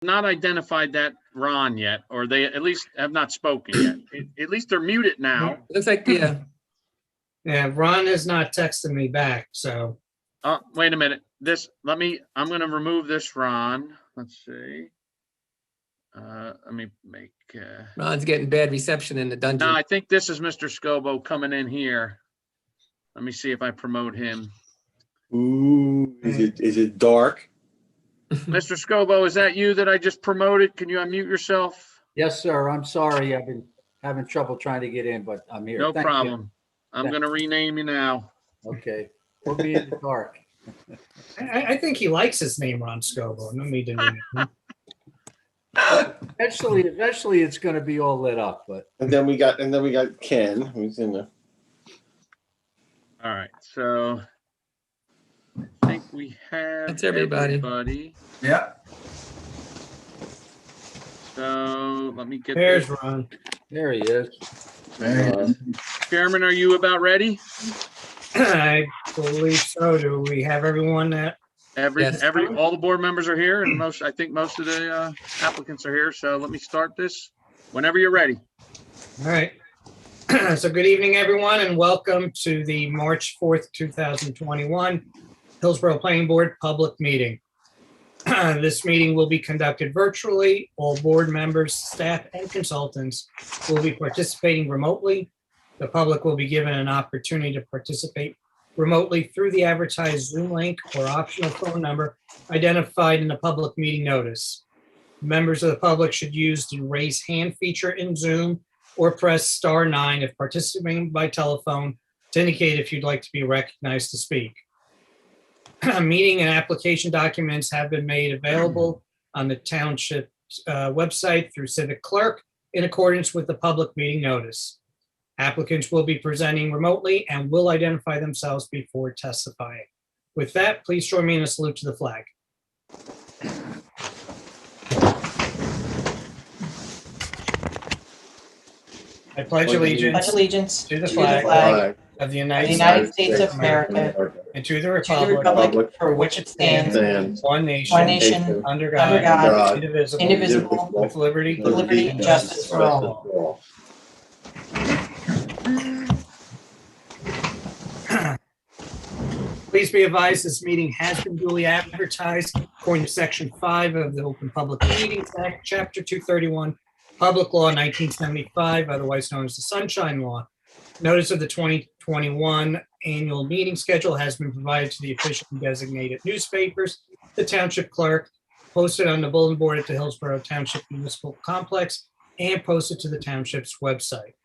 not identified that Ron yet, or they at least have not spoken yet. At least they're muted now. Looks like, yeah. Yeah, Ron has not texted me back, so. Oh, wait a minute. I'm going to remove this Ron. Let's see. Let me make. Ron's getting bad reception in the dungeon. No, I think this is Mr. Scobo coming in here. Let me see if I promote him. Ooh, is it dark? Mr. Scobo, is that you that I just promoted? Can you unmute yourself? Yes, sir. I'm sorry. I've been having trouble trying to get in, but I'm here. No Thank you. problem. I'm going to rename you now. Okay. We'll be in the dark. I think he likes his name, Ron Scobo. No need to name him. Eventually it's going to be all lit up, but. And then we got Ken, who's in the. All right, so I think we have That's everybody. Yeah. So let me get There's this. Ron. There he is. Chairman, are you about ready? I believe so. Do we have everyone that? Yes. All the board members are here, and I think most of the applicants are here. So let me start this whenever you're ready. All right. So good evening, everyone, and welcome to the March 4th, 2021 Hillsborough Planning Board public meeting. This meeting will be conducted virtually. All board members, staff, and consultants will be participating remotely. The public will be given an opportunity to participate remotely through the advertised Zoom link or optional phone number identified in the public meeting notice. Members of the public should use the raise hand feature in Zoom or press *9 if participating by telephone to indicate if you'd like to be recognized to speak. Meeting and application documents have been made available on the township website through Civic Clerk in accordance with the public meeting notice. Applicants will be presenting remotely and will identify themselves before testifying. With that, please join me in a salute to the flag. I pledge allegiance to the flag of the United States of America and to the republic for which it stands, one nation, under God, indivisible, with liberty and justice for all. Please be advised this meeting has been duly advertised according to Section 5 of the Open Public Meetings Act, Chapter 231, Public Law 1975, otherwise known as the Sunshine Law. Notice of the 2021 annual meeting schedule has been provided to the officially designated newspapers, the Township Clerk, posted on the bulletin board at the Hillsborough Township Municipal Complex, and posted to the Township's website.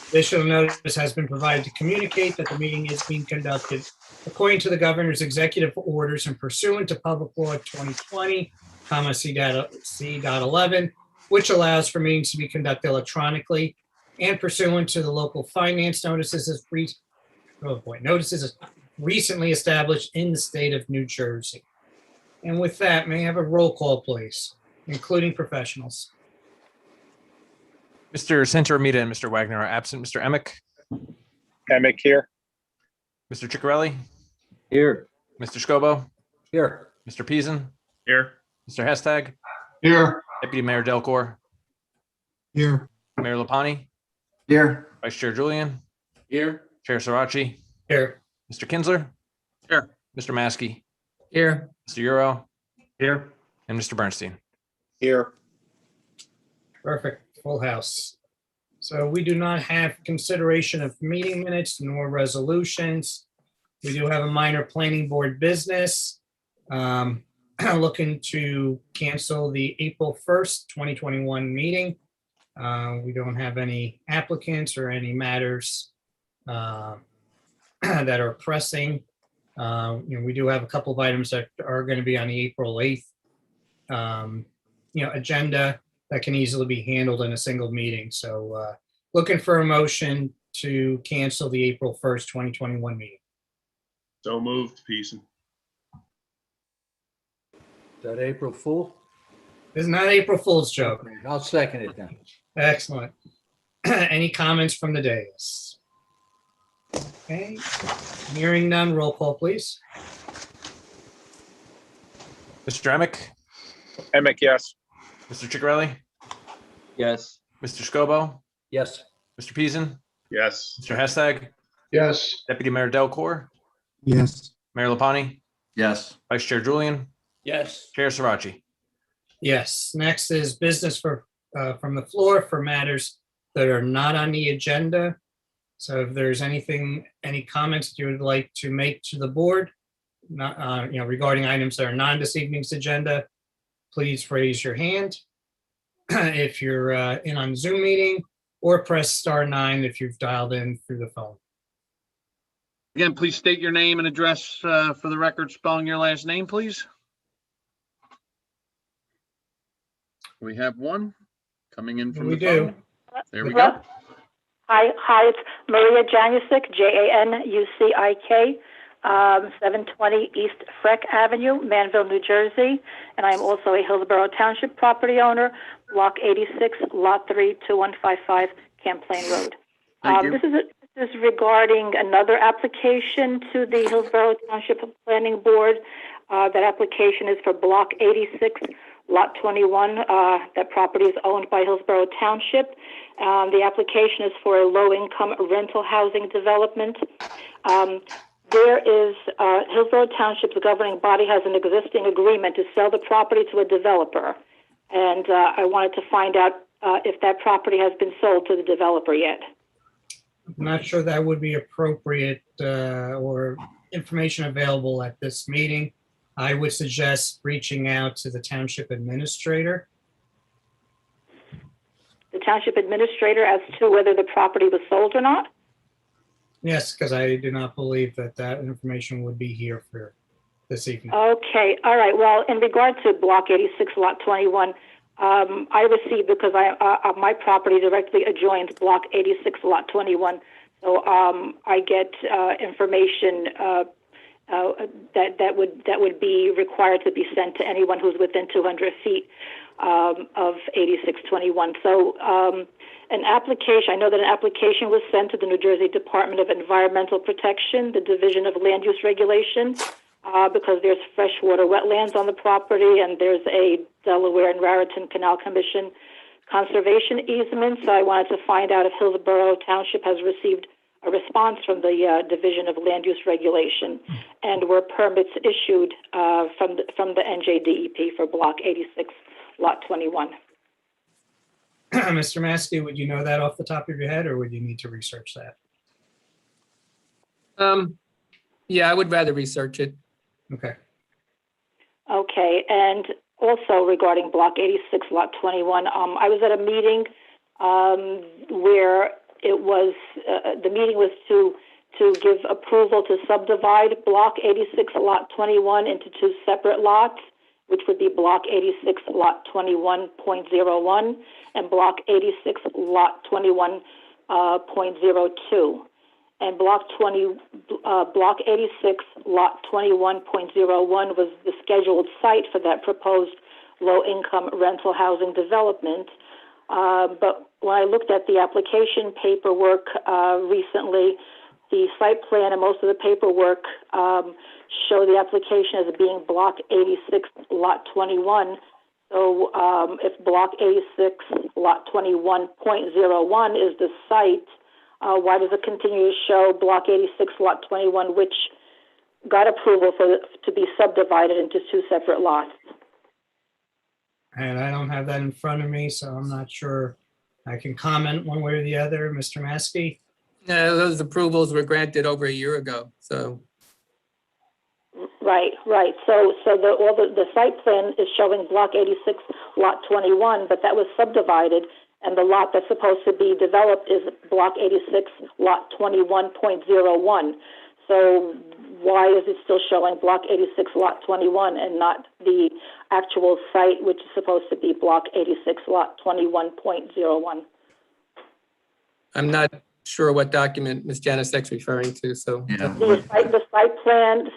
Additional notice has been provided to communicate that the meeting is being conducted according to the governor's executive orders and pursuant to Public Law 2020, C.11, which allows for meetings to be conducted electronically, and pursuant to the local finance notices as recently established in the state of New Jersey. And with that, may I have a roll call, please, including professionals? Mr. Santoramita and Mr. Wagner are absent. Mr. Emick? Emick here. Mr. Ciccarelli? Here. Mr. Scobo? Here. Mr. Peason? Here. Mr. Hestag? Here. Deputy Mayor Delcor? Here. Mayor Lapani? Here. Vice Chair Julian? Here. Chair Sirachi? Here. Mr. Kinsler? Here. Mr. Maskey? Here. Mr. Euro? Here. And Mr. Bernstein? Here. Perfect, full house. So we do not have consideration of meeting minutes nor resolutions. We do have a minor planning board business. Looking to cancel the April 1st, 2021 meeting. We don't have any applicants or any matters that are pressing. We do have a couple of items that are going to be on the April 8th agenda that can easily be handled in a single meeting. So looking for a motion to cancel the April 1st, 2021 meeting. So moved, Peason. Is that April Fool? This is not April Fool's joke. I'll second it then. Excellent. Any comments from the dais? Okay, hearing none, roll call, please. Mr. Emick? Emick, yes. Mr. Chicarelli, Yes. Mr. Scobo, Yes. Mr. Peason, Yes. Mr. Hestag, Yes. Deputy Mayor Delcor, Yes. Mayor Lapani, Yes. Vice Chair Julian, Yes. Chair Sirachi. Yes, next is business from the floor for matters that are not on the agenda. So if there's any comments that you would like to make to the board, not, regarding items that are not on this evening's agenda, please raise your hand. If you're in on Zoom meeting, or press *9 if you've dialed in through the phone. Again, please state your name and address for the record, spelling your last name, please. We have one coming in from We the do. phone. There we go. Hi, it's Maria Janusic, Janusic, 720 East Freck Avenue, Manville, New Jersey. And I'm also a Hillsborough Township property owner, Block 86, Lot 3, 2155 Camplain Road. Thank you. This is regarding another application to the Hillsborough Township Planning Board. That application is for Block 86, Lot 21. That property is owned by Hillsborough Township. The application is for a low-income rental housing development. There is, Hillsborough Township's governing body has an existing agreement to sell the property to a developer. And I wanted to find out if that property has been sold to the developer yet. I'm not sure that would be appropriate or information available at this meeting. I would suggest reaching out to the township administrator. The township administrator as to whether the property was sold or not? Yes, because I do not believe that information would be here for this evening. Okay, all right. Well, in regard to Block 86, Lot 21, I received, because my property directly adjoins Block 86, Lot 21, so I get information that would be required to be sent to anyone who's within 200 feet of 8621. So an application, I know that an application was sent to the New Jersey Department of Environmental Protection, the Division of Land Use Regulation, because there's freshwater wetlands on the property and there's a Delaware and Raritan Canal Commission conservation easement. So I wanted to find out if Hillsborough Township has received a response from the Division of Land Use Regulation, and were permits issued from the NJDEP for Block 86, Lot 21. Mr. Maskey, would you know that off the top of your head, or would you need to research that? Yeah, I would rather research it. Okay. Okay, and also regarding Block 86, Lot 21, I was at a meeting where it was, the meeting was to give approval to subdivide Block 86, Lot 21 into two separate lots, which would be Block 86, Lot 21.01 and Block 86, Lot 21.02. And Block 86, Lot 21.01 was the scheduled site for that proposed low-income rental housing development. But when I looked at the application paperwork recently, the site plan and most of the paperwork show the application as being Block 86, Lot 21. So if Block 86, Lot 21.01 is the site, why does it continue to show Block 86, Lot 21, which got approval to be subdivided into two separate lots? And I don't have that in front of me, so I'm not sure I can comment one way or the other. Mr. Maskey? Yeah, those approvals were granted over a year ago, so. Right. So the site plan is showing Block 86, Lot 21, but that was subdivided, and the lot that's supposed to be developed is Block 86, Lot 21.01. So why is it still showing Block 86, Lot 21, and not the actual site, which is supposed to be Block 86, Lot 21.01? I'm not sure what document Ms. Janicek's referring to, so. Yeah. The site plan,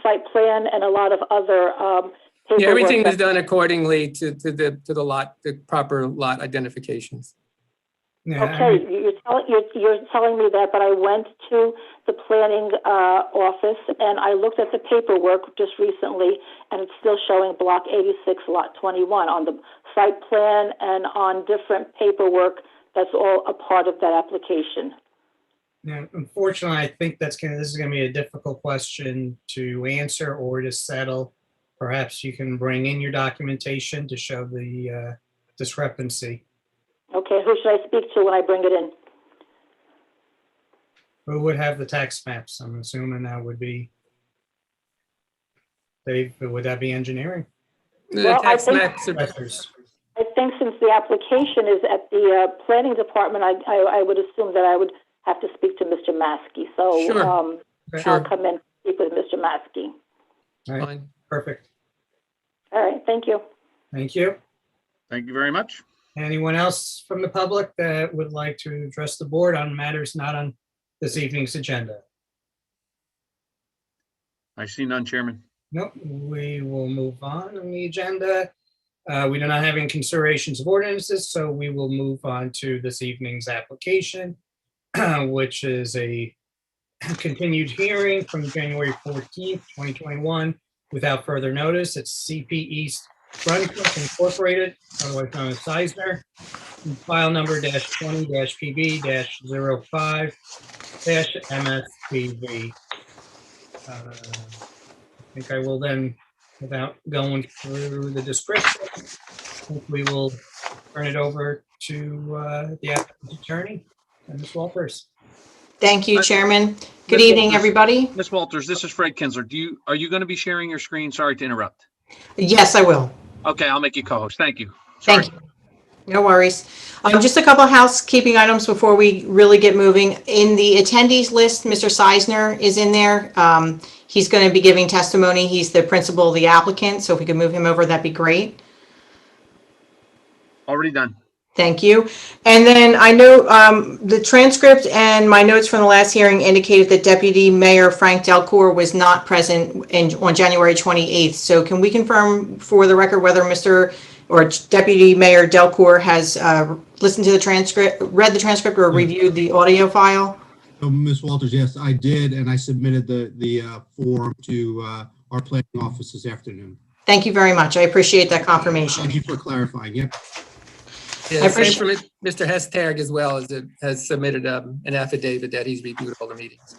and a lot of other paperwork. Yeah, everything was done accordingly to the lot, the proper lot identifications. Yeah, I Okay, mean, you're telling me that, but I went to the planning office and I looked at the paperwork just recently, and it's still showing Block 86, Lot 21 on the site plan and on different paperwork. That's all a part of that application. yeah, unfortunately, I think this is gonna be a difficult question to answer or to settle. Perhaps you can bring in your documentation to show the discrepancy. Okay, who should I speak to when I bring it in? Who would have the tax maps? I'm assuming that would be Dave, would that be engineering? The Well, I tax think- maps are- Assessors. I think since the application is at the planning department, I would assume that I would have to speak to Mr. Maskey. So Sure. I'll Sure, come in and speak with Mr. Maskey. All right, fine. perfect. All right, thank you. Thank you. Thank you very much. Anyone else from the public that would like to address the board on matters not on this evening's agenda? I see none, Chairman. Nope, we will move on the agenda. We do not have any considerations of ordinances, so we will move on to this evening's application, which is a continued hearing from January 14th, 2021, without further notice. It's CP East Brunswick Incorporated, otherwise known as Seisner, file number -20-PB-05-MSPV. I think I will then, without going through the description, I think we will turn it over to the applicant's attorney, Ms. Walters. Thank you, Chairman. Good Ms. evening, Walters. everybody. Ms. Walters, this is Fred Kinsler. Are you going to be sharing your screen? Sorry to interrupt. Yes, I will. Okay, I'll make you co-host. Thank you. Sorry. Thank you. No worries. Just a couple housekeeping items before we really get moving. In the attendees list, Mr. Seisner is in there. He's going to be giving testimony. He's the principal of the applicant, so if we could move him over, that'd be great. Already done. Thank you. And then I know the transcript and my notes from the last hearing indicated that Deputy Mayor Frank Delcourt was not present on January 28th. So can we confirm for the record whether Mr. or Deputy Mayor Delcourt has listened to the transcript, read the transcript, or reviewed the audio file? So, Ms. Walters, yes, I did, and I submitted the form to our planning office this afternoon. Thank you very much. I appreciate that confirmation. Thank you for clarifying. Yep. Yeah, I same from Mr. Hestag as well, has submitted an affidavit that he's reviewed all the meetings.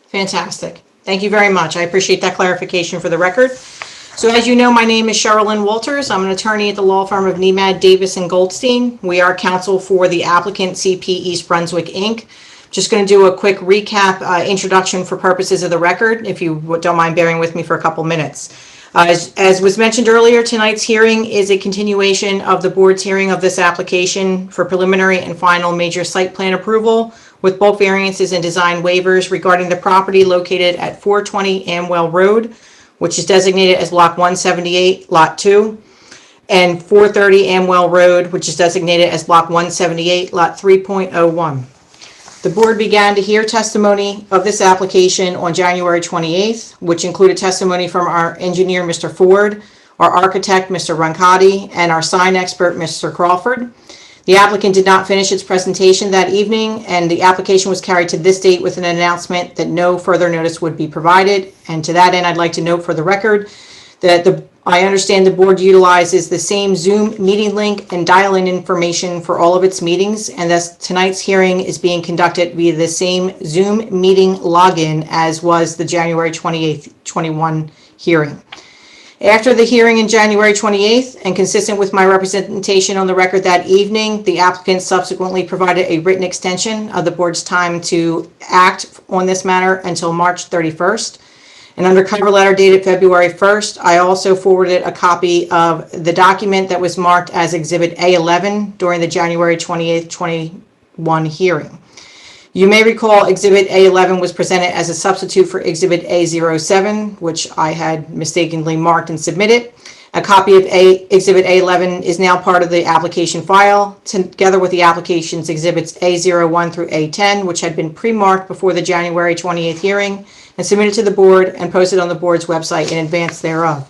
Fantastic. Thank you very much. I appreciate that clarification for the record. So as you know, my name is Sherilyn Walters. I'm an attorney at the law firm of MEAD, Davis & Goldstein. We are counsel for the applicant CP East Brunswick, Inc. Just going to do a quick recap introduction for purposes of the record, if you don't mind bearing with me for a couple minutes. As was mentioned earlier, tonight's hearing is a continuation of the board's hearing of this application for preliminary and final major site plan approval with bulk variances and design waivers regarding the property located at 420 Amwell Road, which is designated as Block 178, Lot 2, and 430 Amwell Road, which is designated as Block 178, Lot 3.01. The board began to hear testimony of this application on January 28th, which included testimony from our engineer, Mr. Ford, our architect, Mr. Roncati, and our sign expert, Mr. Crawford. The applicant did not finish its presentation that evening, and the application was carried to this date with an announcement that no further notice would be provided. And to that end, I'd like to note for the record that I understand the board utilizes the same Zoom meeting link and dial-in information for all of its meetings, and thus tonight's hearing is being conducted via the same Zoom meeting login as was the January 28th, 21 hearing. After the hearing in January 28th, and consistent with my representation on the record that evening, the applicant subsequently provided a written extension of the board's time to act on this matter until March 31st. And under cover letter dated February 1st, I also forwarded a copy of the document that was marked as Exhibit A11 during the January 28th, 21 hearing. You may recall Exhibit A11 was presented as a substitute for Exhibit A07, which I had mistakenly marked and submitted. A copy of Exhibit A11 is now part of the application file, together with the application's Exhibits A01 through A10, which had been pre-marked before the January 28th hearing and submitted to the board and posted on the board's website in advance thereof.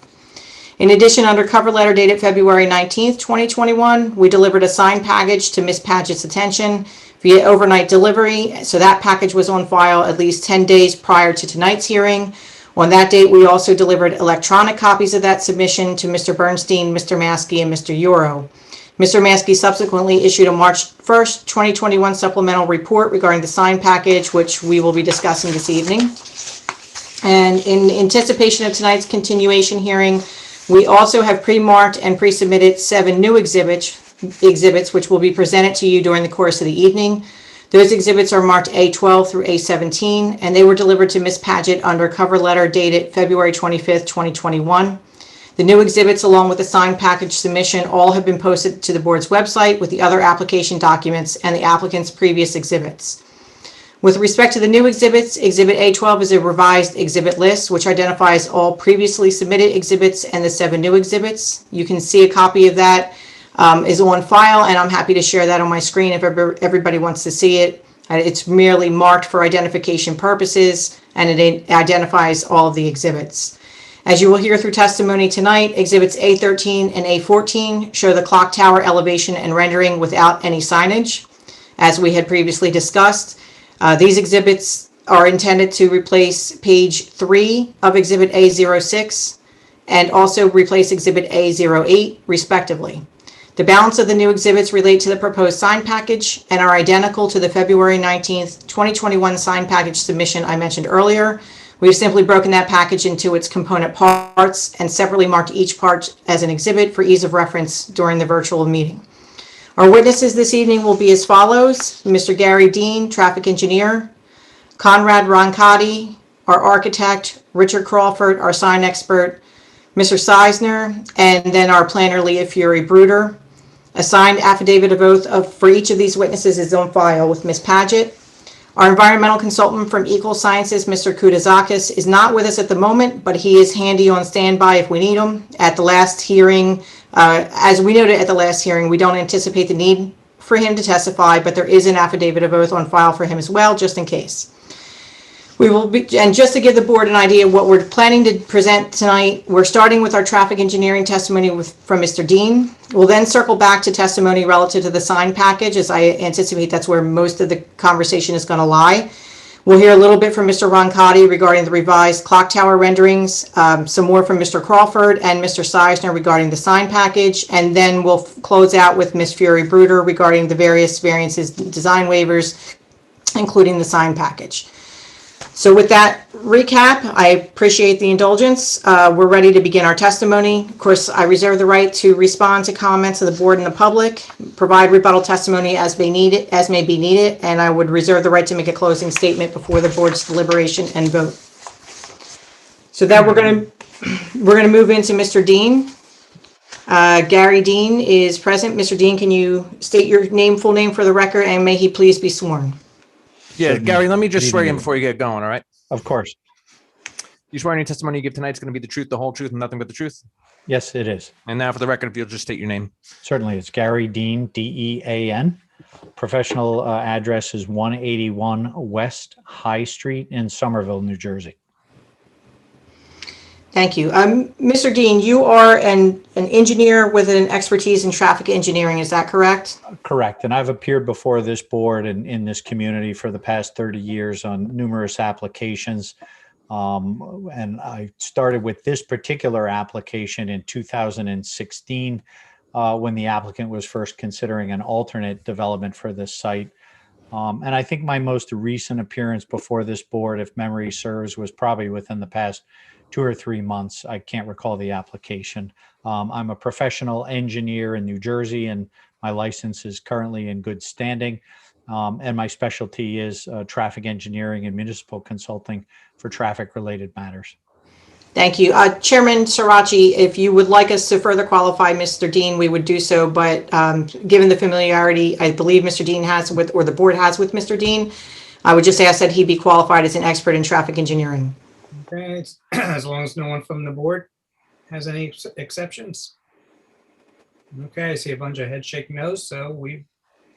In addition, under cover letter dated February 19th, 2021, we delivered a signed package to Ms. Paget's attention via overnight delivery. So that package was on file at least 10 days prior to tonight's hearing. On that date, we also delivered electronic copies of that submission to Mr. Bernstein, Mr. Maskey, and Mr. Euro. Mr. Maskey subsequently issued a March 1st, 2021 supplemental report regarding the signed package, which we will be discussing this evening. And in anticipation of tonight's continuation hearing, we also have pre-marked and pre-submitted 7 new exhibits, which will be presented to you during the course of the evening. Those exhibits are marked A12 through A17, and they were delivered to Ms. Paget under cover letter dated February 25th, 2021. The new exhibits, along with the signed package submission, all have been posted to the board's website with the other application documents and the applicant's previous exhibits. With respect to the new exhibits, Exhibit A12 is a revised exhibit list, which identifies all previously submitted exhibits and the 7 new exhibits. You can see a copy of that is on file, and I'm happy to share that on my screen if everybody wants to see it. It's merely marked for identification purposes, and it identifies all of the exhibits. As you will hear through testimony tonight, Exhibits A13 and A14 show the clock tower elevation and rendering without any signage, as we had previously discussed. These exhibits are intended to replace page 3 of Exhibit A06 and also replace Exhibit A08, respectively. The balance of the new exhibits relate to the proposed sign package and are identical to the February 19th, 2021 sign package submission I mentioned earlier. We've simply broken that package into its component parts and separately marked each part as an exhibit for ease of reference during the virtual meeting. Our witnesses this evening will be as follows: Mr. Gary Dean, traffic engineer; Conrad Roncati, our architect; Richard Crawford, our sign expert; Mr. Seisner, and then our planner, Leah Fury-Bruder. A signed affidavit of oath for each of these witnesses is on file with Ms. Paget. Our environmental consultant from Equal Sciences, Mr. Kudazakis, is not with us at the moment, but he is handy on standby if we need him. At the last hearing, as we noted at the last hearing, we don't anticipate the need for him to testify, but there is an affidavit of oath on file for him as well, just in case. We will be, and just to give the board an idea of what we're planning to present tonight, we're starting with our traffic engineering testimony from Mr. Dean. We'll then circle back to testimony relative to the sign package, as I anticipate that's where most of the conversation is going to lie. We'll hear a little bit from Mr. Roncati regarding the revised clock tower renderings, some more from Mr. Crawford and Mr. Seisner regarding the sign package, and then we'll close out with Ms. Fury-Bruder regarding the various variances, design waivers, including the sign package. So with that recap, I appreciate the indulgence. We're ready to begin our testimony. Of course, I reserve the right to respond to comments of the board and the public, provide rebuttal testimony as may be needed, and I would reserve the right to make a closing statement before the board's deliberation and vote. So that we're going to move into Mr. Dean. Gary Dean is present. Mr. Dean, can you state your full name for the record, and may he please be sworn? Yeah, Gary, let me just swear you in before you get going, all right? Of course. You swear any testimony you give tonight is going to be the truth, the whole truth, and nothing but the truth? Yes, it is. And now for the record, if you'll just state your name. Certainly. It's Gary Dean, D-E-A-N. Professional address is 181 West High Street in Somerville, New Jersey. Thank you. Mr. Dean, you are an engineer with an expertise in traffic engineering, is that correct? Correct. And I've appeared before this board and in this community for the past 30 years on numerous applications. And I started with this particular application in 2016 when the applicant was first considering an alternate development for this site. And I think my most recent appearance before this board, if memory serves, was probably within the past 2 or 3 months. I can't recall the application. I'm a professional engineer in New Jersey, and my license is currently in good standing. And my specialty is traffic engineering and municipal consulting for traffic-related matters. Thank you. Chairman Sirachi, if you would like us to further qualify Mr. Dean, we would do so. But given the familiarity I believe Mr. Dean has with, or the board has with Mr. Dean, I would just ask that he be qualified as an expert in traffic engineering. Okay, as long as no one from the board has any exceptions. Okay, I see a bunch of head shaking no's, so we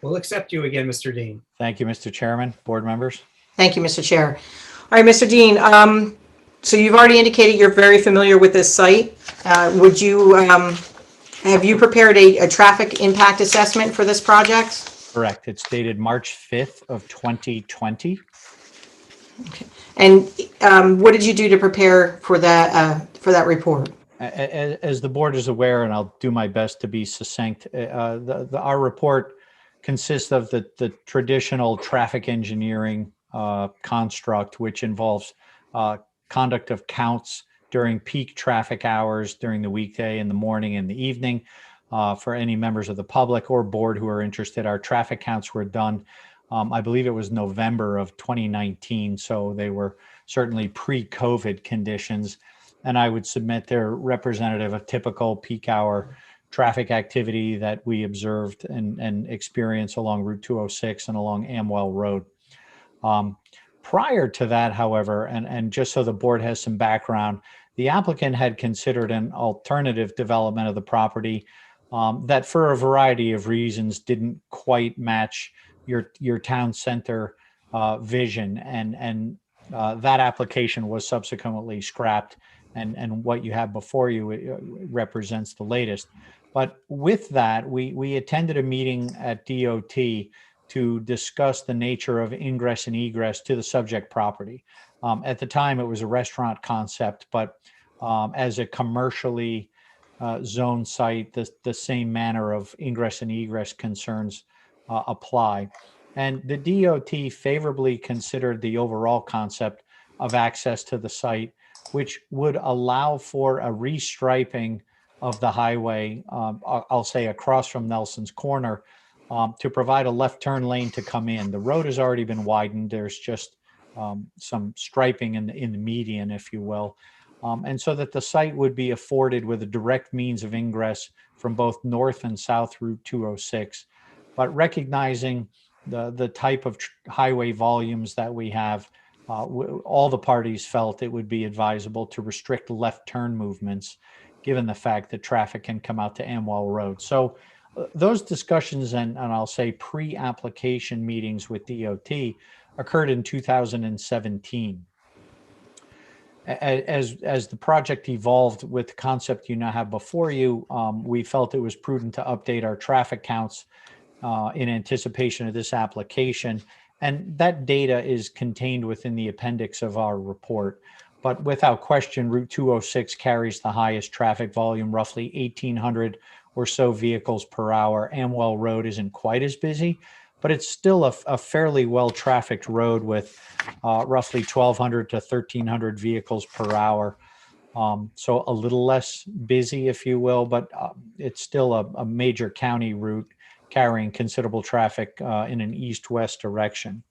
will accept you again, Mr. Dean. Thank you, Mr. Chairman, board members. Thank you, Mr. Chair. All right, Mr. Dean, so you've already indicated you're very familiar with this site. Would you, have you prepared a traffic impact assessment for this project? Correct. It's dated March 5th of 2020. And what did you do to prepare for that report? As the board is aware, and I'll do my best to be succinct, our report consists of the traditional traffic engineering construct, which involves conduct of counts during peak traffic hours during the weekday, in the morning and the evening. For any members of the public or board who are interested, our traffic counts were done, I believe it was November of 2019, so they were certainly pre-COVID conditions. And I would submit they're representative of typical peak hour traffic activity that we observed and experienced along Route 206 and along Amwell Road. Prior to that, however, and just so the board has some background, the applicant had considered an alternative development of the property that for a variety of reasons didn't quite match your town center vision, and that application was subsequently scrapped, and what you have before you represents the latest. But with that, we attended a meeting at DOT to discuss the nature of ingress and egress to the subject property. At the time, it was a restaurant concept, but as a commercially zoned site, the same manner of ingress and egress concerns apply. And the DOT favorably considered the overall concept of access to the site, which would allow for a restriping of the highway, I'll say across from Nelson's Corner, to provide a left turn lane to come in. The road has already been widened. There's just some striping in the median, if you will. And so that the site would be afforded with a direct means of ingress from both north and south Route 206. But recognizing the type of highway volumes that we have, all the parties felt it would be advisable to restrict left turn movements, given the fact that traffic can come out to Amwell Road. So those discussions and I'll say pre-application meetings with DOT occurred in 2017. As the project evolved with the concept you now have before you, we felt it was prudent to update our traffic counts in anticipation of this application. And that data is contained within the appendix of our report. But without question, Route 206 carries the highest traffic volume, roughly 1,800 or so vehicles per hour. Amwell Road isn't quite as busy, but it's still a fairly well-trafficked road with roughly 1,200 to 1,300 vehicles per hour. So a little less busy, if you will, but it's still a major county route carrying considerable traffic in an east-west direction.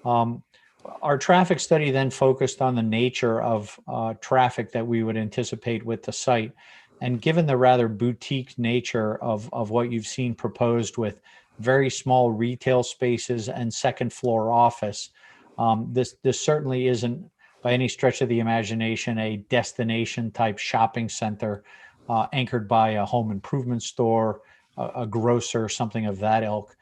Our traffic study then focused on the nature of traffic that we would anticipate with the site. And given the rather boutique nature of what you've seen proposed with very small retail spaces and second floor office, this certainly isn't by any stretch of the imagination a destination type shopping center anchored by a home improvement store, a grocer, something of that ilk.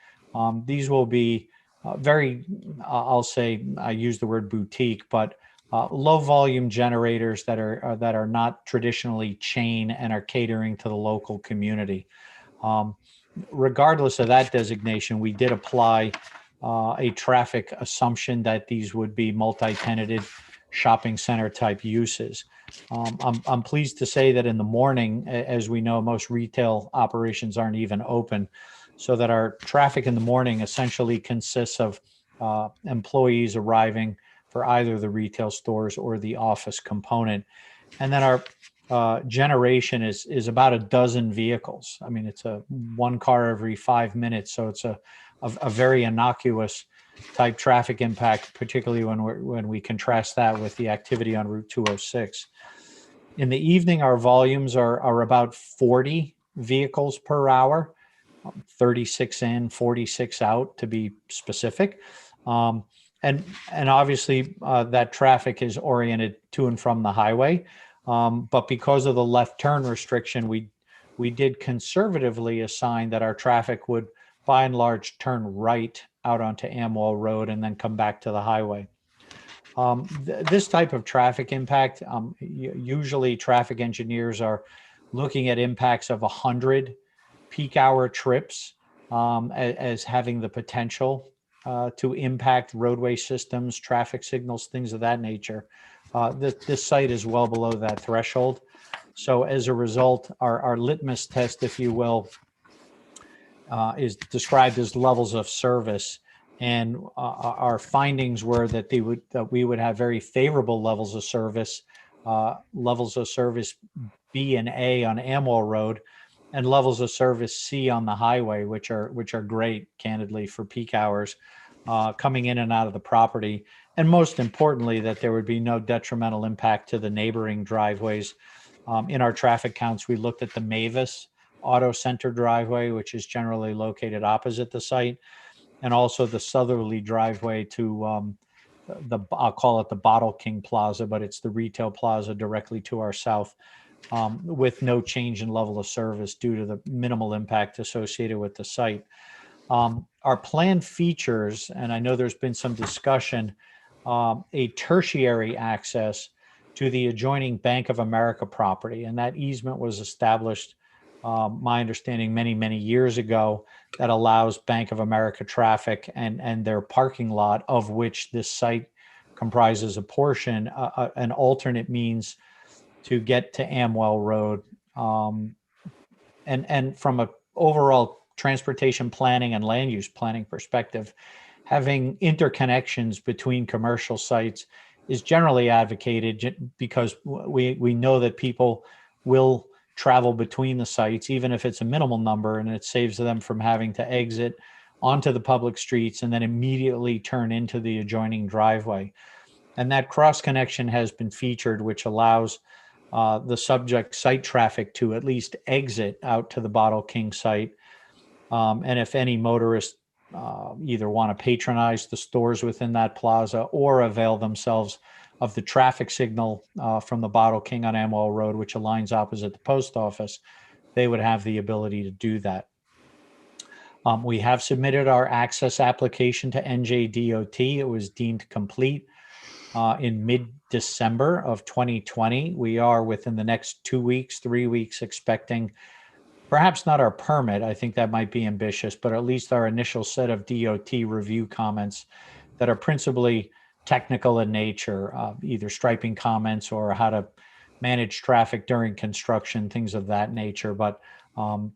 These will be very, I'll say, I use the word boutique, but low volume generators that are not traditionally chain and are catering to the local community. Regardless of that designation, we did apply a traffic assumption that these would be multi-tenanted shopping center type uses. I'm pleased to say that in the morning, as we know, most retail operations aren't even open, so that our traffic in the morning essentially consists of employees arriving for either the retail stores or the office component. And then our generation is about a dozen vehicles. I mean, it's a one car every 5 minutes. So it's a very innocuous type traffic impact, particularly when we contrast that with the activity on Route 206. In the evening, our volumes are about 40 vehicles per hour, 36 in, 46 out to be specific. And obviously that traffic is oriented to and from the highway. But because of the left turn restriction, we did conservatively assign that our traffic would by and large turn right out onto Amwell Road and then come back to the highway. This type of traffic impact, usually traffic engineers are looking at impacts of 100 peak hour trips as having the potential to impact roadway systems, traffic signals, things of that nature. This site is well below that threshold. So as a result, our litmus test, if you will, is described as levels of service. And our findings were that we would have very favorable levels of service B and A on Amwell Road, and levels of service C on the highway, which are great, candidly, for peak hours coming in and out of the property. And most importantly, that there would be no detrimental impact to the neighboring driveways. In our traffic counts, we looked at the Mavis Auto Center driveway, which is generally located opposite the site, and also the southerly driveway to I'll call it the Bottle King Plaza, but it's the retail plaza directly to our south, with no change in level of service due to the minimal impact associated with the site. Our plan features, and I know there's been some discussion, a tertiary access to the adjoining Bank of America property, and that easement was established, my understanding, many years ago, that allows Bank of America traffic and their parking lot, of which this site comprises a portion, an alternate means to get to Amwell Road. And from an overall transportation planning and land use planning perspective, having interconnections between commercial sites is generally advocated because we know that people will travel between the sites, even if it's a minimal number, and it saves them from having to exit onto the public streets and then immediately turn into the adjoining driveway. And that cross connection has been featured, which allows the subject site traffic to at least exit out to the Bottle King site. And if any motorists either want to patronize the stores within that plaza or avail themselves of the traffic signal from the Bottle King on Amwell Road, which aligns opposite the post office, they would have the ability to do that. We have submitted our access application to NJDOT. It was deemed complete in mid-December of 2020. We are within the next 2 weeks, 3 weeks, expecting perhaps not our permit. I think that might be ambitious, but at least our initial set of DOT review comments that are principally technical in nature, either striping comments or how to manage traffic during construction, things of that nature. But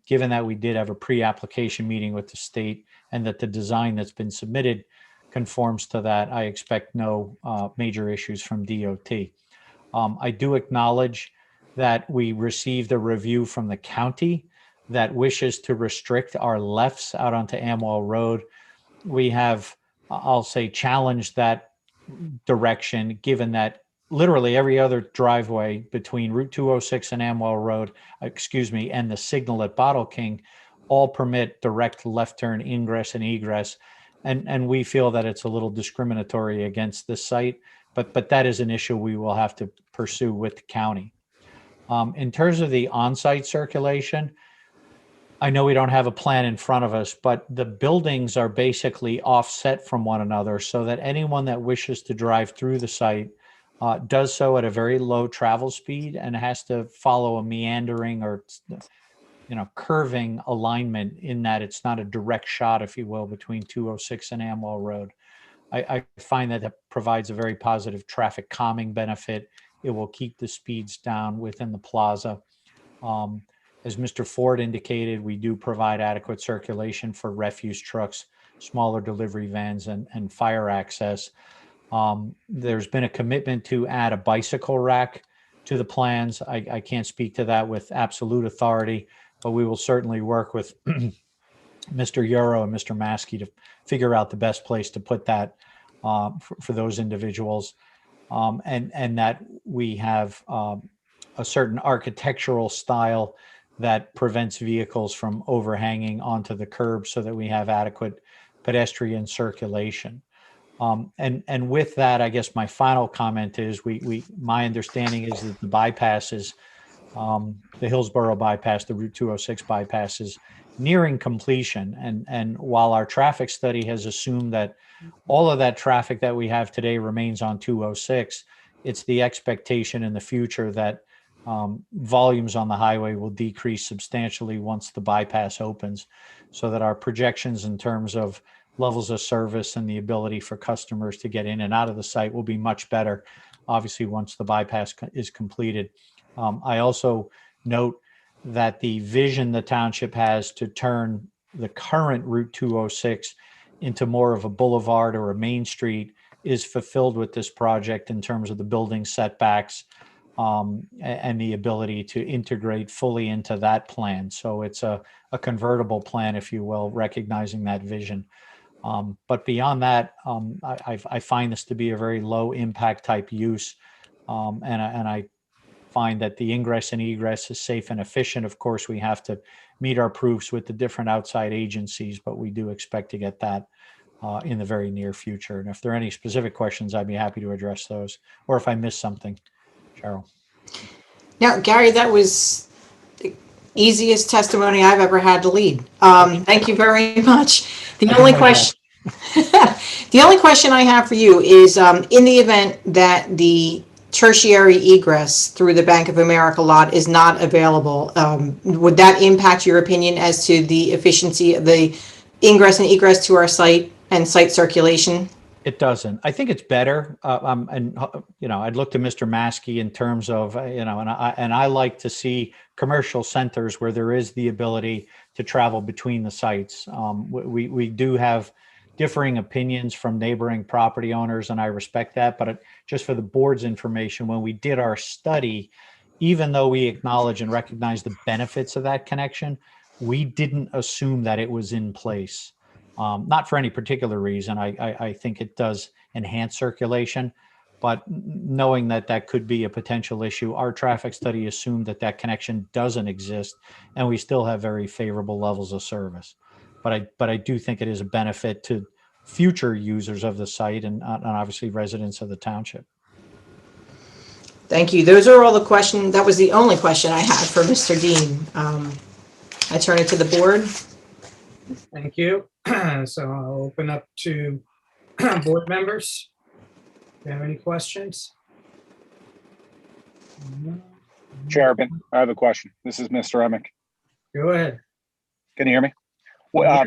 given that we did have a pre-application meeting with the state and that the design that's been submitted conforms to that, I expect no major issues from DOT. I do acknowledge that we received a review from the county that wishes to restrict our lefts out onto Amwell Road. We have, I'll say, challenged that direction, given that literally every other driveway between Route 206 and Amwell Road, and the signal at Bottle King all permit direct left turn ingress and egress. And we feel that it's a little discriminatory against this site, but that is an issue we will have to pursue with the county. In terms of the on-site circulation, I know we don't have a plan in front of us, but the buildings are basically offset from one another so that anyone that wishes to drive through the site does so at a very low travel speed and has to follow a meandering or curving alignment, in that it's not a direct shot, if you will, between 206 and Amwell Road. I find that provides a very positive traffic calming benefit. It will keep the speeds down within the plaza. As Mr. Ford indicated, we do provide adequate circulation for refuse trucks, smaller delivery vans, and fire access. There's been a commitment to add a bicycle rack to the plans. I can't speak to that with absolute authority, but we will certainly work with Mr. Euro and Mr. Maskey to figure out the best place to put that for those individuals. And that we have a certain architectural style that prevents vehicles from overhanging onto the curb so that we have adequate pedestrian circulation. And with that, I guess my final comment is my understanding is that the bypasses, the Hillsborough bypass, the Route 206 bypasses, nearing completion. And while our traffic study has assumed that all of that traffic that we have today remains on 206, it's the expectation in the future that volumes on the highway will decrease substantially once the bypass opens, so that our projections in terms of levels of service and the ability for customers to get in and out of the site will be much better, obviously, once the bypass is completed. I also note that the vision the township has to turn the current Route 206 into more of a boulevard or a main street is fulfilled with this project in terms of the building setbacks and the ability to integrate fully into that plan. So it's a convertible plan, if you will, recognizing that vision. But beyond that, I find this to be a very low impact type use. And I find that the ingress and egress is safe and efficient. Of course, we have to meet our proofs with the different outside agencies, but we do expect to get that in the very near future. And if there are any specific questions, I'd be happy to address those. Or if I missed something, Cheryl. Now, Gary, that was the easiest testimony I've ever had to lead. Thank you very much. The only question, the only question I have for you is, in the event that the tertiary egress through the Bank of America lot is not available, would that impact your opinion as to the efficiency of the ingress and egress to our site and site circulation? It doesn't. I think it's better. And I'd look to Mr. Maskey in terms of, and I like to see commercial centers where there is the ability to travel between the sites. We do have differing opinions from neighboring property owners, and I respect that. But just for the board's information, when we did our study, even though we acknowledge and recognize the benefits of that connection, we didn't assume that it was in place. Not for any particular reason. I think it does enhance circulation, but knowing that that could be a potential issue, our traffic study assumed that that connection doesn't exist, and we still have very favorable levels of service. But I do think it is a benefit to future users of the site and obviously residents of the township. Thank you. Those are all the questions. That was the only question I had for Mr. Dean. I turn it to the board. Thank you. So I'll open up to board members. Do you have any questions? Chairman, I have a question. This is Mr. Emick. Go ahead. Can you hear me? Well,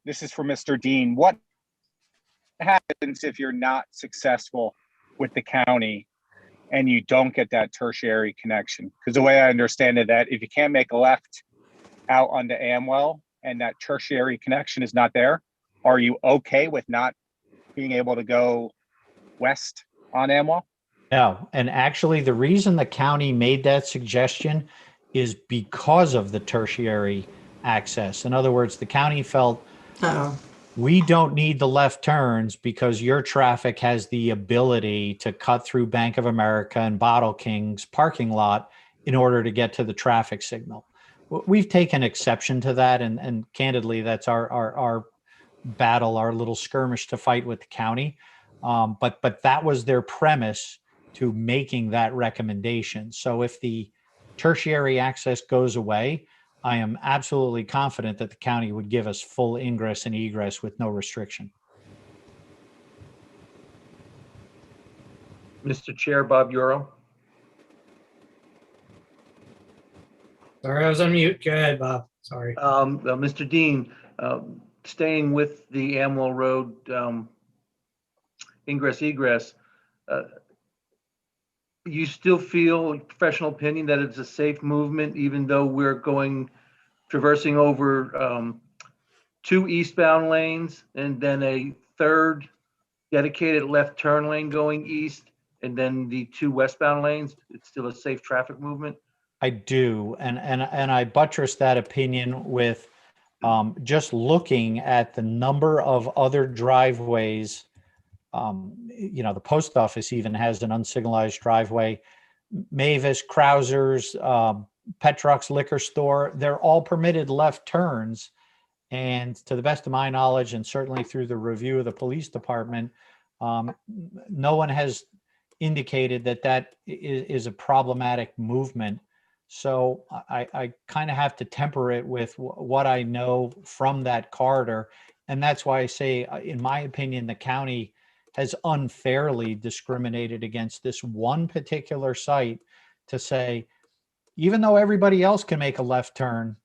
this is for Mr. Dean. What happens if you're not successful with the county and you don't get that tertiary connection? Because the way I understand it, that if you can't make a left out onto Amwell and that tertiary connection is not there, are you okay with not being able to go west on Amwell? No, and actually the reason the county made that suggestion is because of the tertiary access. In other words, the county felt we don't need the left turns because your traffic has the ability to cut through Bank of America and Bottle King's parking lot in order to get to the traffic signal. We've taken exception to that, and candidly, that's our battle, our little skirmish to fight with the county. But that was their premise to making that recommendation. So if the tertiary access goes away, I am absolutely confident that the county would give us full ingress and egress with no restriction. Mr. Chair, Bob Euro. Sorry, I was on mute. Go ahead, Bob. Sorry. Mr. Dean, staying with the Amwell Road ingress egress, you still feel, in professional opinion, that it's a safe movement, even though we're traversing over 2 eastbound lanes and then a third dedicated left turn lane going east, and then the 2 westbound lanes? It's still a safe traffic movement? I do, and I buttress that opinion with just looking at the number of other driveways. The post office even has an unsignalized driveway. Mavis, Krauser's, Petrock's liquor store, they're all permitted left turns. And to the best of my knowledge, and certainly through the review of the police department, no one has indicated that that is a problematic movement. So I kind of have to temper it with what I know from that corridor. And that's why I say, in my opinion, the county has unfairly discriminated against this one particular site to say, even though everybody else can make a left turn,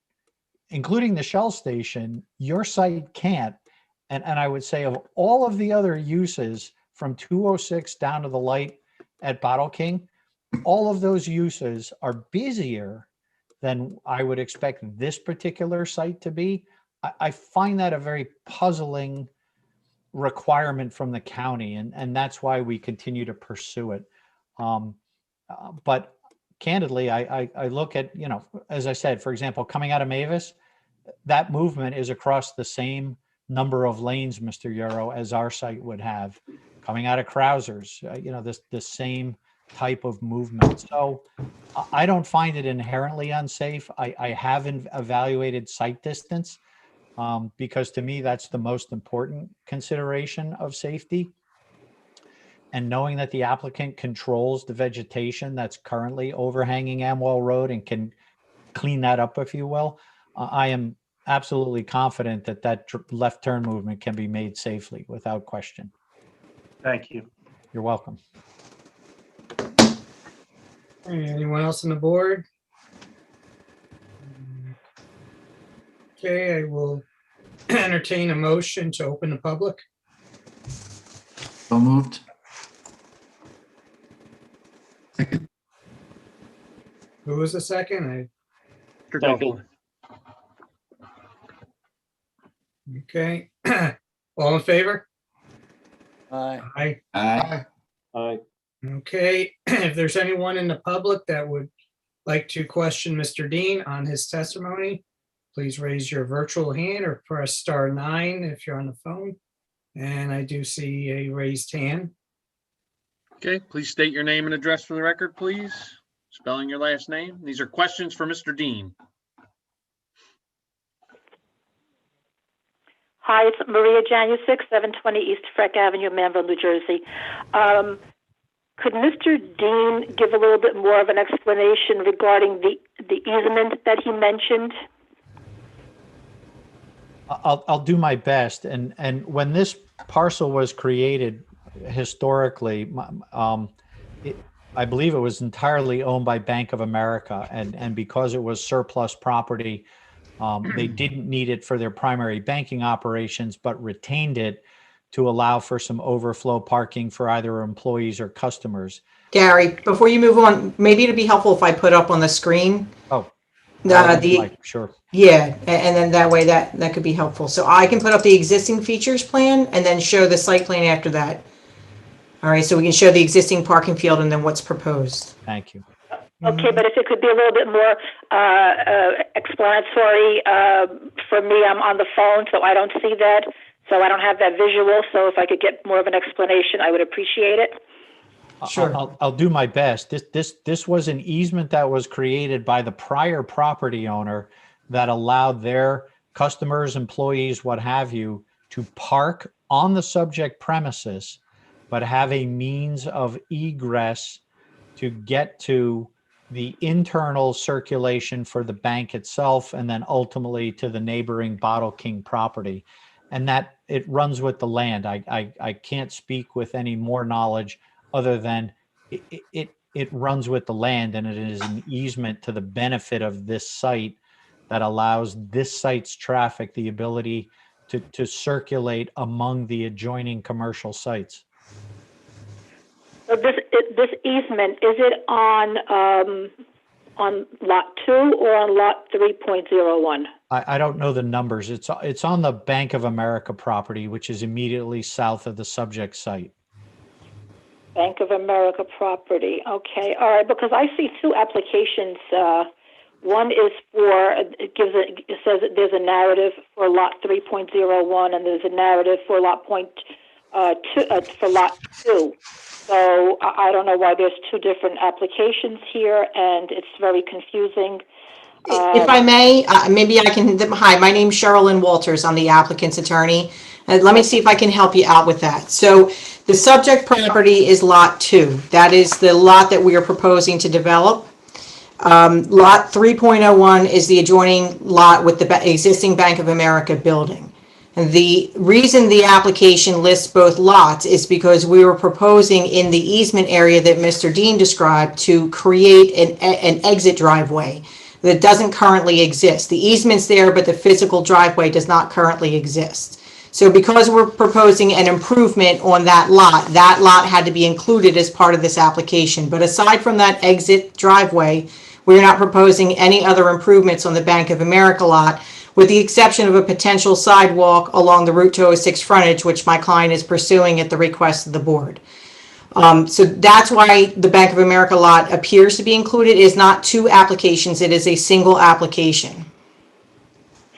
including the Shell station, your site can't. And I would say of all of the other uses from 206 down to the light at Bottle King, all of those uses are busier than I would expect this particular site to be. I find that a very puzzling requirement from the county, and that's why we continue to pursue it. But candidly, I look at, you know, as I said, for example, coming out of Mavis, that movement is across the same number of lanes, Mr. Euro, as our site would have. Coming out of Krauser's, you know, the same type of movement. So I don't find it inherently unsafe. I haven't evaluated site distance because to me, that's the most important consideration of safety. And knowing that the applicant controls the vegetation that's currently overhanging Amwell Road and can clean that up, if you will, I am absolutely confident that that left turn movement can be made safely without question. Thank you. You're welcome. Anyone else on the board? Okay, I will entertain a motion to open the public. So moved. Second. Who was the second? Second. Okay, all in favor? Aye. Aye. Aye. Aye. Okay, if there's anyone in the public that would like to question Mr. Dean on his testimony, please raise your virtual hand or press *9 if you're on the phone. And I do see a raised hand. Okay, please state your name and address for the record, please. Spelling your last name. These are questions for Mr. Dean. Hi, it's Maria Janusik, 720 East Freck Avenue, Manville, New Jersey. Could Mr. Dean give a little bit more of an explanation regarding the easement that he mentioned? I'll do my best. And when this parcel was created historically, I believe it was entirely owned by Bank of America. And because it was surplus property, they didn't need it for their primary banking operations, but retained it to allow for some overflow parking for either employees or customers. Gary, before you move on, maybe it'd be helpful if I put up on the screen. Oh, Sure. Yeah, and then that way that could be helpful. So I can put up the existing features plan and then show the site plan after that. All right, so we can show the existing parking field and then what's proposed. Thank you. Okay, but if it could be a little bit more explanatory for me, I'm on the phone, so I don't see that. So I don't have that visual. So if I could get more of an explanation, I would appreciate it. Sure. I'll do my best. This was an easement that was created by the prior property owner that allowed their customers, employees, what have you, to park on the subject premises, but have a means of egress to get to the internal circulation for the bank itself, and then ultimately to the neighboring Bottle King property. And that it runs with the land. I can't speak with any more knowledge other than it runs with the land, and it is an easement to the benefit of this site that allows this site's traffic the ability to circulate among the adjoining commercial sites. So this easement, is it on lot 2 or on lot 3.01? I don't know the numbers. It's on the Bank of America property, which is immediately south of the subject site. Bank of America property. Okay, all right. Because I see two applications. One is for it says that there's a narrative for lot 3.01, and there's a narrative for lot 2. So I don't know why there's two different applications here, and it's very confusing. If I may, maybe I can. Hi, my name's Sherilyn Walters. I'm the applicant's attorney. Let me see if I can help you out with that. So the subject property is lot 2. That is the lot that we are proposing to develop. Lot 3.01 is the adjoining lot with the existing Bank of America building. And the reason the application lists both lots is because we were proposing in the easement area that Mr. Dean described to create an exit driveway that doesn't currently exist. The easement's there, but the physical driveway does not currently exist. So because we're proposing an improvement on that lot had to be included as part of this application. But aside from that exit driveway, we're not proposing any other improvements on the Bank of America lot, with the exception of a potential sidewalk along the Route 206 frontage, which my client is pursuing at the request of the board. So that's why the Bank of America lot appears to be included. It is not two applications, it is a single application.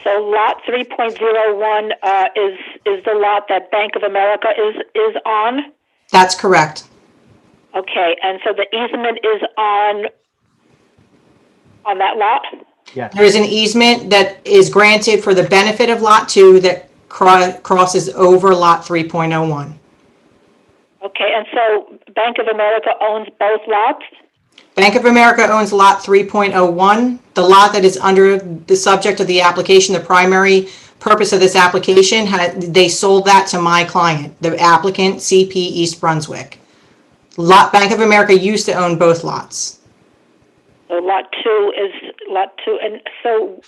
So lot 3.01 is the lot that Bank of America is on? That's correct. Okay, and so the easement is on that lot? Yes. There is an easement that is granted for the benefit of Lot 2 that crosses over Lot 3.01. Okay, and so Bank of America owns both lots? Bank of America owns Lot 3.01. The lot that is under the subject of the application, the primary purpose of this application, they sold that to my client, the applicant, CP East Brunswick. Bank of America used to own both lots. So lot 2 is lot 2, and so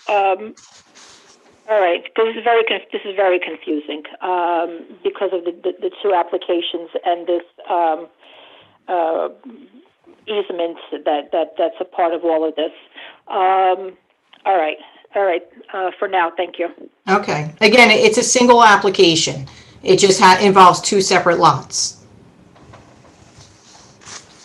all right. This is very confusing because of the two applications and this easement that's a part of all of this. All right. For now, thank you. Okay. Again, it's a single application. It just involves two separate lots.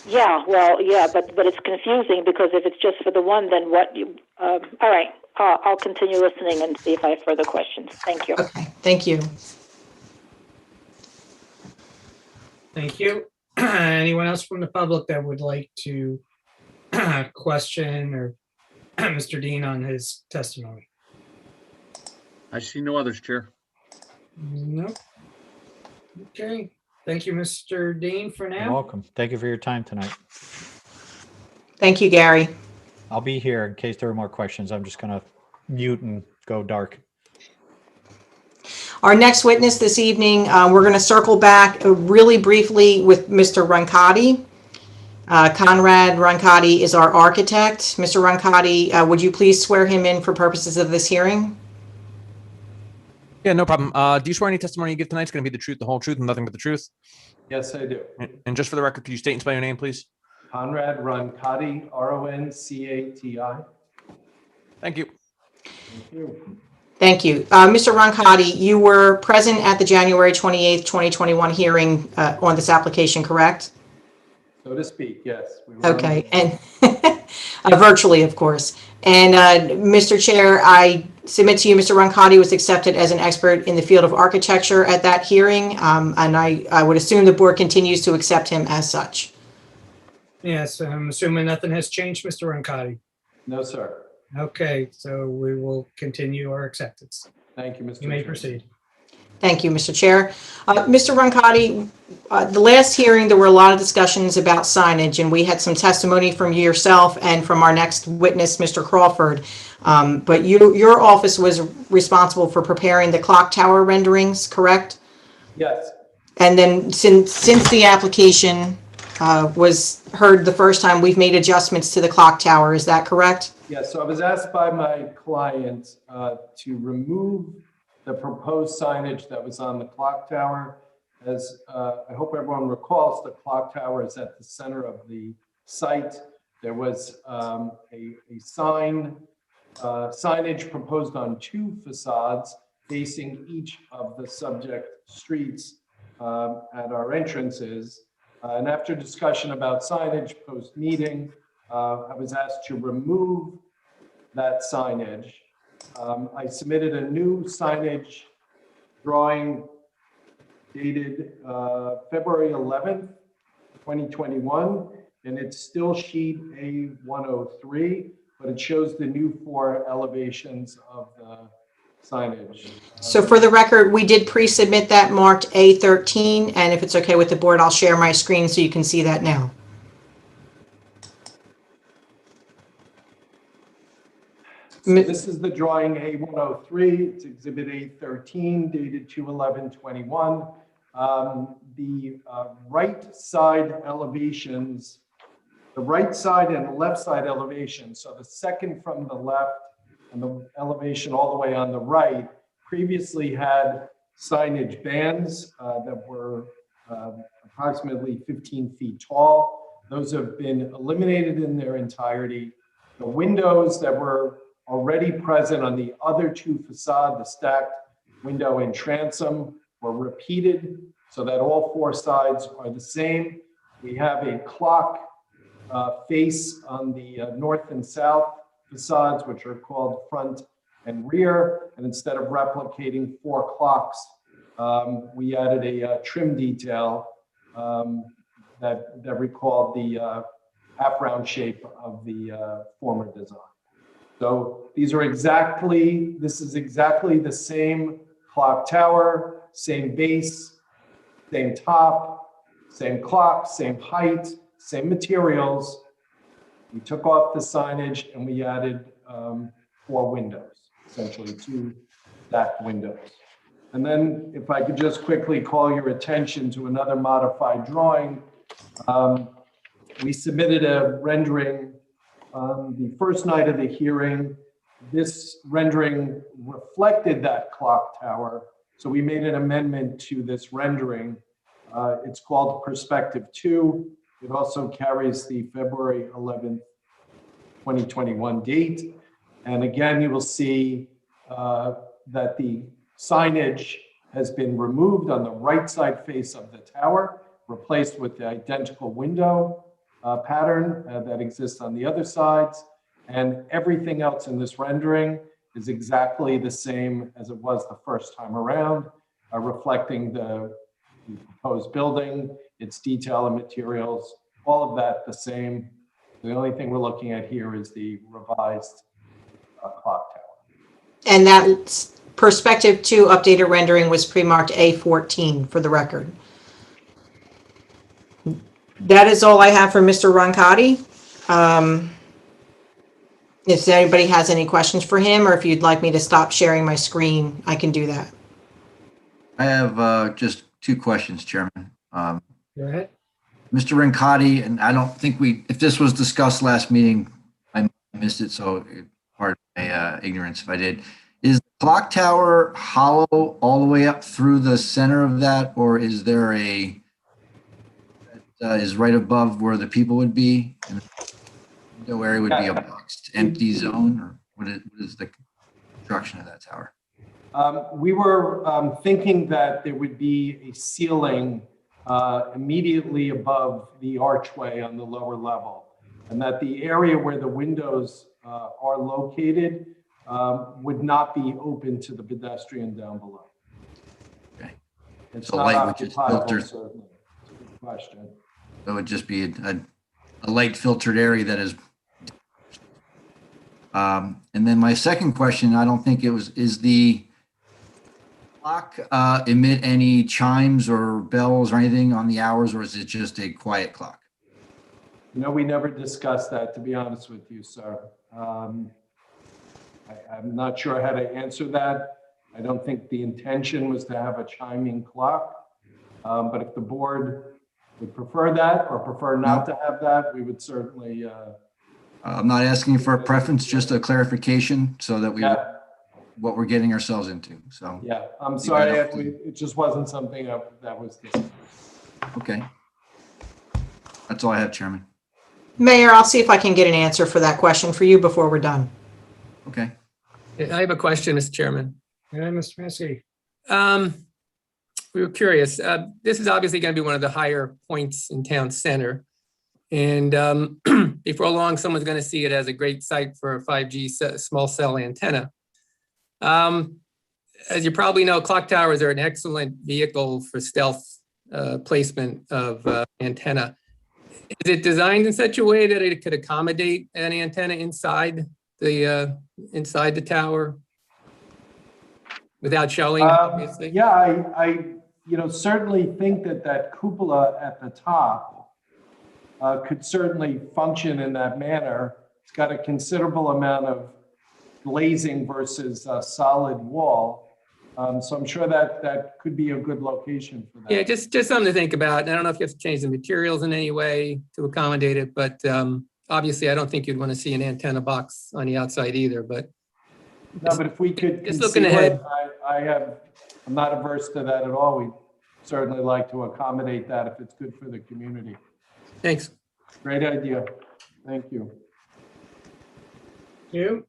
Yeah, well, yeah, but it's confusing because if it's just for the one, then what you, all right, I'll continue listening and see if I have further questions. Thank you. Okay, thank you. Thank you. Anyone else from the public that would like to question or Mr. Dean on his testimony? I see no others, Chair. No. Okay. Thank you, Mr. Dean, for now. You're welcome. Thank you for your time tonight. Thank you, Gary. I'll be here in case there are more questions. I'm just going to mute and go dark. Our next witness this evening, we're going to circle back really briefly with Mr. Roncati. Conrad Roncati is our architect. Mr. Roncati, would you please swear him in for purposes of this hearing? Yeah, no problem. Do you swear any testimony you give tonight is going to be the truth, the whole truth, and nothing but the truth? Yes, I do. And just for the record, could you state and spell your name, please? Conrad Roncati, R-O-N-C-A-T-I. Thank you. Thank you. Thank you. Mr. Roncati, you were present at the January 28th, 2021 hearing on this application, correct? So to speak, yes. We were Okay, and virtually, of course. And Mr. Chair, I submit to you, Mr. Roncati was accepted as an expert in the field of architecture at that hearing, and I would assume the board continues to accept him as such. Yes, I'm assuming nothing has changed, Mr. Roncati. No, sir. Okay, so we will continue our acceptance. Thank you, Mr. You may Chairman. proceed. Thank you, Mr. Chair. Mr. Roncati, the last hearing, there were a lot of discussions about signage, and we had some testimony from yourself and from our next witness, Mr. Crawford. But your office was responsible for preparing the clock tower renderings, correct? Yes. And then since the application was heard the first time, we've made adjustments to the clock tower. Is that correct? Yes, so I was asked by my client to remove the proposed signage that was on the clock tower. As I hope everyone recalls, the clock tower is at the center of the site. There was a signage proposed on two facades facing each of the subject streets at our entrances. And after discussion about signage post-meeting, I was asked to remove that signage. I submitted a new signage drawing dated February 11th, 2021, and it's still sheet A103, but it shows the new 4 elevations of the signage. So for the record, we did pre-submit that marked A13, and if it's okay with the board, I'll share my screen so you can see that now. So this is the drawing A103. It's Exhibit A13 dated 2/11/21. The right side elevations, the right side and left side elevation, so the second from the left and the elevation all the way on the right, previously had signage bands that were approximately 15 feet tall. Those have been eliminated in their entirety. The windows that were already present on the other two facades, the stacked window and transom, were repeated so that all four sides are the same. We have a clock face on the north and south facades, which are called front and rear. And instead of replicating four clocks, we added a trim detail that recalled the half-round shape of the former design. So this is exactly the same clock tower, same base, same top, same clock, same height, same materials. We took off the signage and we added four windows, essentially two stacked windows. And then if I could just quickly call your attention to another modified drawing. We submitted a rendering on the first night of the hearing. This rendering reflected that clock tower. So we made an amendment to this rendering. It's called Perspective 2. It also carries the February 11th, 2021 date. And again, you will see that the signage has been removed on the right side face of the tower, replaced with the identical window pattern that exists on the other sides. And everything else in this rendering is exactly the same as it was the first time around, reflecting the proposed building, its detail and materials, all of that the same. The only thing we're looking at here is the revised clock tower. And that Perspective 2 updated rendering was pre-marked A14 for the record. That is all I have for Mr. Roncati. If anybody has any questions for him, or if you'd like me to stop sharing my screen, I can do that. I have just two questions, Chairman. Go ahead. Mr. Roncati, and I don't think if this was discussed last meeting, I missed it, so pardon my ignorance if I did. Is the clock tower hollow all the way up through the center of that, or is there is right above where the people would be? And the window area would be a boxed empty zone, or what is the construction of that tower? We were thinking that there would be a ceiling immediately above the archway on the lower level, and that the area where the windows are located would not be open to the pedestrian down below. Okay. It's So not light would just occupiable, filter. certainly. It's a good question. So it would just be a light filtered area that is. And then my second question, I don't think it was, is the clock emit any chimes or bells or anything on the hours, or is it just a quiet clock? No, we never discussed that, to be honest with you, sir. I'm not sure how to answer that. I don't think the intention was to have a chiming clock. But if the board would prefer that or prefer not to have that, we would certainly. I'm not asking for a preference, just a clarification so that we what we're getting ourselves into. So yeah, I'm sorry, it just wasn't something that was discussed. Okay. That's all I have, Chairman. Mayor, I'll see if I can get an answer for that question for you before we're done. Okay. I have a question, Mr. Chairman. Yeah, Mr. Massey. We were curious. This is obviously going to be one of the higher points in town center. And before long, someone's going to see it as a great site for a 5G small cell antenna. As you probably know, clock towers are an excellent vehicle for stealth placement of antenna. Is it designed in such a way that it could accommodate an antenna inside the tower without showing, obviously? Yeah, I certainly think that cupola at the top could certainly function in that manner. It's got a considerable amount of glazing versus a solid wall. So I'm sure that could be a good location for that. Yeah, just something to think about. I don't know if you have to change the materials in any way to accommodate it, but obviously I don't think you'd want to see an antenna box on the outside either, but. No, but if we could Just looking conceal ahead. it, I'm not averse to that at all. We'd certainly like to accommodate that if it's good for the community. Thanks. Great idea. Thank you. You?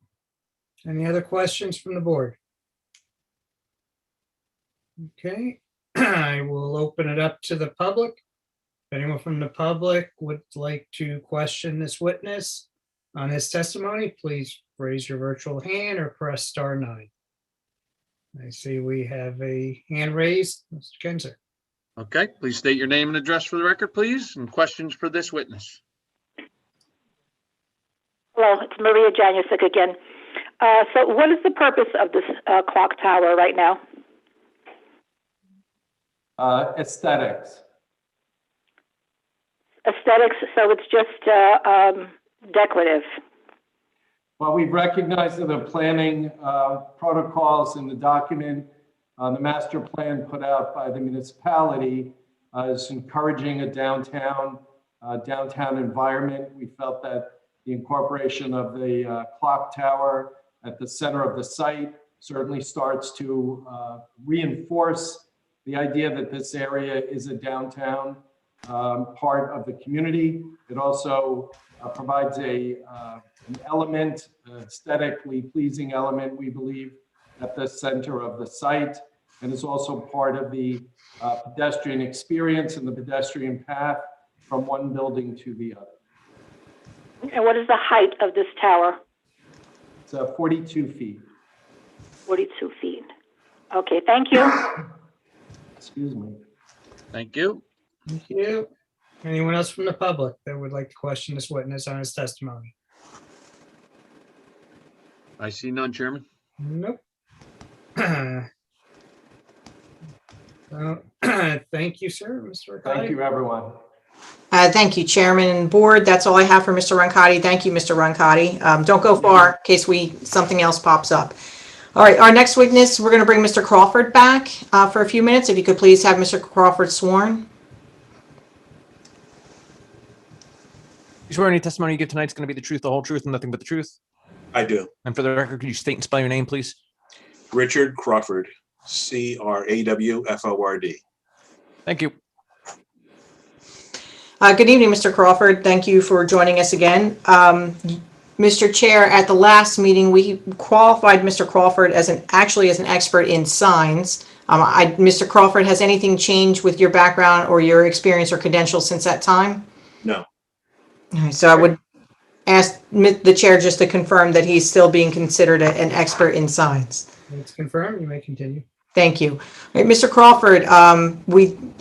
Any other questions from the board? Okay, I will open it up to the public. If anyone from the public would like to question this witness on his testimony, please raise your virtual hand or press *9. I see we have a hand raised. Mr. Kinzer. Okay, please state your name and address for the record, please, and questions for this witness. Hello, it's Maria Janusik again. So what is the purpose of this clock tower right now? Aesthetics. Aesthetics, so it's just decorative. Well, we've recognized that the planning protocols in the document, the master plan put out by the municipality is encouraging a downtown environment. We felt that the incorporation of the clock tower at the center of the site certainly starts to reinforce the idea that this area is a downtown part of the community. It also provides an element, aesthetically pleasing element, we believe, at the center of the site, and is also part of the pedestrian experience and the pedestrian path from one building to the other. And what is the height of this tower? It's 42 feet. 42 feet. Okay, thank you. Excuse me. Thank you. Thank you. Anyone else from the public that would like to question this witness on his testimony? I see none, Chairman. Nope. Thank you, sir. Mr. Riccati. Thank you, everyone. Thank you, Chairman and Board. That's all I have for Mr. Roncati. Thank you, Mr. Roncati. Don't go far in case something else pops up. All right, our next witness, we're going to bring Mr. Crawford back for a few minutes. If you could please have Mr. Crawford sworn. You swear any testimony you give tonight is going to be the truth, the whole truth, and nothing but the truth? I do. And for the record, could you state and spell your name, please? Richard Crawford, CRAWFORD. Thank you. Good evening, Mr. Crawford. Thank you for joining us again. Mr. Chair, at the last meeting, we qualified Mr. Crawford as an expert in signs. Mr. Crawford, has anything changed with your background or your experience or credentials since that time? No. Okay, so I would ask the chair just to confirm that he's still being considered an expert in signs. It's confirmed. You may continue. Thank you. All right, Mr. Crawford,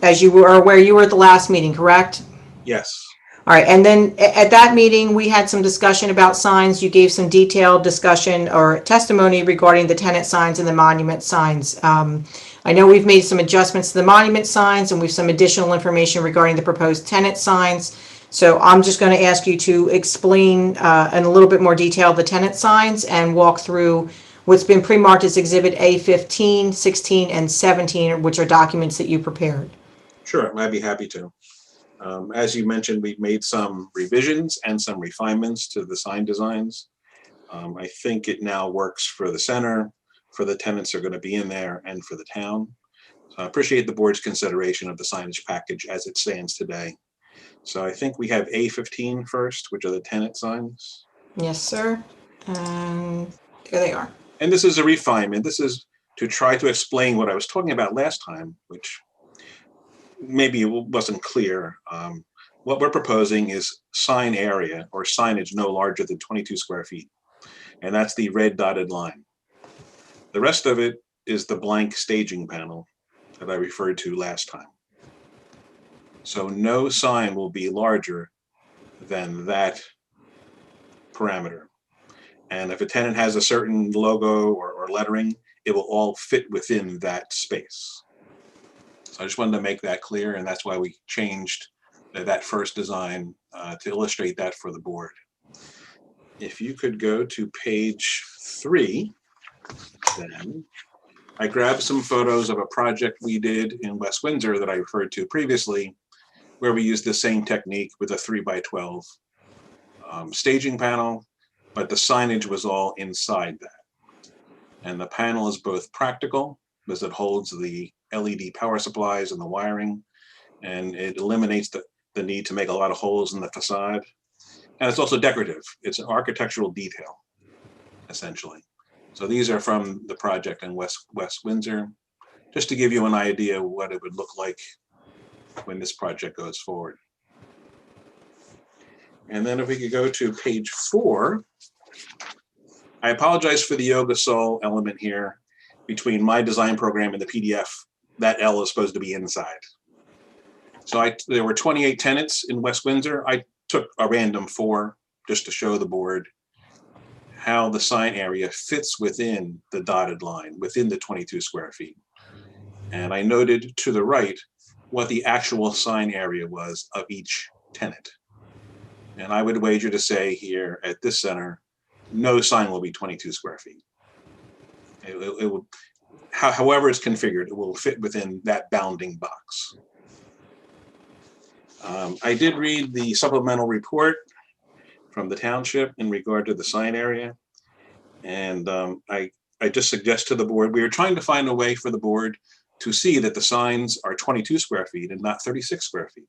as you were aware, you were at the last meeting, correct? Yes. All right, and then at that meeting, we had some discussion about signs. You gave some detailed discussion or testimony regarding the tenant signs and the monument signs. I know we've made some adjustments to the monument signs and we've some additional information regarding the proposed tenant signs. So I'm just going to ask you to explain in a little bit more detail the tenant signs and walk through what's been pre-marked as Exhibit A15, 16, and 17, which are documents that you prepared. Sure, I'd be happy to. As you mentioned, we've made some revisions and some refinements to the sign designs. I think it now works for the center, for the tenants that are going to be in there, and for the town. So I appreciate the board's consideration of the signage package as it stands today. So I think we have A15 first, which are the tenant signs. Yes, sir. And there they are. And this is a refinement. This is to try to explain what I was talking about last time, which maybe it wasn't clear. What we're proposing is sign area or signage no larger than 22 square feet. And that's the red dotted line. The rest of it is the blank staging panel that I referred to last time. So no sign will be larger than that parameter. And if a tenant has a certain logo or lettering, it will all fit within that space. So I just wanted to make that clear, and that's why we changed that first design to illustrate that for the board. if you could go to page 3, then I grabbed some photos of a project we did in West Windsor that I referred to previously, where we used the same technique with a 3x12 staging panel, but the signage was all inside that. And the panel is both practical because it holds the LED power supplies and the wiring, and it eliminates the need to make a lot of holes in the facade. And it's also decorative. It's an architectural detail, essentially. So these are from the project in West Windsor, just to give you an idea of what it would look like when this project goes forward. And then if we could go to page 4, I apologize for the Yoga Soul element here. Between my design program and the PDF, that L is supposed to be inside. So there were 28 tenants in West Windsor. I took a random 4 just to show the board how the sign area fits within the dotted line, within the 22 square feet. And I noted to the right what the actual sign area was of each tenant. And I would wager to say here at this center, no sign will be 22 square feet. It will, however it's configured, it will fit within that bounding box. I did read the supplemental report from the township in regard to the sign area. And I just suggest to the board, we are trying to find a way for the board to see that the signs are 22 square feet and not 36 square feet.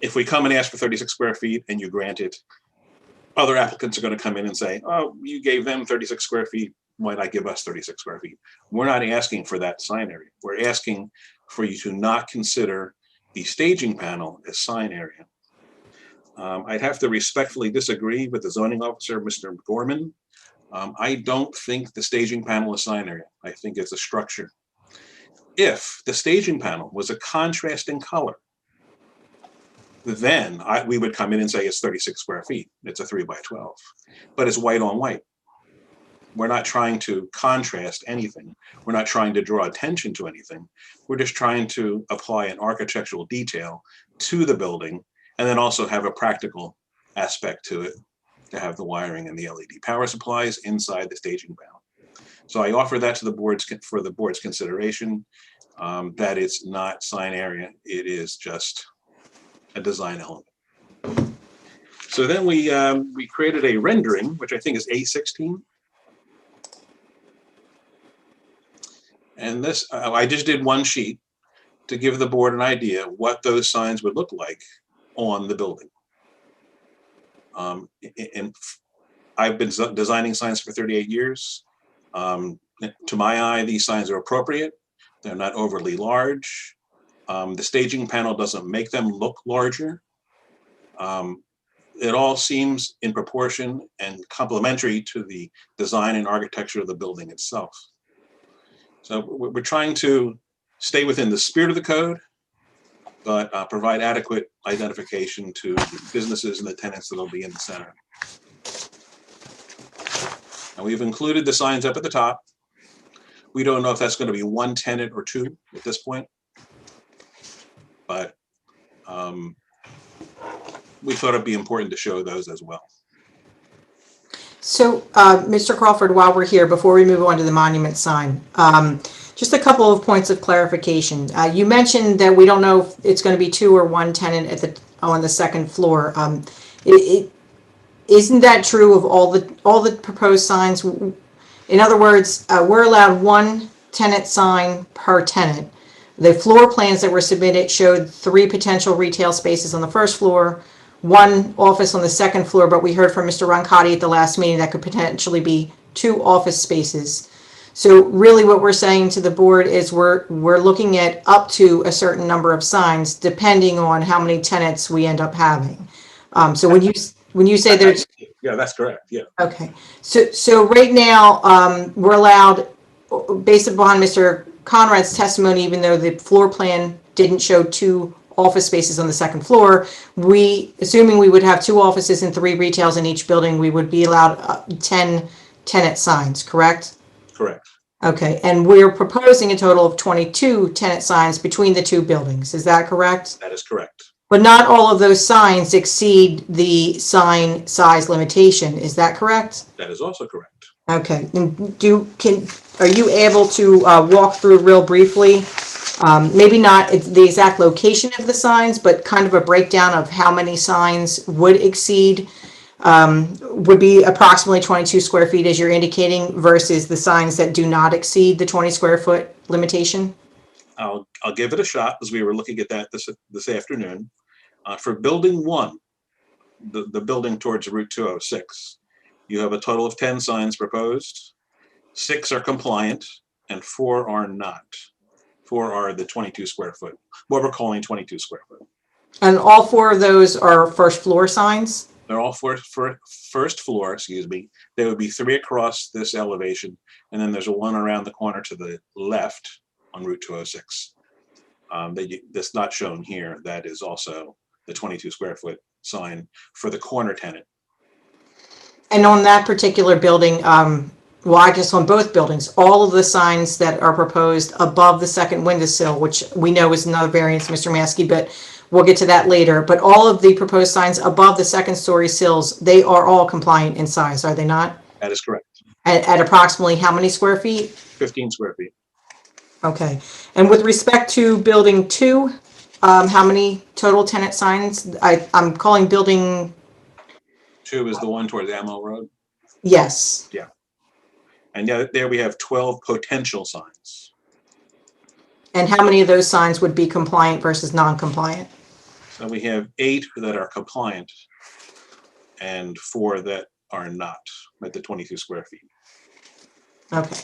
If we come and ask for 36 square feet and you grant it, other applicants are going to come in and say, oh, you gave them 36 square feet. Why not give us 36 square feet? We're not asking for that sign area. We're asking for you to not consider the staging panel as sign area. I'd have to respectfully disagree with the zoning officer, Mr. Gorman. I don't think the staging panel is sign area. I think it's a structure. If the staging panel was a contrasting color, then we would come in and say it's 36 square feet. It's a 3x12, but it's white on white. We're not trying to contrast anything. We're not trying to draw attention to anything. We're just trying to apply an architectural detail to the building and then also have a practical aspect to it, to have the wiring and the LED power supplies inside the staging panel. So I offer that to the board's for the board's consideration. That it's not sign area. It is just a design element. So then we created a rendering, which I think is A16. And this, I just did one sheet to give the board an idea what those signs would look like on the building. And I've been designing signs for 38 years. To my eye, these signs are appropriate. They're not overly large. The staging panel doesn't make them look larger. It all seems in proportion and complementary to the design and architecture of the building itself. So we're trying to stay within the spirit of the code, but provide adequate identification to the businesses and the tenants that will be in the center. And we've included the signs up at the top. We don't know if that's going to be one tenant or two at this point, but we thought it'd be important to show those as well. So, Mr. Crawford, while we're here, before we move on to the monument sign, just a couple of points of clarification. You mentioned that we don't know if it's going to be 2 or 1 tenant on the second floor. Isn't that true of all the proposed signs? In other words, we're allowed 1 tenant sign per tenant. The floor plans that were submitted showed 3 potential retail spaces on the first floor, 1 office on the second floor, but we heard from Mr. Roncati at the last meeting that could potentially be 2 office spaces. So really what we're saying to the board is we're looking at up to a certain number of signs depending on how many tenants we end up having. So when you say there's... Yeah, that's correct, yeah. Okay, so right now we're allowed, based upon Mr. Conrad's testimony, even though the floor plan didn't show 2 office spaces on the second floor, assuming we would have 2 offices and 3 retails in each building, we would be allowed 10 tenant signs, correct? Correct. Okay, and we're proposing a total of 22 tenant signs between the 2 buildings. Is that correct? That is correct. But not all of those signs exceed the sign size limitation. Is that correct? That is also correct. Okay. And are you able to walk through real briefly, maybe not the exact location of the signs, but kind of a breakdown of how many signs would exceed, would be approximately 22 square feet as you're indicating versus the signs that do not exceed the 20 square foot limitation? I'll give it a shot, as we were looking at that this afternoon. For building 1, the building towards Route 206, you have a total of 10 signs proposed. 6 are compliant and 4 are not. 4 are the 22 square foot, what we're calling 22 square foot. And all 4 of those are first floor signs? They're all for first floor, excuse me. There would be 3 across this elevation, and then there's one around the corner to the left on Route 206. That's not shown here. That is also the 22 square foot sign for the corner tenant. And on that particular building, well, I guess on both buildings, all of the signs that are proposed above the second windowsill, which we know is another variance, Mr. Maskey, but we'll get to that later. But all of the proposed signs above the second story sills, they are all compliant in size, are they not? That is correct. At approximately how many square feet? 15 square feet. Okay. And with respect to building 2, how many total tenant signs? I'm calling building... 2 is the one towards Ammo Road. Yes. Yeah. And there we have 12 potential signs. And how many of those signs would be compliant versus non-compliant? So we have 8 that are compliant and 4 that are not at the 22 square feet. Okay.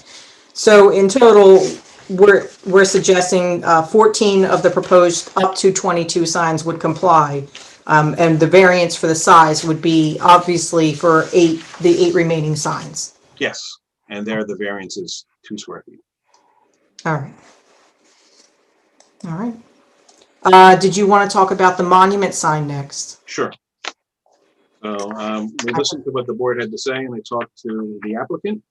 So in total, we're suggesting 14 of the proposed up to 22 signs would comply. And the variance for the size would be obviously for the 8 remaining signs. Yes. And there the variance is 2 square feet. All right. All right. Did you want to talk about the monument sign next? Sure. So we listened to what the board had to say, and I talked to the applicant,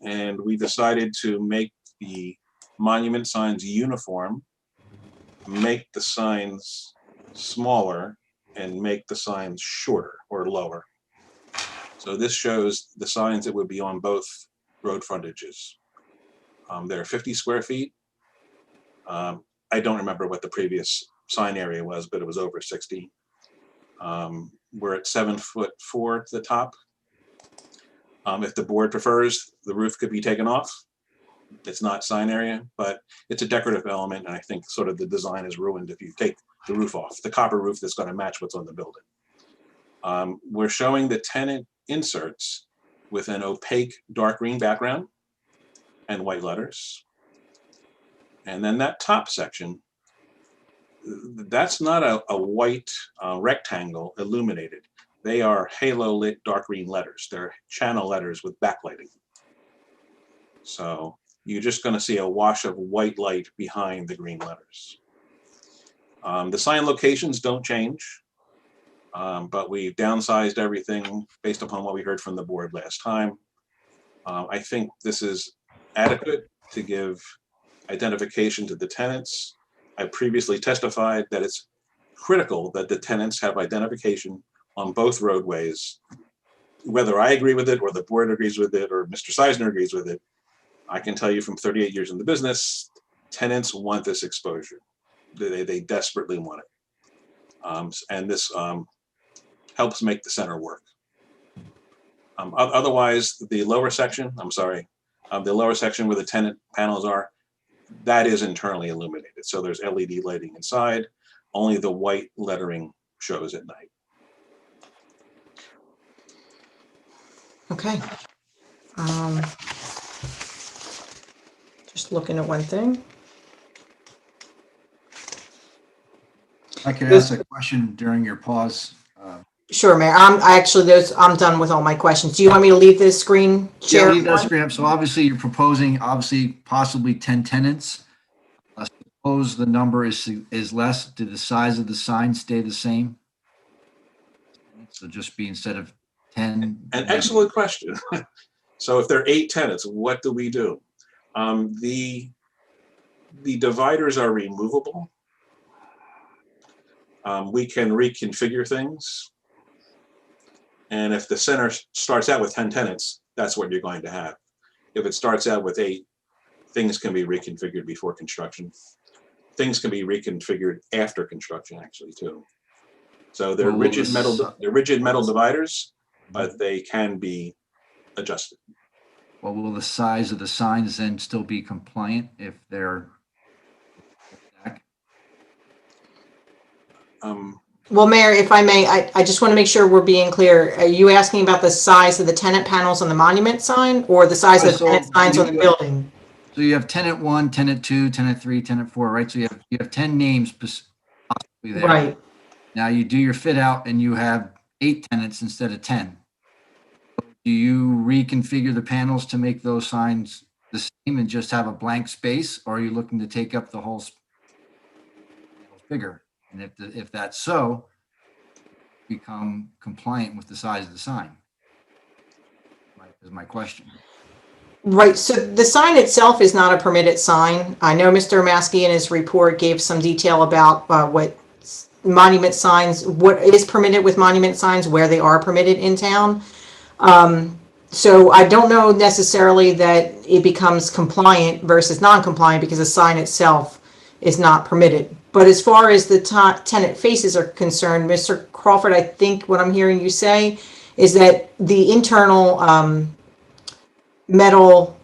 and we decided to make the monument signs uniform, make the signs smaller, and make the signs shorter or lower. So this shows the signs that would be on both road frontages. They're 50 square feet. I don't remember what the previous sign area was, but it was over 60. We're at 7'4" to the top. If the board prefers, the roof could be taken off. It's not sign area, but it's a decorative element, and I think sort of the design is ruined if you take the roof off, the copper roof that's going to match what's on the building. We're showing the tenant inserts with an opaque dark green background and white letters. And then that top section, that's not a white rectangle illuminated. They are halo lit dark green letters. They're channel letters with backlighting. So you're just going to see a wash of white light behind the green letters. The sign locations don't change, but we've downsized everything based upon what we heard from the board last time. I think this is adequate to give identification to the tenants. I previously testified that it's critical that the tenants have identification on both roadways. Whether I agree with it or the board agrees with it or Mr. Seisner agrees with it, I can tell you from 38 years in the business, tenants want this exposure. They desperately want it. And this helps make the center work. Otherwise, the lower section, the lower section where the tenant panels are, that is internally illuminated. So there's LED lighting inside. Only the white lettering shows at night. Okay. Just looking at one thing. I could ask a question during your pause. Sure, Mayor. I'm done with all my questions. Do you want me to leave this screen share? Yeah, leave that screen up. So obviously you're proposing, possibly 10 tenants. Suppose the number is less. Did the size of the sign stay the same? So just be instead of 10. An excellent question. So if there are 8 tenants, what do we do? The dividers are removable. we can reconfigure things. And if the center starts out with 10 tenants, that's what you're going to have. If it starts out with 8, things can be reconfigured before construction. Things can be reconfigured after construction, actually, too. So they're rigid metal dividers, but they can be adjusted. Well, will the size of the signs then still be compliant if they're back? Well, Mayor, if I may, I just want to make sure we're being clear. Are you asking about the size of the tenant panels on the monument sign or the size of the tenant signs on the building? So you have tenant 1, tenant 2, tenant 3, tenant 4, right? So you have 10 names possibly there. Right. Now you do your fit out and you have 8 tenants instead of 10. Do you reconfigure the panels to make those signs the same and just have a blank space, or are you looking to take up the whole bigger? And if that's so, become compliant with the size of the sign? Is my question. Right. So the sign itself is not a permitted sign. I know Mr. Maskey in his report gave some detail about what monument signs, what is permitted with monument signs, where they are permitted in town. So I don't know necessarily that it becomes compliant versus non-compliant because the sign itself is not permitted. But as far as the tenant faces are concerned, Mr. Crawford, I think what I'm hearing you say is that the internal metal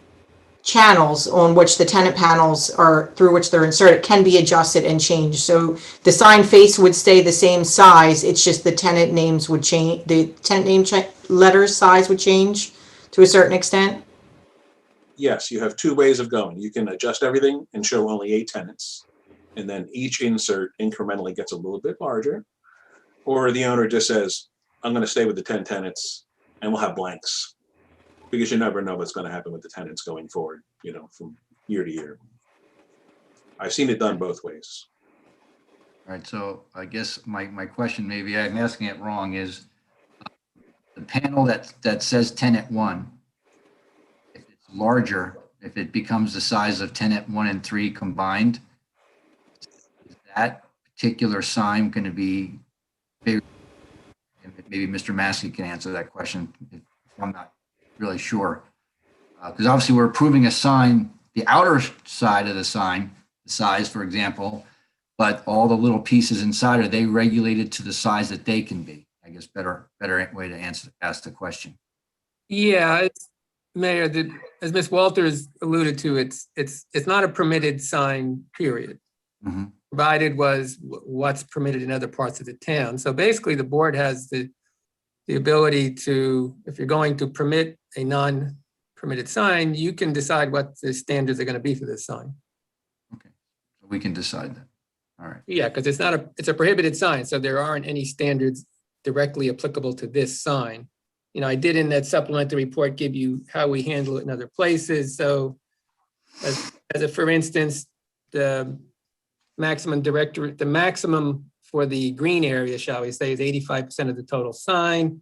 channels on which the tenant panels are, through which they're inserted, can be adjusted and changed. So the sign face would stay the same size. It's just the tenant names would change. The tenant name letters size would change to a certain extent. Yes, you have 2 ways of going. You can adjust everything and show only 8 tenants, and then each insert incrementally gets a little bit larger. Or the owner just says, I'm going to stay with the 10 tenants and we'll have blanks, because you never know what's going to happen with the tenants going forward, you know, from year to year. I've seen it done both ways. All right, so I guess my question, maybe I'm asking it wrong, is the panel that says tenant 1, if it's larger, if it becomes the size of tenant 1 and 3 combined, is that particular sign going to be bigger? Maybe Mr. Maskey can answer that question if I'm not really sure. Because obviously we're approving a sign, the outer side of the sign, the size, for example, but all the little pieces inside, are they regulated to the size that they can be? I guess better way to ask the question. Yeah, Mayor, as Ms. Walters alluded to, it's not a permitted sign, period. Mm-hmm. Provided was what's permitted in other parts of the town. So basically the board has the ability to, if you're going to permit a non-permitted sign, you can decide what the standards are going to be for this sign. Okay, so we can decide that. All right. Yeah, because it's a prohibited sign, so there aren't any standards directly applicable to this sign. You know, I did in that supplementary report give you how we handle it in other places. So for instance, the maximum for the green area, shall we say, is 85% of the total sign.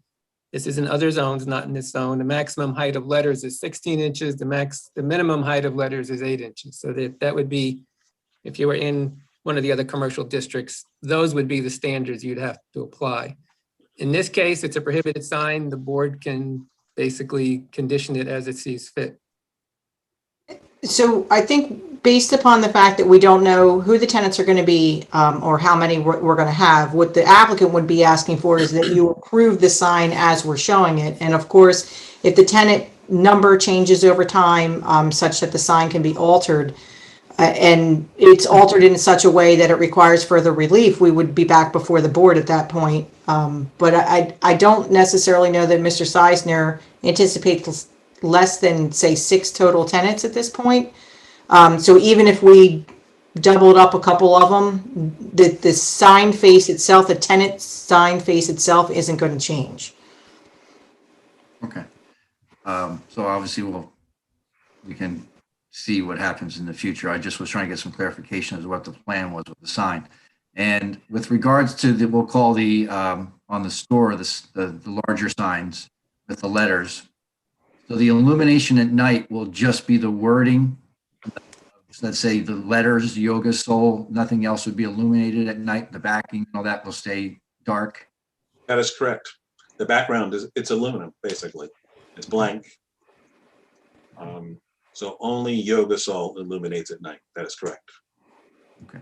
This is in other zones, not in this zone. The maximum height of letters is 16 inches. The minimum height of letters is 8 inches. So that would be, if you were in one of the other commercial districts, those would be the standards you'd have to apply. In this case, it's a prohibited sign. The board can basically condition it as it sees fit. So I think based upon the fact that we don't know who the tenants are going to be or how many we're going to have, what the applicant would be asking for is that you approve the sign as we're showing it. And of course, if the tenant number changes over time such that the sign can be altered and it's altered in such a way that it requires further relief, we would be back before the board at that point. But I don't necessarily know that Mr. Seisner anticipates less than, say, 6 total tenants at this point. So even if we doubled up a couple of them, the sign face itself, the tenant sign face itself isn't going to change. Okay. So obviously we can see what happens in the future. I just was trying to get some clarification as to what the plan was with the sign. And with regards to we'll call the, on the store, the larger signs with the letters. So the illumination at night will just be the wording of the let's say the letters, yoga, soul, nothing else would be illuminated at night. The backing, and all that will stay dark. That is correct. The background it's aluminum, basically. It's blank. So only yoga soul illuminates at night. That is correct. Okay.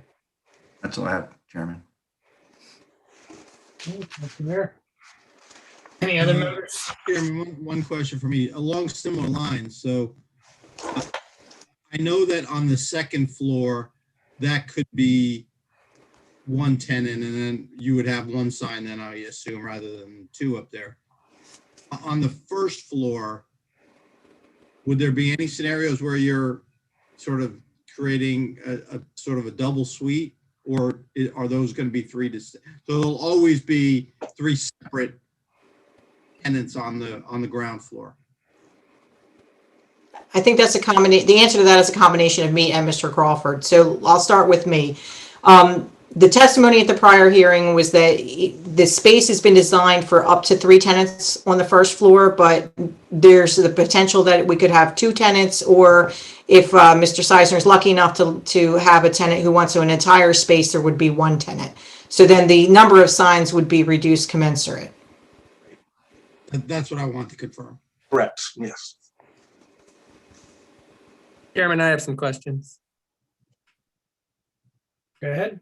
That's all I have, Chairman. Thank you, Mayor. Any other members? Chairman, one question for me along similar lines. So I know that on the second floor, that could be one tenant, and then you would have one sign then, I assume, rather than two up there. On the first floor, would there be any scenarios where you're sort of creating a sort of a double suite, or are those going to be three distinct? So there'll always be three separate tenants on the ground floor. I think that's a combination. The answer to that is a combination of me and Mr. Crawford. So I'll start with me. The testimony at the prior hearing was that the space has been designed for up to 3 tenants on the first floor, but there's the potential that we could have 2 tenants, or if Mr. Seisner is lucky enough to have a tenant who wants an entire space, there would be 1 tenant. So then the number of signs would be reduced commensurate. That's what I want to confirm. Correct. Yes. Chairman, I have some questions. Go ahead.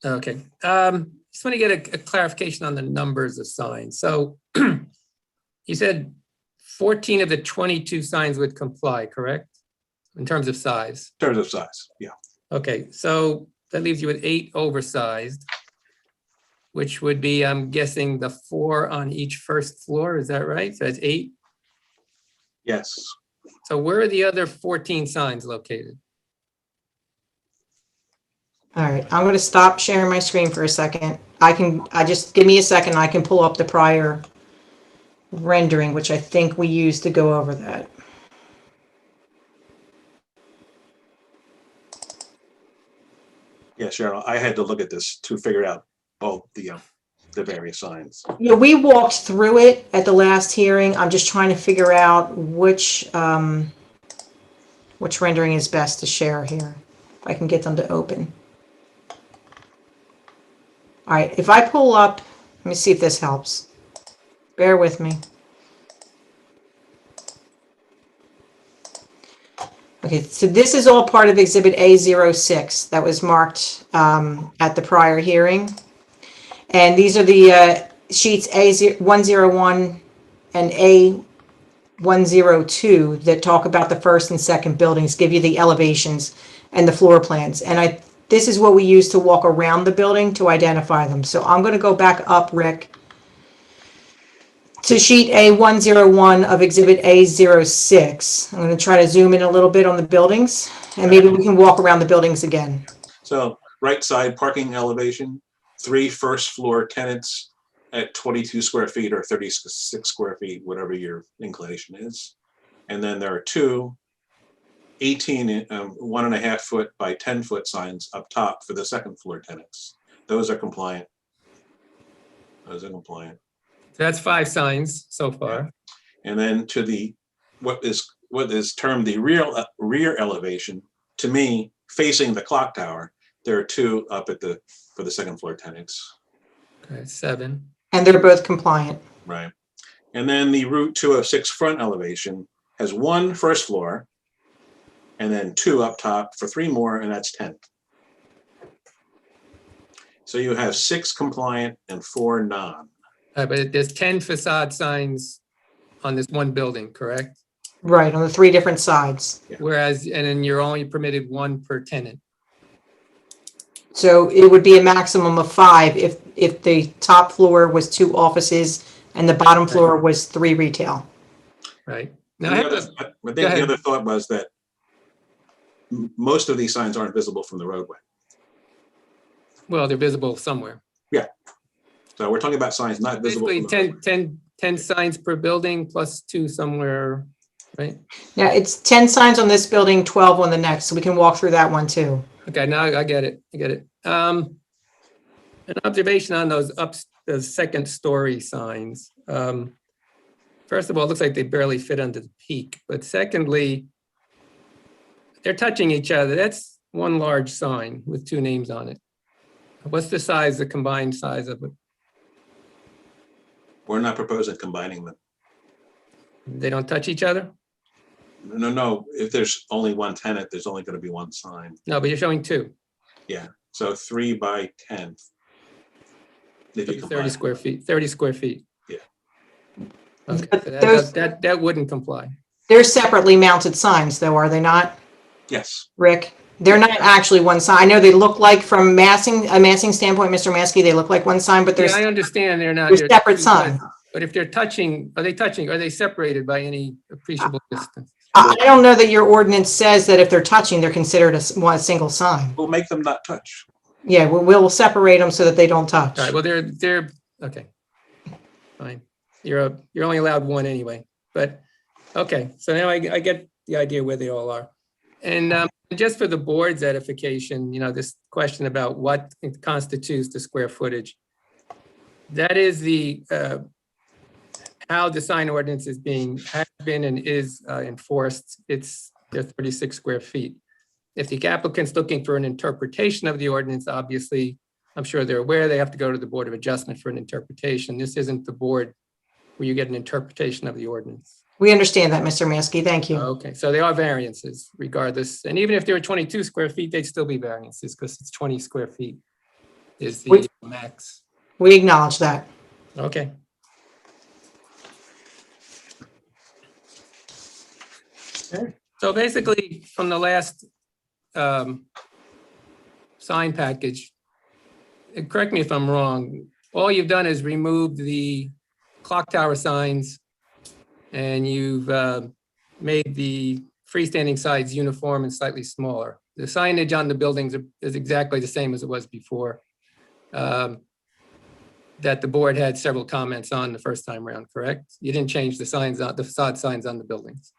Okay. Just want to get a clarification on the numbers of signs. So you said 14 of the 22 signs would comply, correct? In terms of size? In terms of size, yeah. Okay, so that leaves you with 8 oversized, which would be, I'm guessing, the 4 on each first floor. Is that right? So that's 8? Yes. So where are the other 14 signs located? All right, I'm going to stop sharing my screen for a second. Just give me a second. I can pull up the prior rendering, which I think we used to go over that. Yeah, Cheryl, I had to look at this to figure out both the various signs. Yeah, we walked through it at the last hearing. I'm just trying to figure out which rendering is best to share here. If I can get them to open. All right, if I pull up, let me see if this helps. Bear with me. Okay, so this is all part of Exhibit A06 that was marked at the prior hearing. And these are the sheets A101 and A102 that talk about the first and second buildings, give you the elevations and the floor plans. And this is what we use to walk around the building to identify them. So I'm going to go back up, Rick, to sheet A101 of Exhibit A06. I'm going to try to zoom in a little bit on the buildings, and maybe we can walk around the buildings again. So right side parking elevation, 3 first floor tenants at 22 square feet or 36 square feet, whatever your inclination is. And then there are 2 18 1.5 foot by 10 foot signs up top for the second floor tenants. Those are compliant. Those are compliant. So that's 5 signs so far. And then to the what is termed the rear elevation, to me, facing the clock tower, there are 2 up for the second floor tenants. Okay, 7. And they're both compliant. Right. And then the Route 206 front elevation has 1 first floor and then 2 up top for 3 more, and that's 10. So you have 6 compliant and 4 non. But there's 10 facade signs on this one building, correct? Right, on the 3 different sides. Yeah. Whereas, and then you're only permitted 1 per tenant. So it would be a maximum of 5 if the top floor was 2 offices and the bottom floor was 3 retail. Right. Now, I think the other thought was that most of these signs aren't visible from the roadway. Well, they're visible somewhere. Yeah. So we're talking about signs not visible. Basically 10 signs per building plus 2 somewhere, right? Yeah, it's 10 signs on this building, 12 on the next. So we can walk through that one too. Okay, now I get it. I get it. An observation on those the second story signs. First of all, it looks like they barely fit under the peak. But secondly, They're touching each other. That's one large sign with two names on it. What's the size, the combined size of it? We're not proposing combining them. They don't touch each other? No. If there's only one tenant, there's only going to be one sign. No, but you're showing two. Yeah. So 3 by 10. If you 30 combine. square feet, 30 square feet. Yeah. Okay, But so those- that wouldn't comply. They're separately mounted signs, though, are they not, Yes. Rick? They're not actually one sign. I know they look like, from a massing standpoint, Mr. Maskey, they look like one sign, but Yeah, I they're understand they're not. they're separate signs. But if they're touching, are they separated by any appreciable distance? I don't know that your ordinance says that if they're touching, they're considered a single sign. We'll make them not touch. Yeah, we'll separate them so that they don't touch. All right, well, they're, okay. Fine. You're only allowed one anyway, but, okay, so now I get the idea where they all are. And just for the board's edification, this question about what constitutes the square footage. That is how the sign ordinance has been and is enforced. They're 36 square feet. If the applicant's looking for an interpretation of the ordinance, obviously, I'm sure they're aware they have to go to the Board of Adjustment for an interpretation. This isn't the board where you get an interpretation of the ordinance. We understand that, Mr. Maskey. Thank you. Okay, so they are variances regardless. And even if they were 22 square feet, they'd still be variances because it's 20 square feet is the max. We acknowledge that. Okay. So basically, from the last sign package, and correct me if I'm wrong, all you've done is remove the clock tower signs and you've made the freestanding signs uniform and slightly smaller. The signage on the buildings is exactly the same as it was before. That the board had several comments on the first time around, correct? You didn't change the facade signs on the buildings.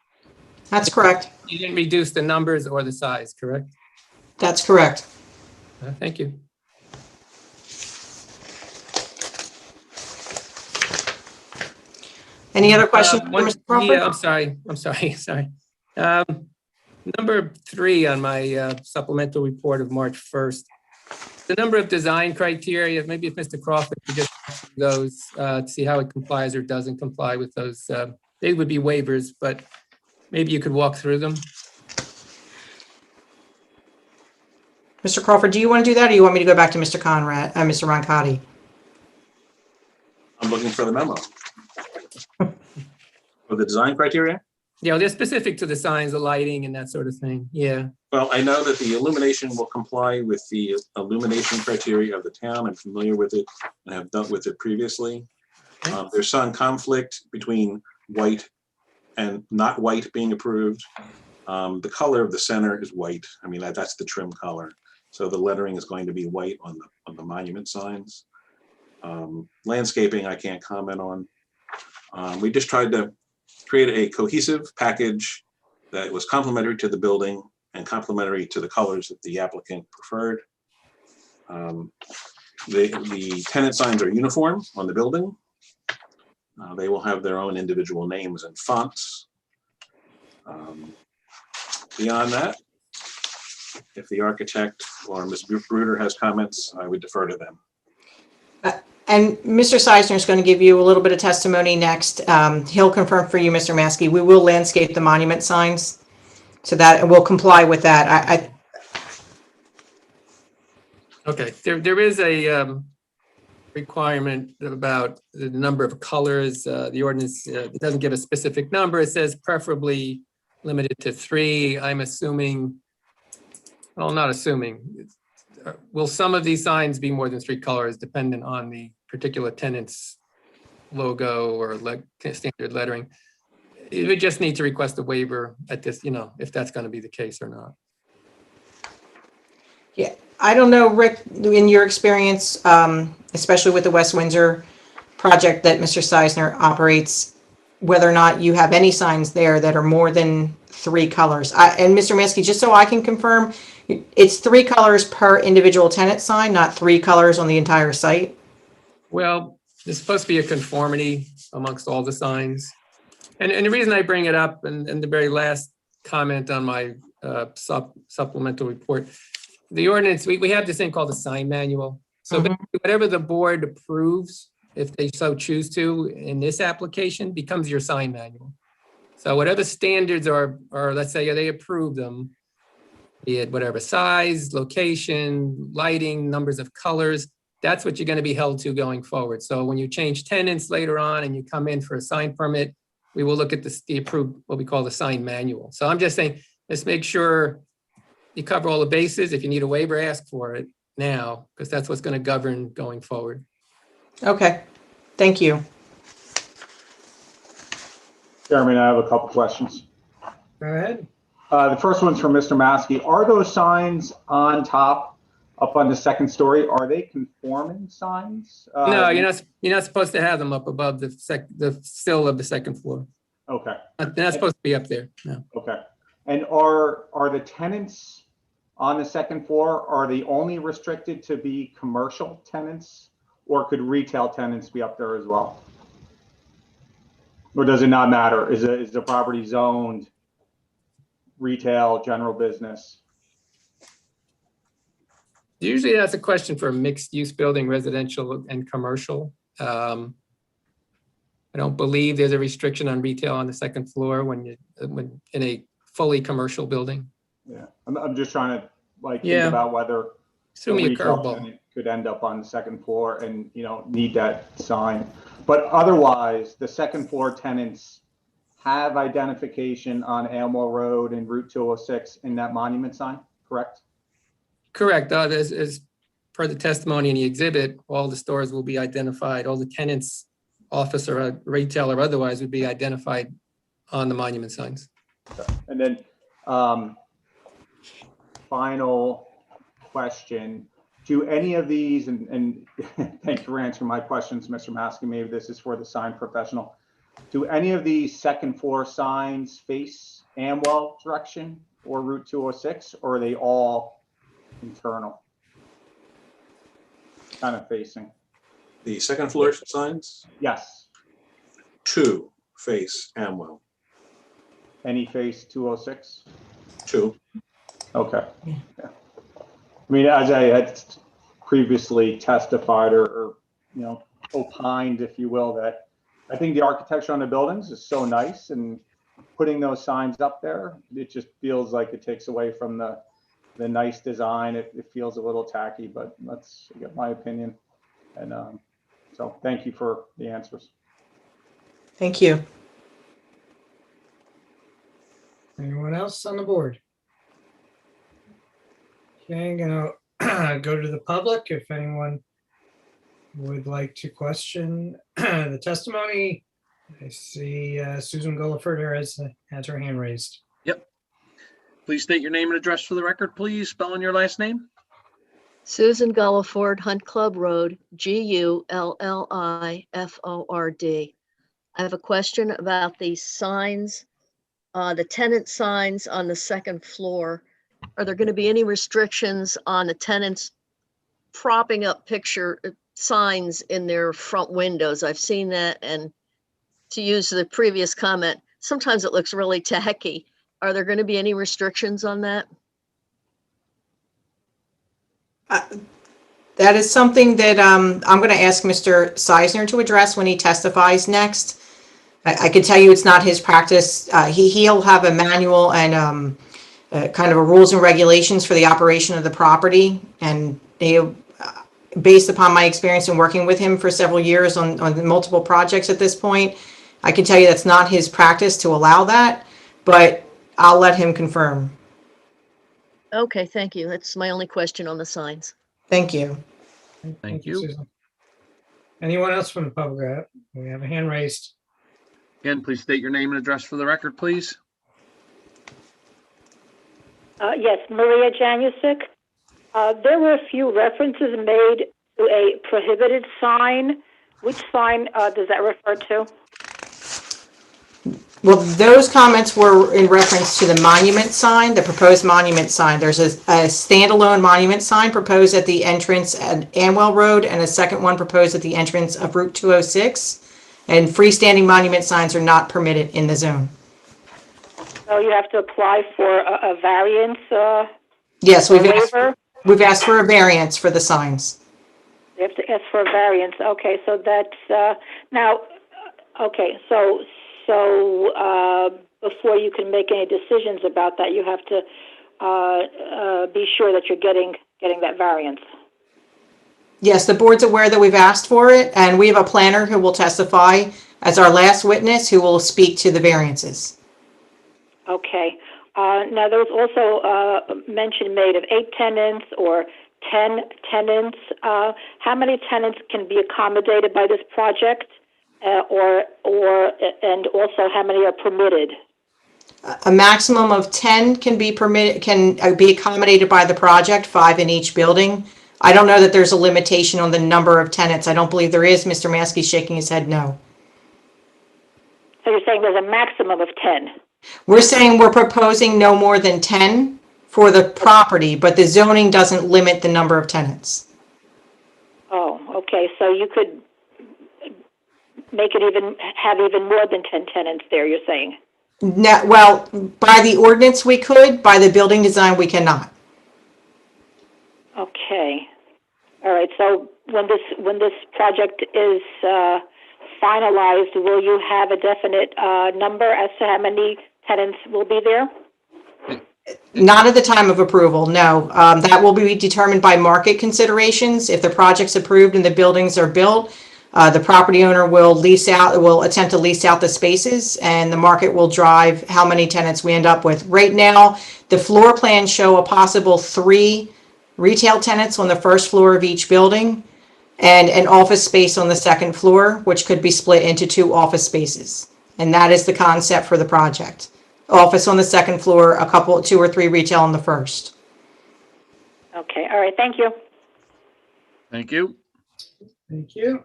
That's correct. You didn't reduce the numbers or the size, correct? That's correct. Thank you. Any other questions, Mr. Crawford? Yeah, I'm sorry. Number 3 on my supplemental report of March 1st. The number of design criteria, maybe if Mr. Crawford could just those to see how it complies or doesn't comply with those. They would be waivers, but maybe you could walk through them. Mr. Crawford, do you want to do that, or you want me to go back to Mr. Conrad, Mr. Roncati? I'm looking for the memo. For the design criteria? Yeah, they're specific to the signs, the lighting and that sort of thing. Yeah. Well, I know that the illumination will comply with the illumination criteria of the town. I'm familiar with it and have dealt with it previously. There's some conflict between white and not white being approved. The color of the center is white. I mean, that's the trim color. So the lettering is going to be white on the monument signs. Landscaping, I can't comment on. We just tried to create a cohesive package that was complementary to the building and complementary to the colors that the applicant preferred. The tenant signs are uniform on the building. They will have their own individual names and fonts. Beyond that, if the architect or Ms. Bruder has comments, I would defer to them. And Mr. Seisner is going to give you a little bit of testimony next. He'll confirm for you, Mr. Maskey, we will landscape the monument signs, so that will comply with that. Okay, there is a requirement about the number of colors. The ordinance, it doesn't give a specific number. It says preferably limited to 3. I'm assuming, well, not assuming. Will some of these signs be more than 3 colors dependent on the particular tenant's logo or standard lettering? You would just need to request a waiver at this, if that's going to be the case or not. Yeah, I don't know, Rick, in your experience, especially with the West Windsor project that Mr. Seisner operates, whether or not you have any signs there that are more than 3 colors. And Mr. Maskey, just so I can confirm, it's 3 colors per individual tenant sign, not 3 colors on the entire site? Well, there's supposed to be a conformity amongst all the signs. And the reason I bring it up, and the very last comment on my supplemental report. The ordinance, we have this thing called the sign manual. So basically whatever the board approves, if they so choose to, in this application, becomes your sign manual. So whatever standards are, let's say they approve them, be it whatever size, location, lighting, numbers of colors, that's what you're going to be held to going forward. So when you change tenants later on and you come in for a sign permit, we will look at the approved, what we call the sign manual. So I'm just saying, let's make sure you cover all the bases. If you need a waiver, ask for it now, because that's what's going to govern going forward. Okay, thank you. Chairman, I have a couple questions. Go ahead. The first one's from Mr. Maskey. Are those signs on top, up on the second story, are they conforming signs? No, you're not supposed to have them up above the sill of the second floor. Okay. They're not supposed to be up there. No. Okay. And are the tenants on the second floor, are they only restricted to be commercial tenants, or could retail tenants be up there as well? Or does it not matter? Is the property zoned retail, general business? Usually that's a question for a mixed use building, residential and commercial. I don't believe there's a restriction on retail on the second floor when in a fully commercial building. Yeah, I'm just trying to think Yeah. about whether Assuming a retail curveball. tenant could end up on the second floor and, need that sign. But otherwise, the second floor tenants have identification on Aylmore Road and Route 206 in that monument sign, correct? Correct. As per the testimony in the exhibit, all the stores will be identified. All the tenants, office or retail or otherwise, would be identified on the monument signs. Okay. And then final question, do any of these, and thank you for answering my questions, Mr. Maskey, maybe this is for the sign professional. Do any of these second floor signs face Amwell direction or Route 206, or are they all internal, kind of facing? The second floor signs, Yes. 2 face Amwell, Any face 206? 2. Okay. Yeah. I mean, as I had previously testified or opined, if you will, that I think the architecture on the buildings is so nice, and putting those signs up there, it just feels like it takes away from the nice design. It feels a little tacky, but that's my opinion. And so thank you for the answers. Thank you. Anyone else on the board? Okay, I'm gonna go to the public. If anyone would like to question the testimony, I see Susan Gulliford has her hand raised. Yep. Please state your name and address for the record, please. Spelling your last name. Susan Gulliford, Hunt Club Road, Gulliford. I have a question about the signs, the tenant signs on the second floor. Are there going to be any restrictions on the tenants propping up picture signs in their front windows? I've seen that, and to use the previous comment, sometimes it looks really tacky. Are there going to be any restrictions on that? That is something that I'm going to ask Mr. Seisner to address when he testifies next. I can tell you it's not his practice. He'll have a manual and kind of a rules and regulations for the operation of the property. And based upon my experience in working with him for several years on multiple projects at this point, I can tell you that's not his practice to allow that, but I'll let him confirm. Okay, thank you. That's my only question on the signs. Thank you. Thank you. Susan. Anyone else from the public? We have a hand raised. Again, please state your name and address for the record, please. Yes, Maria Janusik. There were a few references made to a prohibited sign. Which sign does that refer to? Well, those comments were in reference to the monument sign, the proposed monument sign. There's a standalone monument sign proposed at the entrance at Amwell Road and a second one proposed at the entrance of Route 206. And freestanding monument signs are not permitted in the zone. So you have to apply for a variance, Yes, or waiver? we've asked for a variance for the signs. You have to ask for a variance. Okay, so that's, now, okay, so before you can make any decisions about that, you have to be sure that you're getting that variance. Yes, the board's aware that we've asked for it, and we have a planner who will testify as our last witness who will speak to the variances. Okay. Now, there was also mention made of 8 tenants or 10 tenants. How many tenants can be accommodated by this project, and also how many are permitted? A maximum of 10 can be accommodated by the project, 5 in each building. I don't know that there's a limitation on the number of tenants. I don't believe there is. Mr. Maskey's shaking his head no. So you're saying there's a maximum of 10? We're saying we're proposing no more than 10 for the property, but the zoning doesn't limit the number of tenants. Oh, okay. So you could make it have even more than 10 tenants there, you're saying? No, well, by the ordinance we could, by the building design we cannot. Okay. All right. So when this project is finalized, will you have a definite number as to how many tenants will be there? Not at the time of approval, no. That will be determined by market considerations. If the project's approved and the buildings are built, the property owner will attempt to lease out the spaces, and the market will drive how many tenants we end up with. Right now, the floor plans show a possible 3 retail tenants on the first floor of each building, and an office space on the second floor, which could be split into 2 office spaces. And that is the concept for the project. Office on the second floor, 2 or 3 retail on the first. Okay. All right. Thank you. Thank you. Thank you.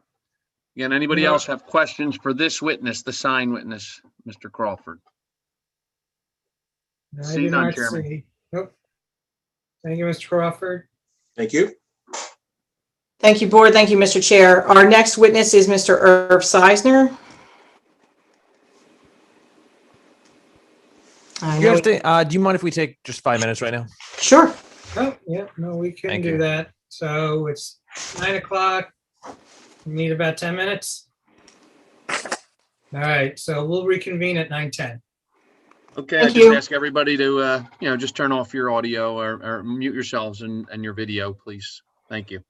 Again, anybody else have questions for this witness, the sign witness, Mr. Crawford? I See do none, not Chairman. see. Nope. Thank you, Mr. Crawford. Thank you. Thank you, board. Thank you, Mr. Chair. Our next witness is Mr. Irv Seisner. Do you mind if we take just 5 minutes right now? Sure. Oh, yeah, no, we can Thank do you. that. So it's 9 o'clock. We need about 10 minutes. All right, so we'll reconvene at 9:10. Okay, I Thank just you. ask everybody to, just turn off your audio or mute yourselves and your video, please. Thank you.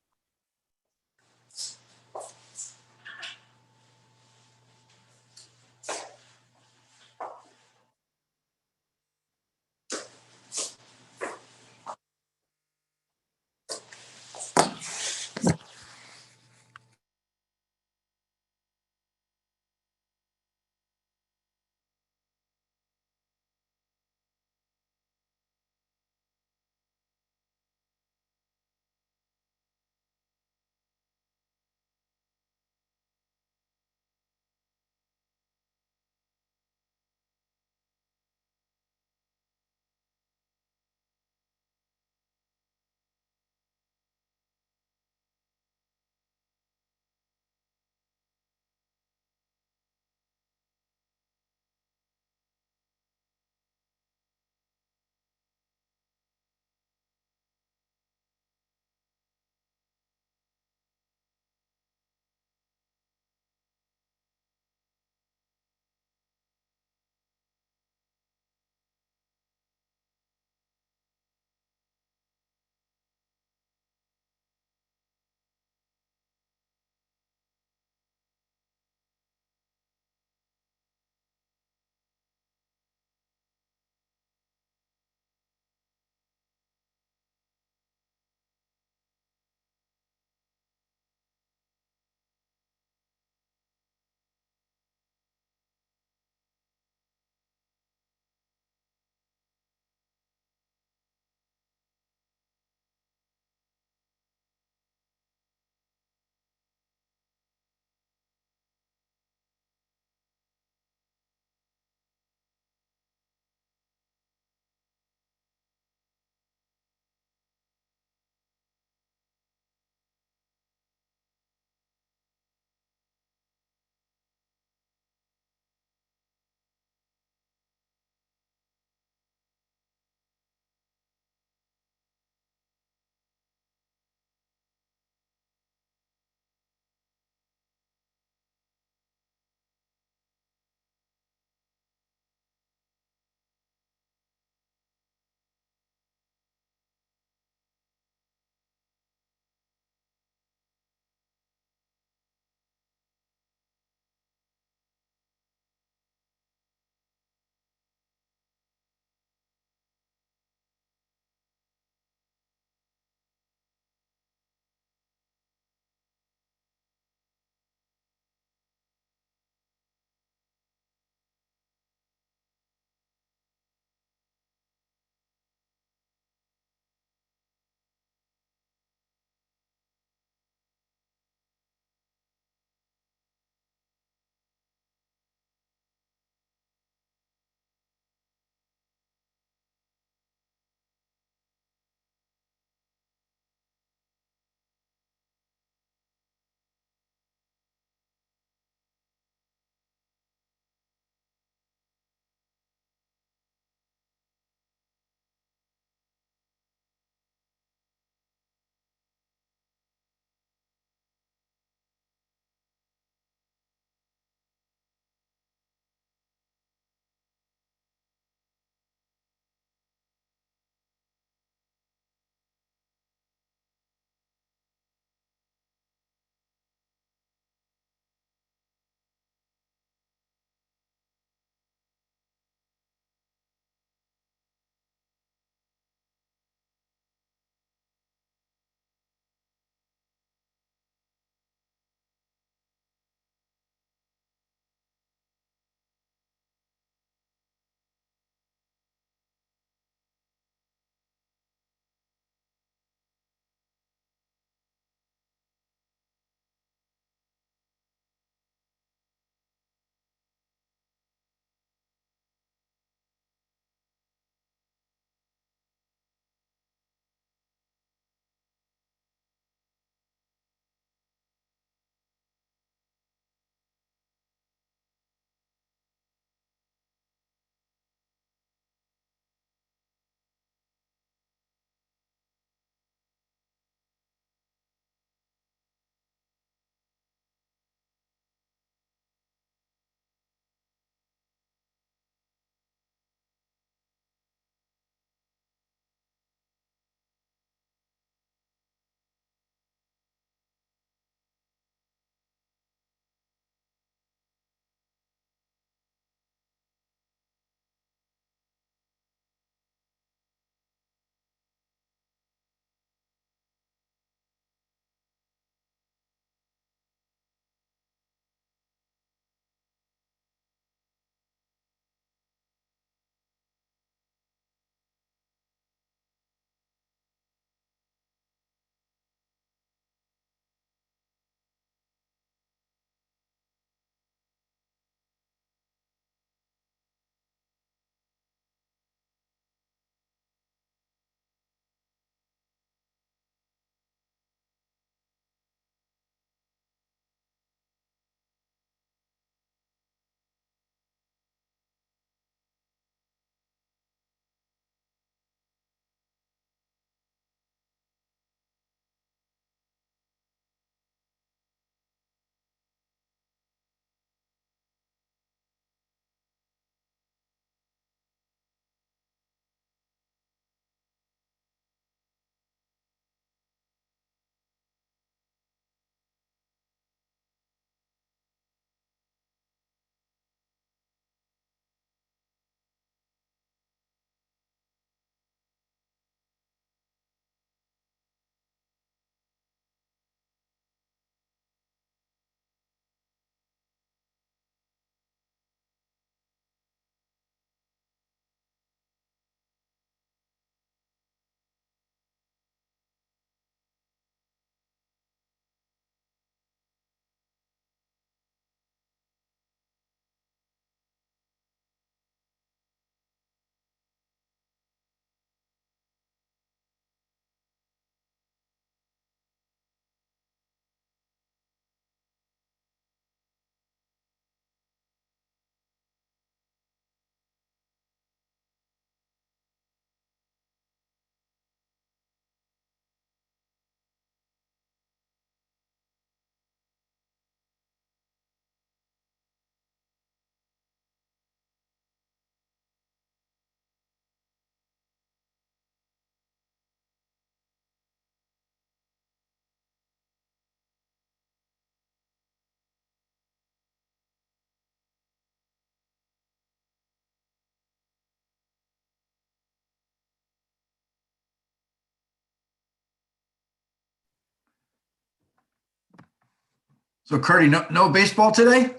So Curdy, no baseball today?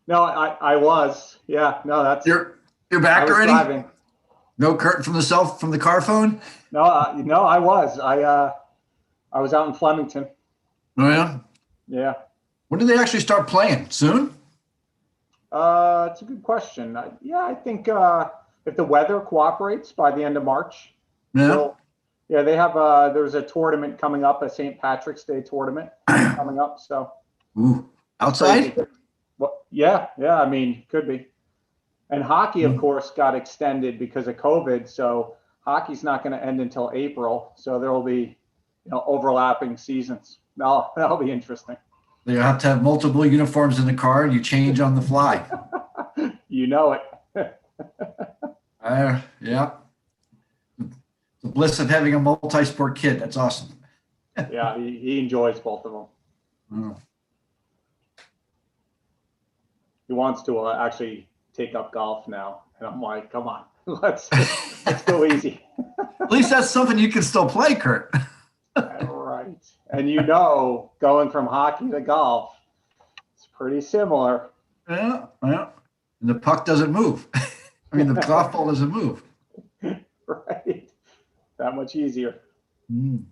No, I was. Yeah, no, that's. You're back I was already? driving. No Kurt from the car phone? No, no, I was. I was out in Flemington. Oh yeah? Yeah. When do they actually start playing? Soon? It's a good question. Yeah, I think if the weather cooperates by the end of March. Yeah. Yeah, they have there's a tournament coming up, a St. Patrick's Day tournament coming up. So. Ooh, outside? Well, yeah, I mean, could be. And hockey, of course, got extended because of COVID. So hockey's not going to end until April. So there will be, overlapping seasons. That'll be interesting. You have to have multiple uniforms in the car and you change on the fly. You know it. Yeah. The bliss of having a multi-sport kid. That's awesome. Yeah, he enjoys both of them. Oh. He wants to actually take up golf now. And I'm like, come on, let's go easy. At least that's something you can still play, Kurt. Right. And going from hockey to golf, it's pretty similar. Yeah. And the puck doesn't move. I mean, the golf ball doesn't move. Right. That much easier. Mm.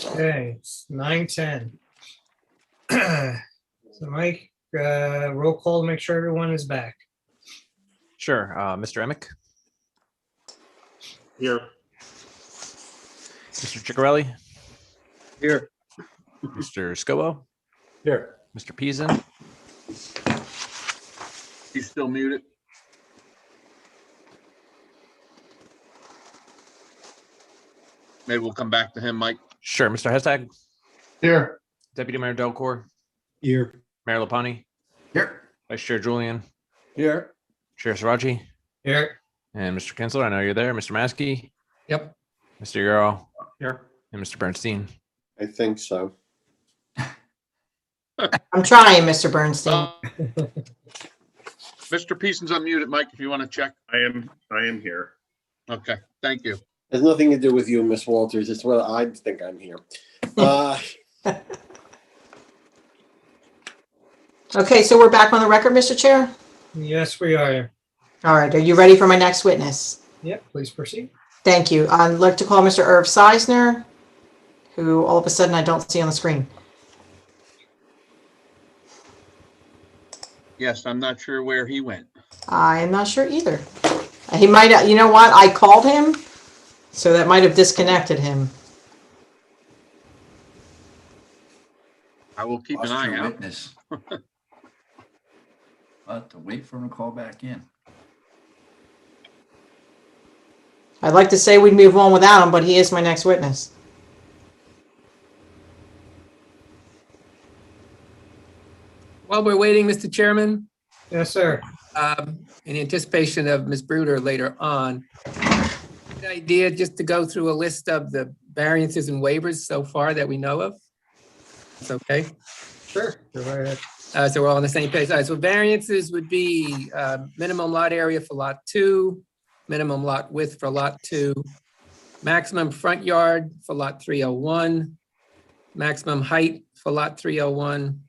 Okay, it's 9:10. So Mike, roll call to make sure everyone is back. Sure. Mr. Emick, Here. Mr. Ciccarelli, Here. Mr. Scobo, Here. Mr. Peason, He's still muted. Maybe we'll come back to him, Mike. sure. Mr. Hestag, Here. Deputy Mayor Delcor, Here. Mayor Lapani, Here. Vice Chair Julian, Here. Chair Saraji, Here. and Mr. Kinsler. I know you're there. Mr. Maskey, Yep. Mr. Euro, Here. and Mr. Bernstein. I think so. I'm trying, Mr. Bernstein. Mr. Peason's unmuted, Mike, if you want to check. I am here. Okay, thank you. Has nothing to do with you, Miss Walters. It's what I think I'm here. Okay, so we're back on the record, Mr. Chair? Yes, we are. All right, are you ready for my next witness? Yep, please proceed. Thank you. I'd like to call Mr. Irv Seisner, who all of a sudden I don't see on the screen. Yes, I'm not sure where he went. I'm not sure either. He might, you know what? I called him, so that might have disconnected him. I will keep an Lost eye your out. witness. I'll have to wait for him to call back in. I'd like to say we'd move on without him, but he is my next witness. While we're waiting, Mr. Chairman, Yes, sir. in anticipation of Ms. Bruder later on, good idea just to go through a list of the variances and waivers so far that we know of. It's okay. Sure. Go right ahead. So we're all on the same page. All right, so variances would be minimum lot area for lot 2, minimum lot width for lot 2, maximum front yard for lot 301, maximum height for lot 301,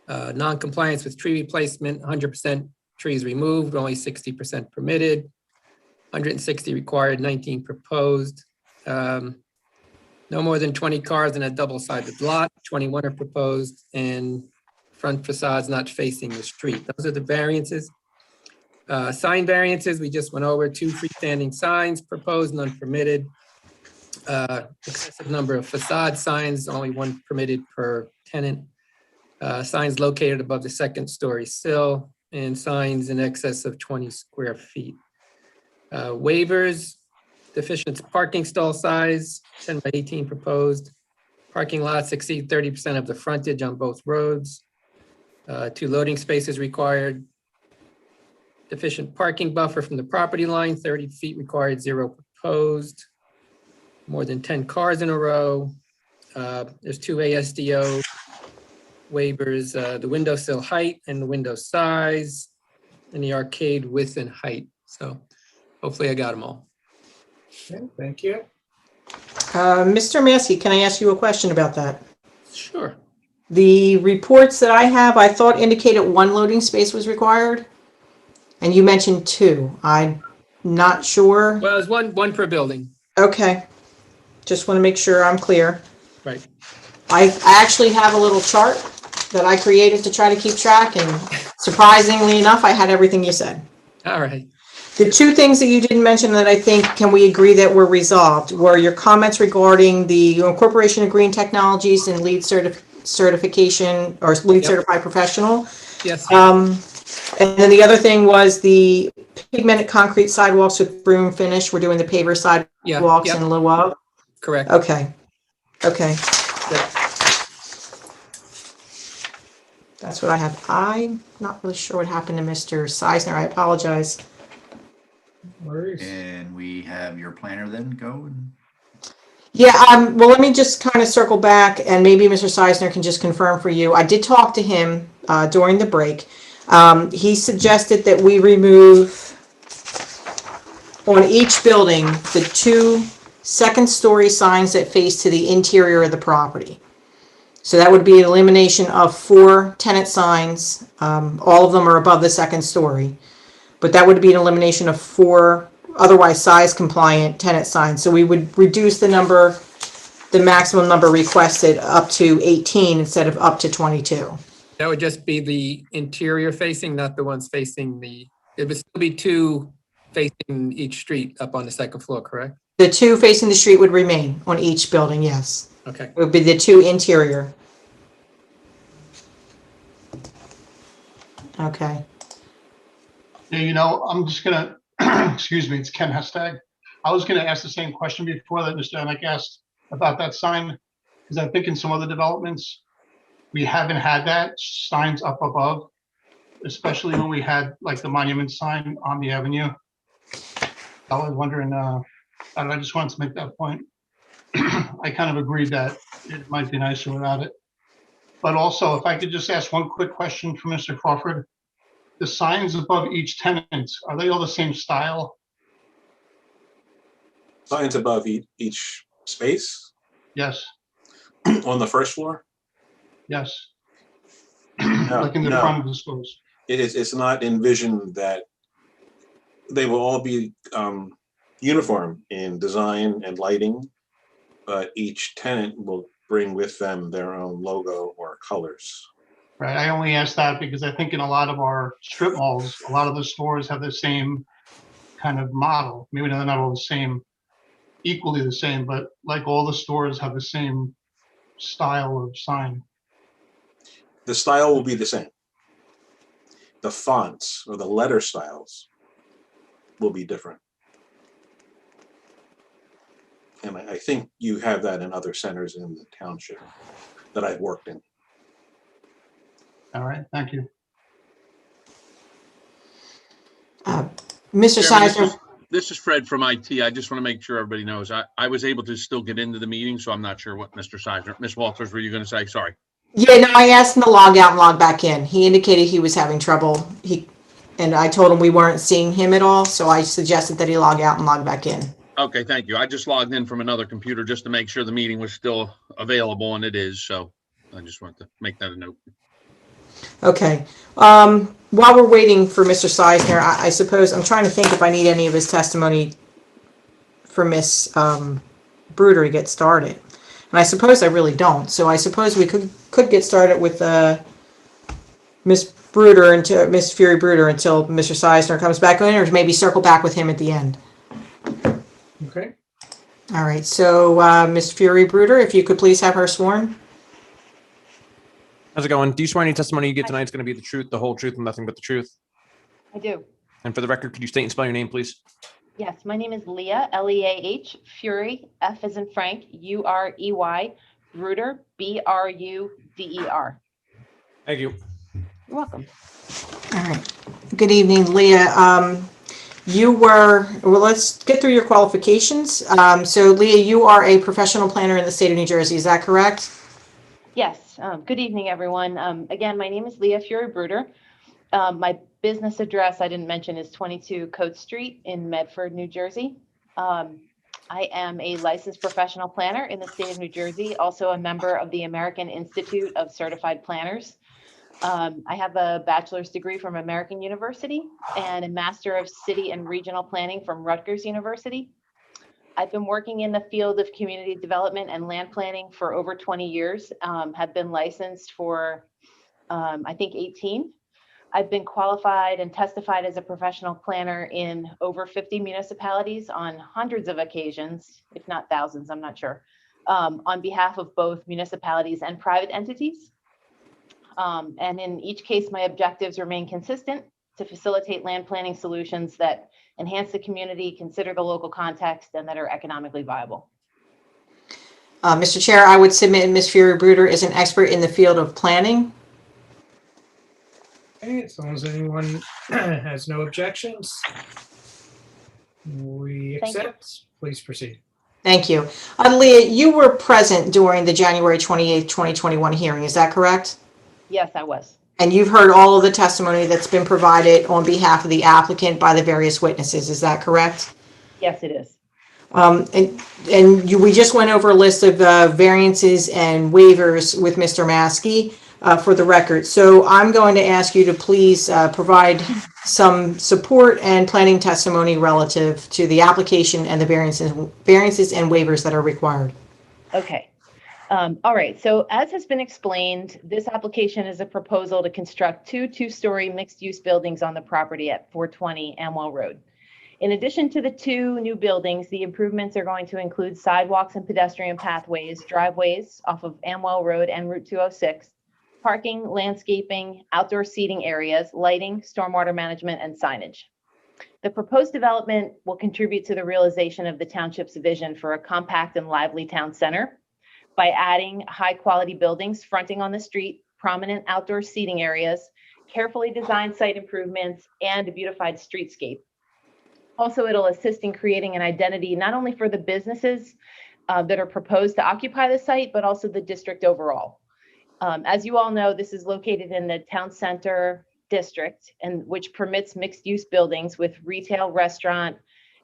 non-compliance with tree replacement, 100% trees removed, only 60% permitted, 160 required, 19 proposed. No more than 20 cars in a double-sided lot, 21 are proposed, and front facades not facing the street. Those are the variances. Sign variances, we just went over, 2 freestanding signs proposed, none permitted. Excessive number of facade signs, only 1 permitted per tenant. Signs located above the 2nd-story sill, and signs in excess of 20 square feet. Waivers, Deficient parking stall size, 10 by 18 proposed. Parking lots exceed 30% of the frontage on both roads. 2 loading spaces required. Deficient parking buffer from the property line, 30 feet required, 0 proposed. More than 10 cars in a row. There's 2 ASDO waivers, the windowsill height and the window size, and the arcade width and height. So hopefully I got them all. Okay, thank you. Mr. Maskey, can I ask you a question about that? Sure. The reports that I have, I thought indicated 1 loading space was required, and you mentioned 2. I'm not sure. Well, it's one per building. Okay. Just want to make sure I'm clear. Right. I actually have a little chart that I created to try to keep track, and surprisingly enough, I had everything you said. All right. The 2 things that you didn't mention that I think can we agree that were resolved were your comments regarding the incorporation of green technologies and LEED certification or LEED certified professional. Yes. And then the other thing was the pigmented concrete sidewalks with broom finish. We're doing the paver sidewalks in lieu of. Correct. Okay. Okay. That's what I have. I'm not really sure what happened to Mr. Seisner. I apologize. And we have your planner then go. Yeah, well, let me just kind of circle back, and maybe Mr. Seisner can just confirm for you. I did talk to him during the break. He suggested that we remove on each building the 2 second-story signs that face to the interior of the property. So that would be an elimination of 4 tenant signs. All of them are above the second story. But that would be an elimination of 4 otherwise size compliant tenant signs. So we would reduce the maximum number requested up to 18 instead of up to 22. That would just be the interior facing, not the ones facing it would still be 2 facing each street up on the second floor, correct? The 2 facing the street would remain on each building, yes. Okay. It would be the 2 interior. Okay. Yeah, I'm just gonna, excuse me, it's Ken Hestag. I was gonna ask the same question before that Mr. Emick asked about that sign, because I think in some other developments, we haven't had that signs up above, especially when we had like the monument sign on the avenue. I was wondering, I just wanted to make that point. I kind of agreed that it might be nicer without it. But also, if I could just ask one quick question for Mr. Crawford. The signs above each tenant, are they all the same style? Signs above each space? Yes. On the first floor? Yes. No, Like in the front of the stores? It's not envisioned that they will all be uniform in design and lighting, but each tenant will bring with them their own logo or colors. Right, I only asked that because I think in a lot of our strip malls, a lot of the stores have the same kind of model. Maybe they're not all the same, equally the same, but like all the stores have the same style of sign. The style will be the same. The fonts or the letter styles will be different. And I think you have that in other centers in the township that I've worked in. All right, thank you. Mr. Chairman, Seisner. This is Fred from IT. I just want to make sure everybody knows. I was able to still get into the meeting, so I'm not sure what Mr. Seisner, Ms. Walters, were you going to say? Sorry. Yeah, no, I asked him to log out and log back in. He indicated he was having trouble. And I told him we weren't seeing him at all, so I suggested that he log out and log back in. Okay, thank you. I just logged in from another computer just to make sure the meeting was still available, and it is. So I just wanted to make that a note. Okay. While we're waiting for Mr. Seisner, I suppose I'm trying to think if I need any of his testimony for Miss Bruder to get started. And I suppose I really don't. So I suppose we could get started with Miss Bruder until Miss Fury Bruder until Mr. Seisner comes back in, or maybe circle back with him at the end. Okay. All right. So Miss Fury Bruder, if you could please have her sworn. How's it going? Do you swear any testimony you give tonight is going to be the truth, the whole truth, and nothing but the truth? I do. And for the record, could you state and spell your name, please? Yes, my name is Leah, Leah, Fury, F as in Frank, Urey, Bruder, Bruder. Thank you. You're welcome. All right. Good evening, Leah. Let's get through your qualifications. So Leah, you are a professional planner in the state of New Jersey, is that correct? Yes, good evening, everyone. Again, my name is Leah Fury Bruder. My business address, I didn't mention, is 22 Coate Street in Medford, New Jersey. I am a licensed professional planner in the state of New Jersey, also a member of the American Institute of Certified Planners. I have a bachelor's degree from American University and a Master of City and Regional Planning from Rutgers University. I've been working in the field of community development and land planning for over 20 years, have been licensed for, I think, 18. I've been qualified and testified as a professional planner in over 50 municipalities on hundreds of occasions, if not thousands, I'm not sure, on behalf of both municipalities and private entities. And in each case, my objectives remain consistent to facilitate land planning solutions that enhance the community, consider the local context, and that are economically viable. Mr. Chair, I would submit Ms. Fury Bruder is an expert in the field of planning. Okay, as long as anyone has no objections, we accept. Please proceed. Thank you. Leah, you were present during the January 28th, 2021 hearing, is that correct? Yes, I was. And you've heard all of the testimony that's been provided on behalf of the applicant by the various witnesses, is that correct? Yes, it is. We just went over a list of variances and waivers with Mr. Maskey for the record. So I'm going to ask you to please provide some support and planning testimony relative to the application and the variances and waivers that are required. Okay. All right. So as has been explained, this application is a proposal to construct two-story mixed-use buildings on the property at 420 Amwell Road. In addition to the two new buildings, the improvements are going to include sidewalks and pedestrian pathways, driveways off of Amwell Road and Route 206, parking, landscaping, outdoor seating areas, lighting, stormwater management, and signage. The proposed development will contribute to the realization of the township's vision for a compact and lively town center by adding high-quality buildings fronting on the street, prominent outdoor seating areas, carefully designed site improvements, and a beautified streetscape. Also, it'll assist in creating an identity not only for the businesses that are proposed to occupy the site, but also the district overall. As you all know, this is located in the town center district, and which permits mixed-use buildings with retail, restaurant,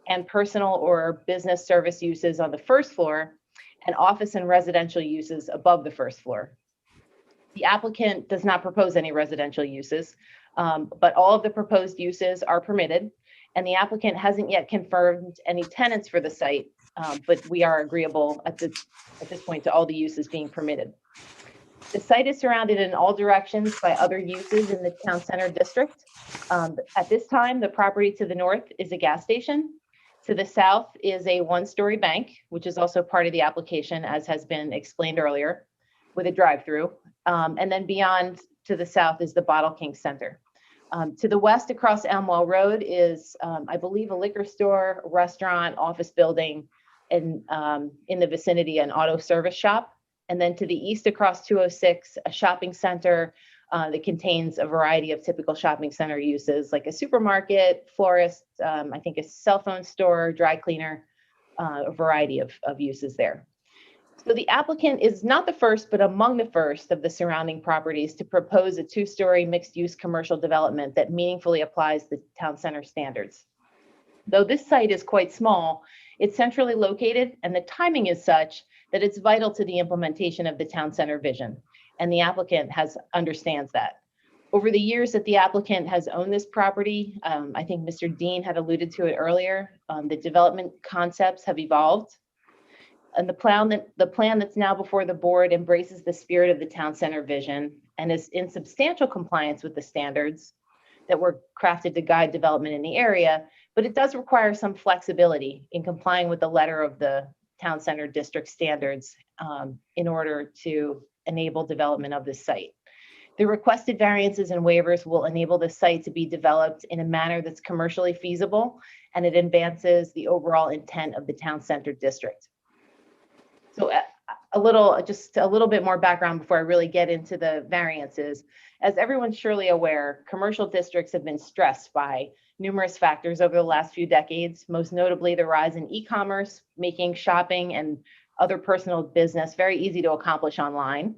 and personal or business service uses on the first floor, and office and residential uses above the first floor. The applicant does not propose any residential uses, but all of the proposed uses are permitted, and the applicant hasn't yet confirmed any tenants for the site, but we are agreeable at this point to all the uses being permitted. The site is surrounded in all directions by other uses in the town center district. At this time, the property to the north is a gas station. To the south is a one-story bank, which is also part of the application, as has been explained earlier, with a drive-through. And then beyond to the south is the Bottle King Center. To the west across Elmwell Road is, I believe, a liquor store, restaurant, office building, and in the vicinity, an auto service shop. And then to the east across 206, a shopping center that contains a variety of typical shopping center uses, like a supermarket, florist, I think a cell phone store, dry cleaner, a variety of uses there. So the applicant is not the first, but among the first of the surrounding properties to propose a two-story mixed-use commercial development that meaningfully applies the town center standards. Though this site is quite small, it's centrally located, and the timing is such that it's vital to the implementation of the town center vision, and the applicant understands that. Over the years that the applicant has owned this property, I think Mr. Dean had alluded to it earlier, the development concepts have evolved. And the plan that's now before the board embraces the spirit of the town center vision and is in substantial compliance with the standards that were crafted to guide development in the area, but it does require some flexibility in complying with the letter of the town center district standards in order to enable development of this site. The requested variances and waivers will enable the site to be developed in a manner that's commercially feasible, and it advances the overall intent of the town center district. So just a little bit more background before I really get into the variances. As everyone's surely aware, commercial districts have been stressed by numerous factors over the last few decades, most notably the rise in e-commerce, making shopping and other personal business very easy to accomplish online.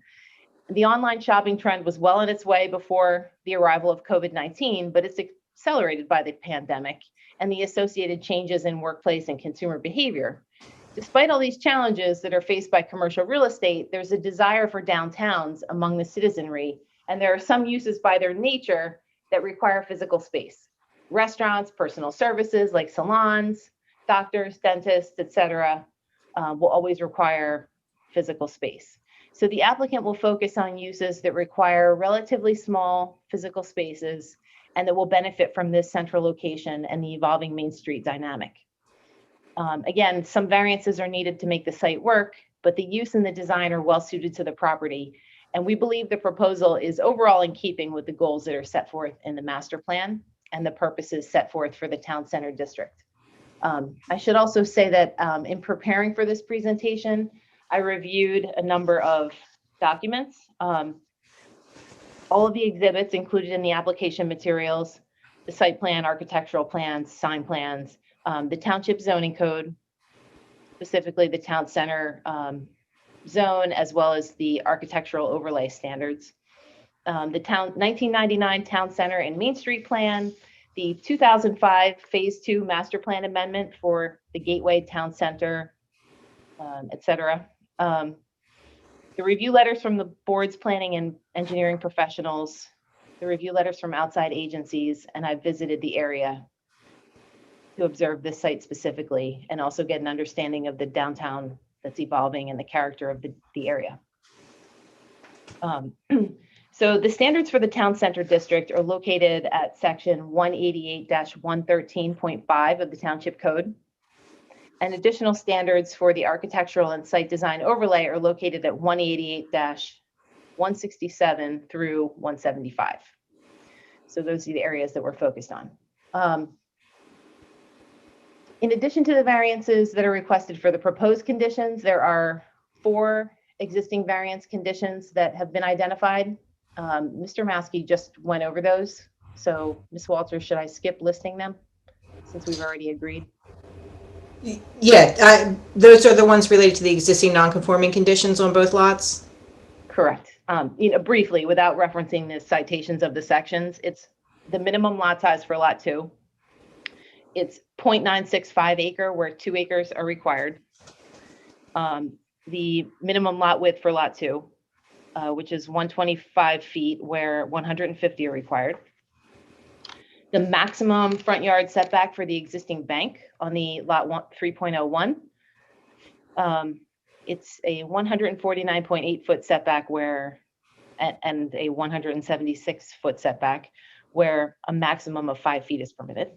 The online shopping trend was well on its way before the arrival of COVID-19, but it's accelerated by the pandemic and the associated changes in workplace and consumer behavior. Despite all these challenges that are faced by commercial real estate, there's a desire for downtowns among the citizenry, and there are some uses by their nature that require physical space. Restaurants, personal services like salons, doctors, dentists, etc., will always require physical space. So the applicant will focus on uses that require relatively small physical spaces and that will benefit from this central location and the evolving Main Street dynamic. Again, some variances are needed to make the site work, but the use and the design are well suited to the property. And we believe the proposal is overall in keeping with the goals that are set forth in the master plan and the purposes set forth for the town center district. I should also say that in preparing for this presentation, I reviewed a number of documents. All of the exhibits included in the application materials, the site plan, architectural plans, sign plans, the township zoning code, specifically the town center zone, as well as the architectural overlay standards, the 1999 town center and Main Street plan, the 2005 phase 2 master plan amendment for the Gateway Town Center, etc. The review letters from the board's planning and engineering professionals, the review letters from outside agencies, and I've visited the area to observe this site specifically and also get an understanding of the downtown that's evolving and the character of the area. So the standards for the town center district are located at section 188-113.5 of the township code. And additional standards for the architectural and site design overlay are located at 188-167 through 175. So those are the areas that we're focused on. In addition to the variances that are requested for the proposed conditions, there are 4 existing variance conditions that have been identified. Mr. Maskey just went over those. So Ms. Walters, should I skip listing them since we've already agreed? Yeah, those are the ones related to the existing non-conforming conditions on both lots? Correct. Briefly, without referencing the citations of the sections, it's the minimum lot size for lot 2. It's 0.965 acre where 2 acres are required. The minimum lot width for lot 2, which is 125 feet where 150 are required. The maximum front yard setback for the existing bank on the lot 3.01. It's a 149.8 foot setback and a 176 foot setback where a maximum of 5 feet is permitted.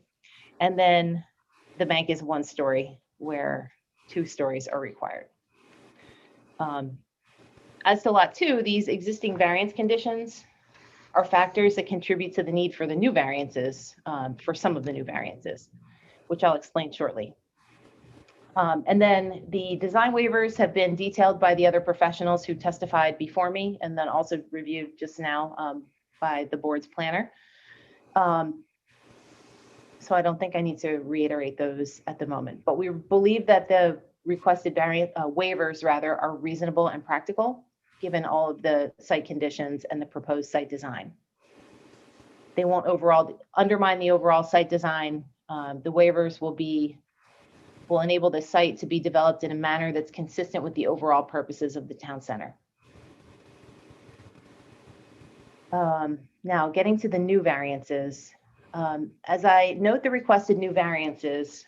And then the bank is 1 story where 2 stories are required. As to lot 2, these existing variance conditions are factors that contribute to the need for the new variances, for some of the new variances, which I'll explain shortly. And then the design waivers have been detailed by the other professionals who testified before me, and then also reviewed just now by the board's planner. So I don't think I need to reiterate those at the moment, but we believe that the requested waivers rather are reasonable and practical, given all of the site conditions and the proposed site design. They won't undermine the overall site design. The waivers will enable the site to be developed in a manner that's consistent with the overall purposes of the town center. Now, getting to the new variances. As I note the requested new variances,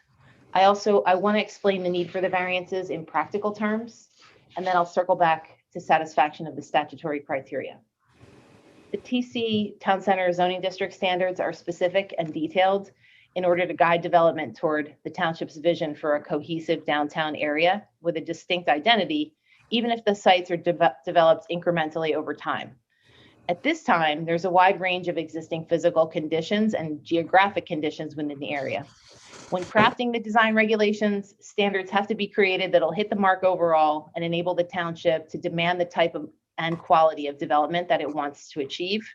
I want to explain the need for the variances in practical terms, and then I'll circle back to satisfaction of the statutory criteria. The TC Town Center Zoning District standards are specific and detailed in order to guide development toward the township's vision for a cohesive downtown area with a distinct identity, even if the sites are developed incrementally over time. At this time, there's a wide range of existing physical conditions and geographic conditions within the area. When crafting the design regulations, standards have to be created that'll hit the mark overall and enable the township to demand the type of and quality of development that it wants to achieve.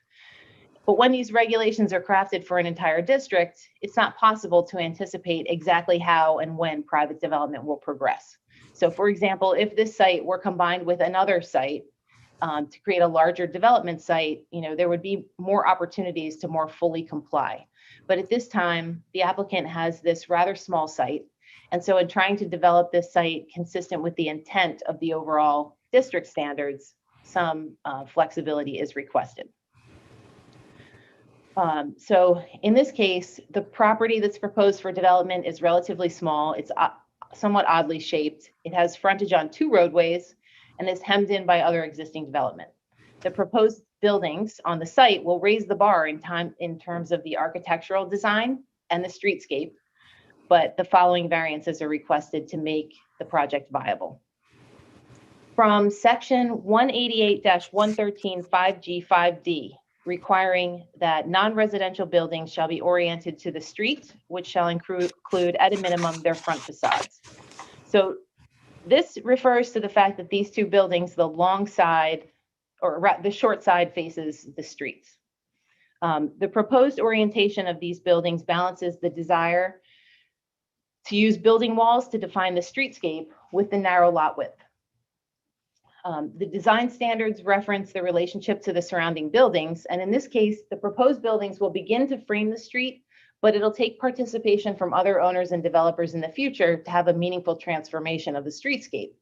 But when these regulations are crafted for an entire district, it's not possible to anticipate exactly how and when private development will progress. So for example, if this site were combined with another site to create a larger development site, there would be more opportunities to more fully comply. But at this time, the applicant has this rather small site. And so in trying to develop this site consistent with the intent of the overall district standards, some flexibility is requested. So in this case, the property that's proposed for development is relatively small. It's somewhat oddly shaped. It has frontage on 2 roadways and is hemmed in by other existing development. The proposed buildings on the site will raise the bar in terms of the architectural design and the streetscape, but the following variances are requested to make the project viable. From section 188-113 5G 5D, requiring that non-residential buildings shall be oriented to the street, which shall include at a minimum their front facades. So this refers to the fact that these 2 buildings, the long side or the short side faces the streets. The proposed orientation of these buildings balances the desire to use building walls to define the streetscape with the narrow lot width. The design standards reference the relationship to the surrounding buildings, and in this case, the proposed buildings will begin to frame the street, but it'll take participation from other owners and developers in the future to have a meaningful transformation of the streetscape.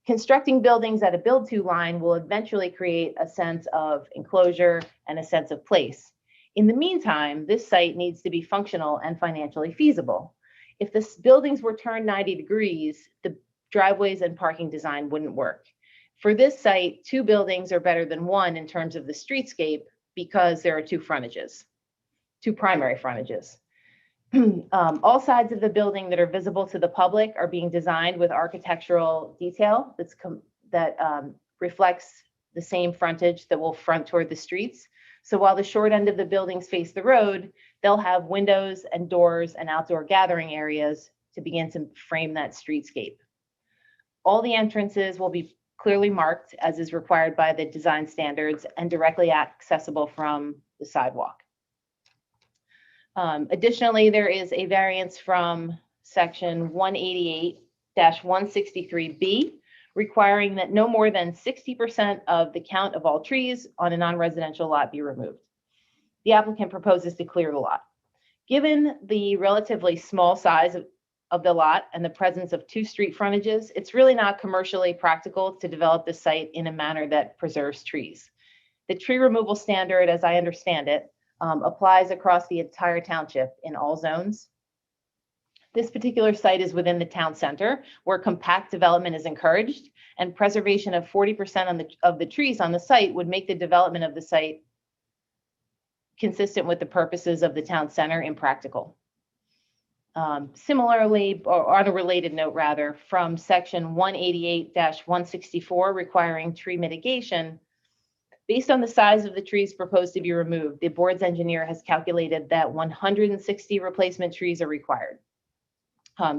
Constructing buildings at a build-to line will eventually create a sense of enclosure and a sense of place. In the meantime, this site needs to be functional and financially feasible. If the buildings were turned 90 degrees, the driveways and parking design wouldn't work. For this site, 2 buildings are better than 1 in terms of the streetscape because there are 2 frontages, 2 primary frontages. All sides of the building that are visible to the public are being designed with architectural detail that reflects the same frontage that will front toward the streets. So while the short end of the buildings face the road, they'll have windows and doors and outdoor gathering areas to begin to frame that streetscape. All the entrances will be clearly marked as is required by the design standards and directly accessible from the sidewalk. Additionally, there is a variance from section 188-163B requiring that no more than 60% of the count of all trees on a non-residential lot be removed. The applicant proposes to clear the lot. Given the relatively small size of the lot and the presence of 2 street frontages, it's really not commercially practical to develop the site in a manner that preserves trees. The tree removal standard, as I understand it, applies across the entire township in all zones. This particular site is within the town center where compact development is encouraged, and preservation of 40% of the trees on the site would make the development of the site consistent with the purposes of the town center impractical. Similarly, or on a related note rather, from section 188-164 requiring tree mitigation, based on the size of the trees proposed to be removed, the board's engineer has calculated that 160 replacement trees are required.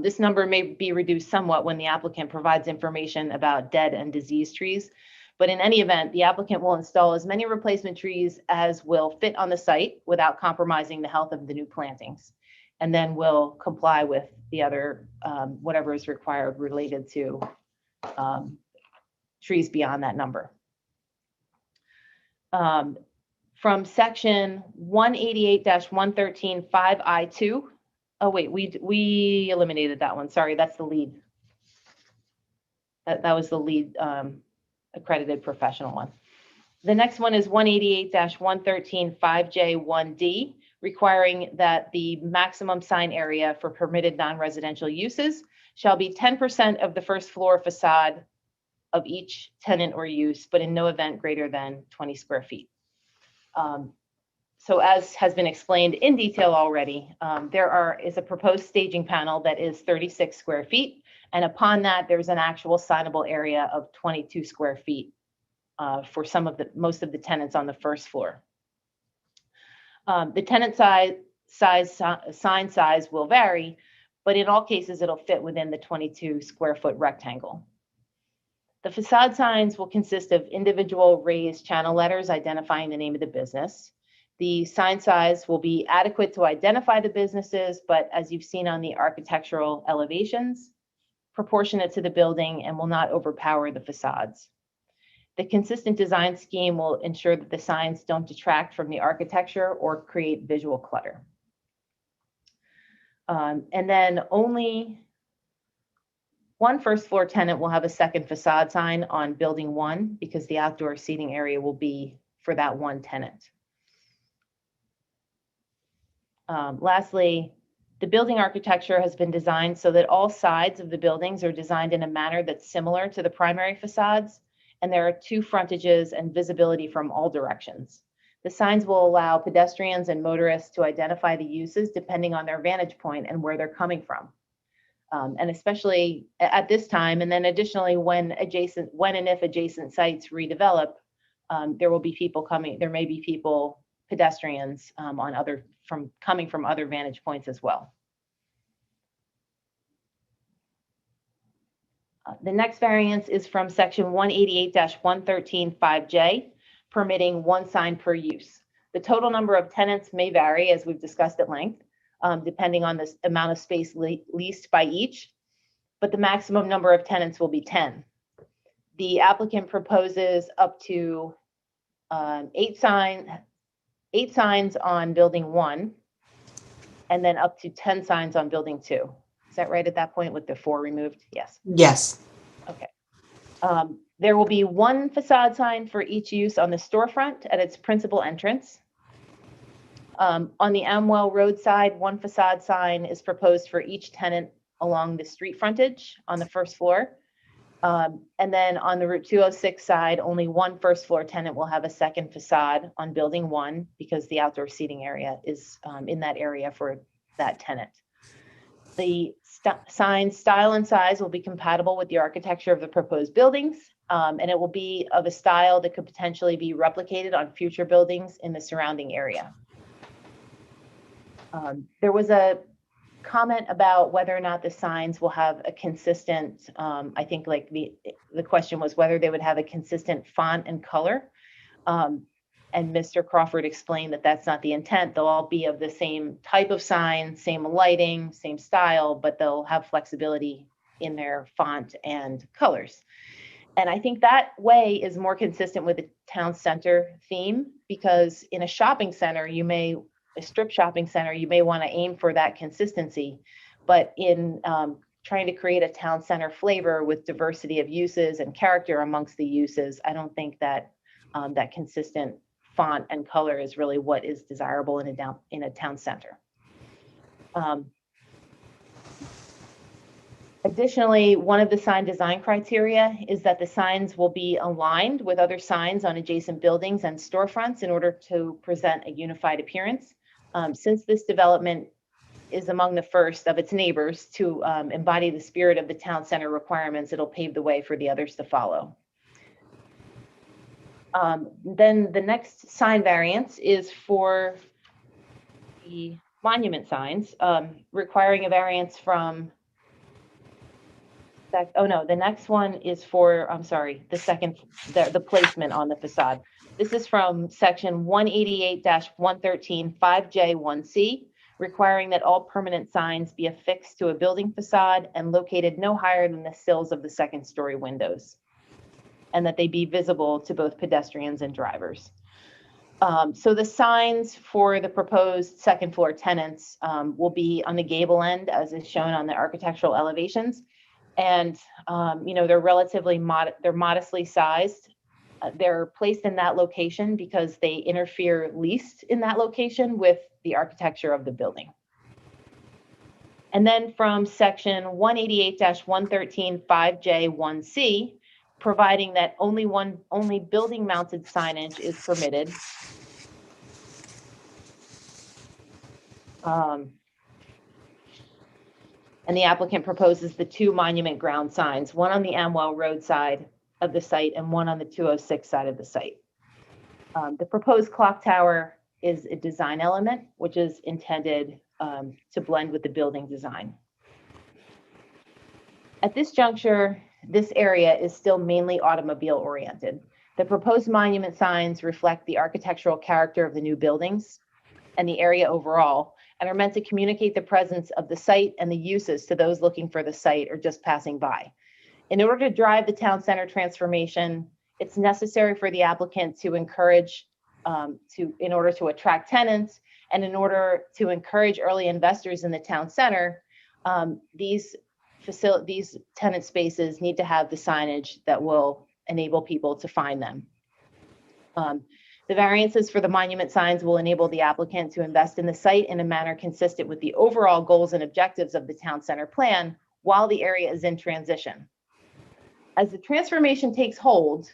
This number may be reduced somewhat when the applicant provides information about dead and diseased trees, but in any event, the applicant will install as many replacement trees as will fit on the site without compromising the health of the new plantings, and then will comply with the other, whatever is required related to trees beyond that number. From section 188-113 5I2, oh wait, we eliminated that one. Sorry, that's the lead. That was the lead accredited professional one. The next one is 188-113 5J1D, requiring that the maximum sign area for permitted non-residential uses shall be 10% of the first floor facade of each tenant or use, but in no event greater than 20 square feet. So as has been explained in detail already, there is a proposed staging panel that is 36 square feet. And upon that, there's an actual signable area of 22 square feet for most of the tenants on the first floor. The tenant sign size will vary, but in all cases, it'll fit within the 22 square foot rectangle. The facade signs will consist of individual raised channel letters identifying the name of the business. The sign size will be adequate to identify the businesses, but as you've seen on the architectural elevations, proportionate to the building and will not overpower the facades. The consistent design scheme will ensure that the signs don't detract from the architecture or create visual clutter. And then only one first floor tenant will have a second facade sign on building 1 because the outdoor seating area will be for that one tenant. Lastly, the building architecture has been designed so that all sides of the buildings are designed in a manner that's similar to the primary facades, and there are 2 frontages and visibility from all directions. The signs will allow pedestrians and motorists to identify the uses depending on their vantage point and where they're coming from. And especially at this time, and then additionally when and if adjacent sites redevelop, there will be people coming, there may be people, pedestrians coming from other vantage points as well. The next variance is from section 188-113-5J, permitting 1 sign per use. The total number of tenants may vary, as we've discussed at length, depending on the amount of space leased by each, but the maximum number of tenants will be 10. The applicant proposes up to 8 signs on building 1, and then up to 10 signs on building 2. Is that right at that point with the 4 removed? Yes. Yes. Okay. There will be 1 facade sign for each use on the storefront at its principal entrance. On the Amwell Road side, 1 facade sign is proposed for each tenant along the street frontage on the first floor. And then on the Route 206 side, only 1 first floor tenant will have a second facade on building 1 because the outdoor seating area is in that area for that tenant. The sign style and size will be compatible with the architecture of the proposed buildings, and it will be of a style that could potentially be replicated on future buildings in the surrounding area. There was a comment about whether or not the signs will have a consistent, I think like the question was whether they would have a consistent font and color. And Mr. Crawford explained that that's not the intent. They'll all be of the same type of sign, same lighting, same style, but they'll have flexibility in their font and colors. And I think that way is more consistent with the town center theme, because in a shopping center, a strip shopping center, you may want to aim for that consistency. But in trying to create a town center flavor with diversity of uses and character amongst the uses, I don't think that that consistent font and color is really what is desirable in a town center. Additionally, one of the sign design criteria is that the signs will be aligned with other signs on adjacent buildings and storefronts in order to present a unified appearance. Since this development is among the first of its neighbors to embody the spirit of the town center requirements, it'll pave the way for the others to follow. Then the next sign variance is for the monument signs, requiring a variance from, the next one is for, I'm sorry, the placement on the facade. This is from section 188-113-5J1C, requiring that all permanent signs be affixed to a building facade and located no higher than the sills of the second-story windows, and that they be visible to both pedestrians and drivers. So the signs for the proposed second floor tenants will be on the gable end, as is shown on the architectural elevations. And, they're relatively they're modestly sized. They're placed in that location because they interfere least in that location with the architecture of the building. And then from section 188-113-5J1C, providing that only building mounted signage is permitted. And the applicant proposes the 2 monument ground signs, one on the Amwell Road side of the site and one on the 206 side of the site. The proposed clock tower is a design element, which is intended to blend with the building design. At this juncture, this area is still mainly automobile oriented. The proposed monument signs reflect the architectural character of the new buildings and the area overall, and are meant to communicate the presence of the site and the uses to those looking for the site or just passing by. In order to drive the town center transformation, it's necessary for the applicant to encourage, in order to attract tenants and in order to encourage early investors in the town center, these tenant spaces need to have the signage that will enable people to find them. The variances for the monument signs will enable the applicant to invest in the site in a manner consistent with the overall goals and objectives of the town center plan while the area is in transition. As the transformation takes hold,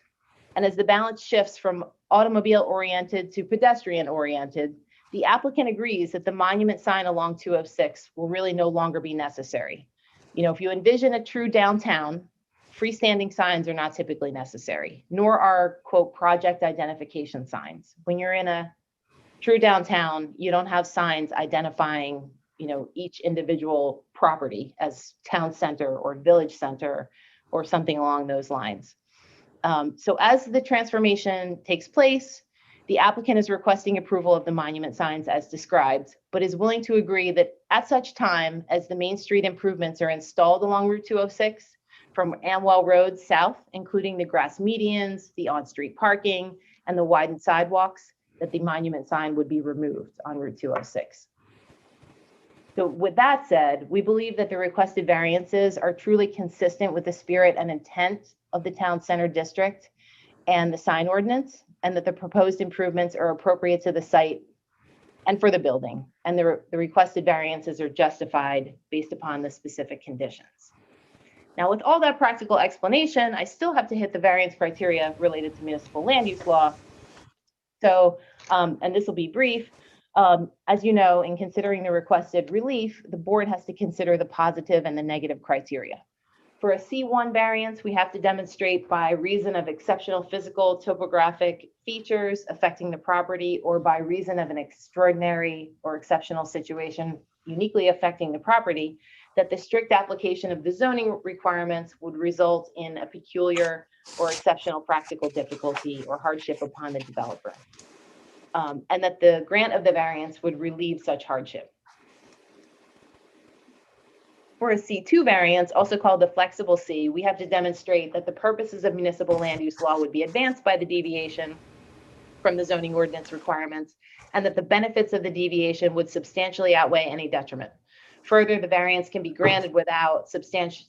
and as the balance shifts from automobile-oriented to pedestrian-oriented, the applicant agrees that the monument sign along 206 will really no longer be necessary. You know, if you envision a true downtown, freestanding signs are not typically necessary, nor are, quote, project identification signs. When you're in a true downtown, you don't have signs identifying, you know, each individual property as town center or village center or something along those lines. So as the transformation takes place, the applicant is requesting approval of the monument signs as described, but is willing to agree that at such time as the Main Street improvements are installed along Route 206 from Amwell Road south, including the grass medians, the on-street parking, and the widened sidewalks, that the monument sign would be removed on Route 206. So with that said, we believe that the requested variances are truly consistent with the spirit and intent of the town center district and the sign ordinance, and that the proposed improvements are appropriate to the site and for the building. And the requested variances are justified based upon the specific conditions. Now, with all that practical explanation, I still have to hit the variance criteria related to municipal land use law. So, and this will be brief. As you know, in considering the requested relief, the board has to consider the positive and the negative criteria. For a C1 variance, we have to demonstrate by reason of exceptional physical topographic features affecting the property, or by reason of an extraordinary or exceptional situation uniquely affecting the property, that the strict application of the zoning requirements would result in a peculiar or exceptional practical difficulty or hardship upon the developer, and that the grant of the variance would relieve such hardship. For a C2 variance, also called the flexible C, we have to demonstrate that the purposes of municipal land use law would be advanced by the deviation from the zoning ordinance requirements, and that the benefits of the deviation would substantially outweigh any detriment. Further, the variance can be granted without substantial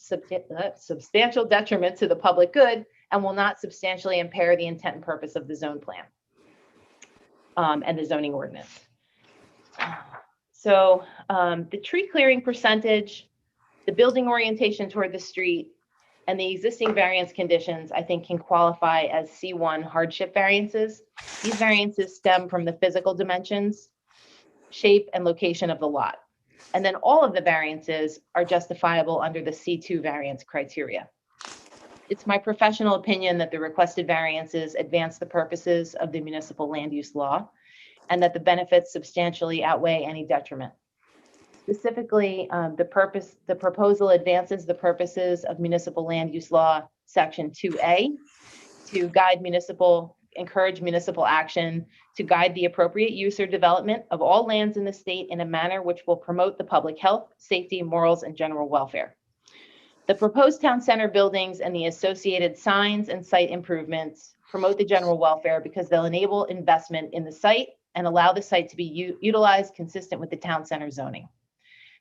detriment to the public good and will not substantially impair the intent and purpose of the zone plan and the zoning ordinance. So the tree clearing percentage, the building orientation toward the street, and the existing variance conditions, I think, can qualify as C1 hardship variances. These variances stem from the physical dimensions, shape, and location of the lot. And then all of the variances are justifiable under the C2 variance criteria. It's my professional opinion that the requested variances advance the purposes of the municipal land use law, and that the benefits substantially outweigh any detriment. Specifically, the proposal advances the purposes of municipal land use law section 2A to encourage municipal action to guide the appropriate use or development of all lands in the state in a manner which will promote the public health, safety, morals, and general welfare. The proposed town center buildings and the associated signs and site improvements promote the general welfare because they'll enable investment in the site and allow the site to be utilized consistent with the town center zoning.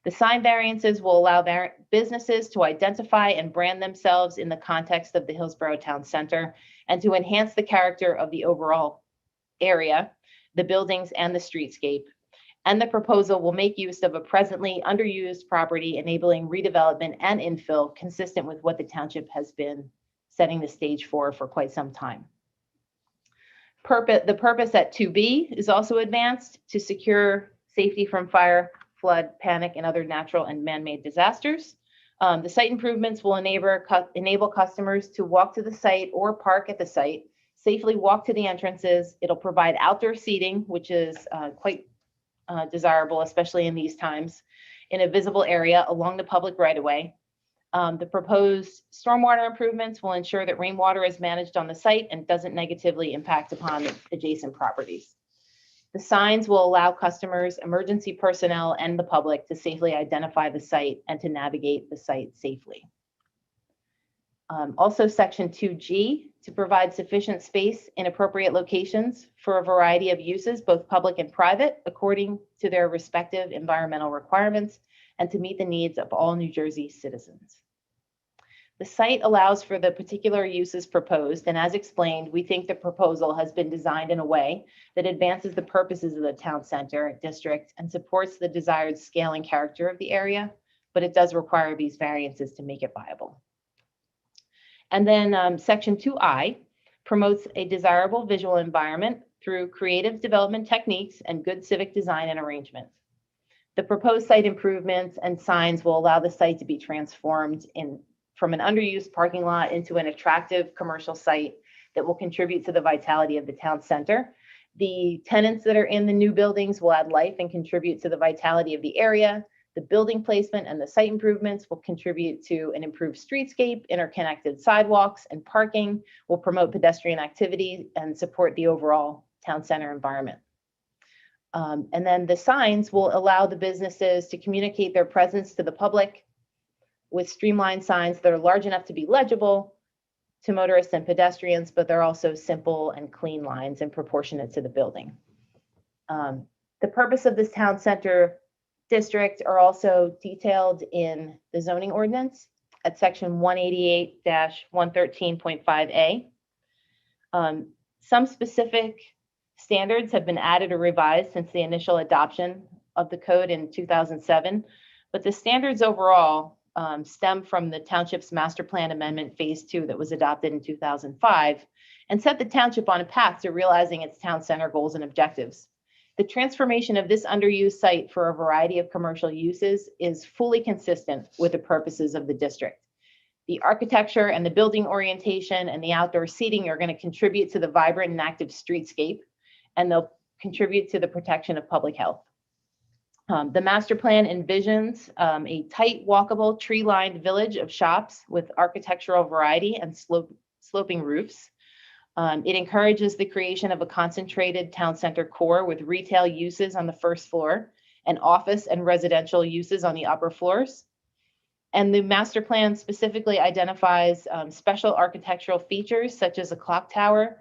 The sign variances will allow businesses to identify and brand themselves in the context of the Hillsborough Town Center and to enhance the character of the overall area, the buildings, and the streetscape. And the proposal will make use of a presently underused property, enabling redevelopment and infill consistent with what the township has been setting the stage for quite some time. The purpose at 2B is also advanced to secure safety from fire, flood, panic, and other natural and man-made disasters. The site improvements will enable customers to walk to the site or park at the site, safely walk to the entrances. It'll provide outdoor seating, which is quite desirable, especially in these times, in a visible area along the public right-of-way. The proposed stormwater improvements will ensure that rainwater is managed on the site and doesn't negatively impact upon adjacent properties. The signs will allow customers, emergency personnel, and the public to safely identify the site and to navigate the site safely. Also, Section 2G, to provide sufficient space in appropriate locations for a variety of uses, both public and private, according to their respective environmental requirements, and to meet the needs of all New Jersey citizens. The site allows for the particular uses proposed, and as explained, we think the proposal has been designed in a way that advances the purposes of the town center district and supports the desired scale and character of the area, but it does require these variances to make it viable. And then Section 2I promotes a desirable visual environment through creative development techniques and good civic design and arrangement. The proposed site improvements and signs will allow the site to be transformed from an underused parking lot into an attractive commercial site that will contribute to the vitality of the town center. The tenants that are in the new buildings will add life and contribute to the vitality of the area. The building placement and the site improvements will contribute to an improved streetscape, interconnected sidewalks, and parking, will promote pedestrian activity and support the overall town center environment. And then the signs will allow the businesses to communicate their presence to the public with streamlined signs that are large enough to be legible to motorists and pedestrians, but they're also simple and clean lines and proportionate to the building. The purpose of this town center district are also detailed in the zoning ordinance at section 188-113.5A. Some specific standards have been added or revised since the initial adoption of the code in 2007, but the standards overall stem from the Township's Master Plan Amendment Phase 2 that was adopted in 2005 and set the township on a path to realizing its town center goals and objectives. The transformation of this underused site for a variety of commercial uses is fully consistent with the purposes of the district. The architecture and the building orientation and the outdoor seating are going to contribute to the vibrant and active streetscape, and they'll contribute to the protection of public health. The master plan envisions a tight, walkable, tree-lined village of shops with architectural variety and sloping roofs. It encourages the creation of a concentrated town center core with retail uses on the first floor and office and residential uses on the upper floors. And the master plan specifically identifies special architectural features such as a clock tower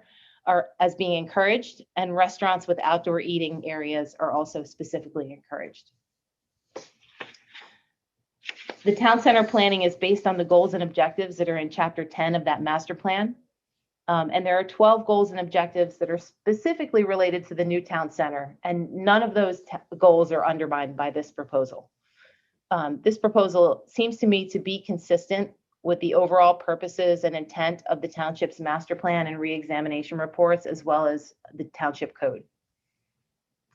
as being encouraged, and restaurants with outdoor eating areas are also specifically encouraged. The town center planning is based on the goals and objectives that are in Chapter 10 of that master plan. And there are 12 goals and objectives that are specifically related to the new town center, and none of those goals are undermined by this proposal. This proposal seems to me to be consistent with the overall purposes and intent of the township's master plan and re-examination reports, as well as the township code.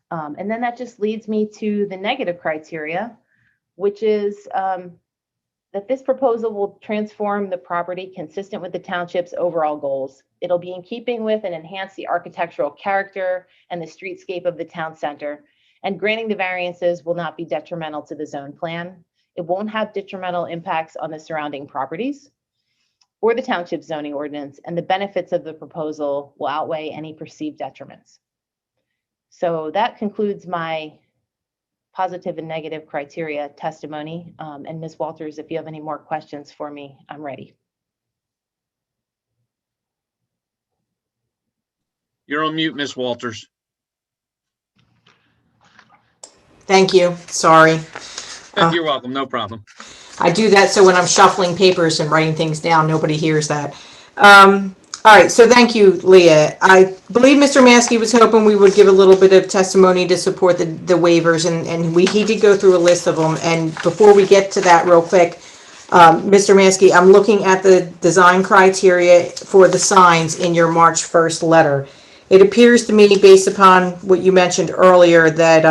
And then that just leads me to the negative criteria, which is that this proposal will transform the property consistent with the township's overall goals. It'll be in keeping with and enhance the architectural character and the streetscape of the town center. And granting the variances will not be detrimental to the zone plan. It won't have detrimental impacts on the surrounding properties or the township zoning ordinance, and the benefits of the proposal will outweigh any perceived detriments. So that concludes my positive and negative criteria testimony. And Ms. Walters, if you have any more questions for me, I'm ready. You're on mute, Ms. Walters. Thank you. Sorry. You're welcome. No problem. I do that so when I'm shuffling papers and writing things down, nobody hears that. All right, so thank you, Leah. I believe Mr. Maskey was hoping we would give a little bit of testimony to support the waivers, and he did go through a list of them. And before we get to that real quick, Mr. Maskey, I'm looking at the design criteria for the signs in your March 1st letter. It appears to me, based upon what you mentioned earlier, that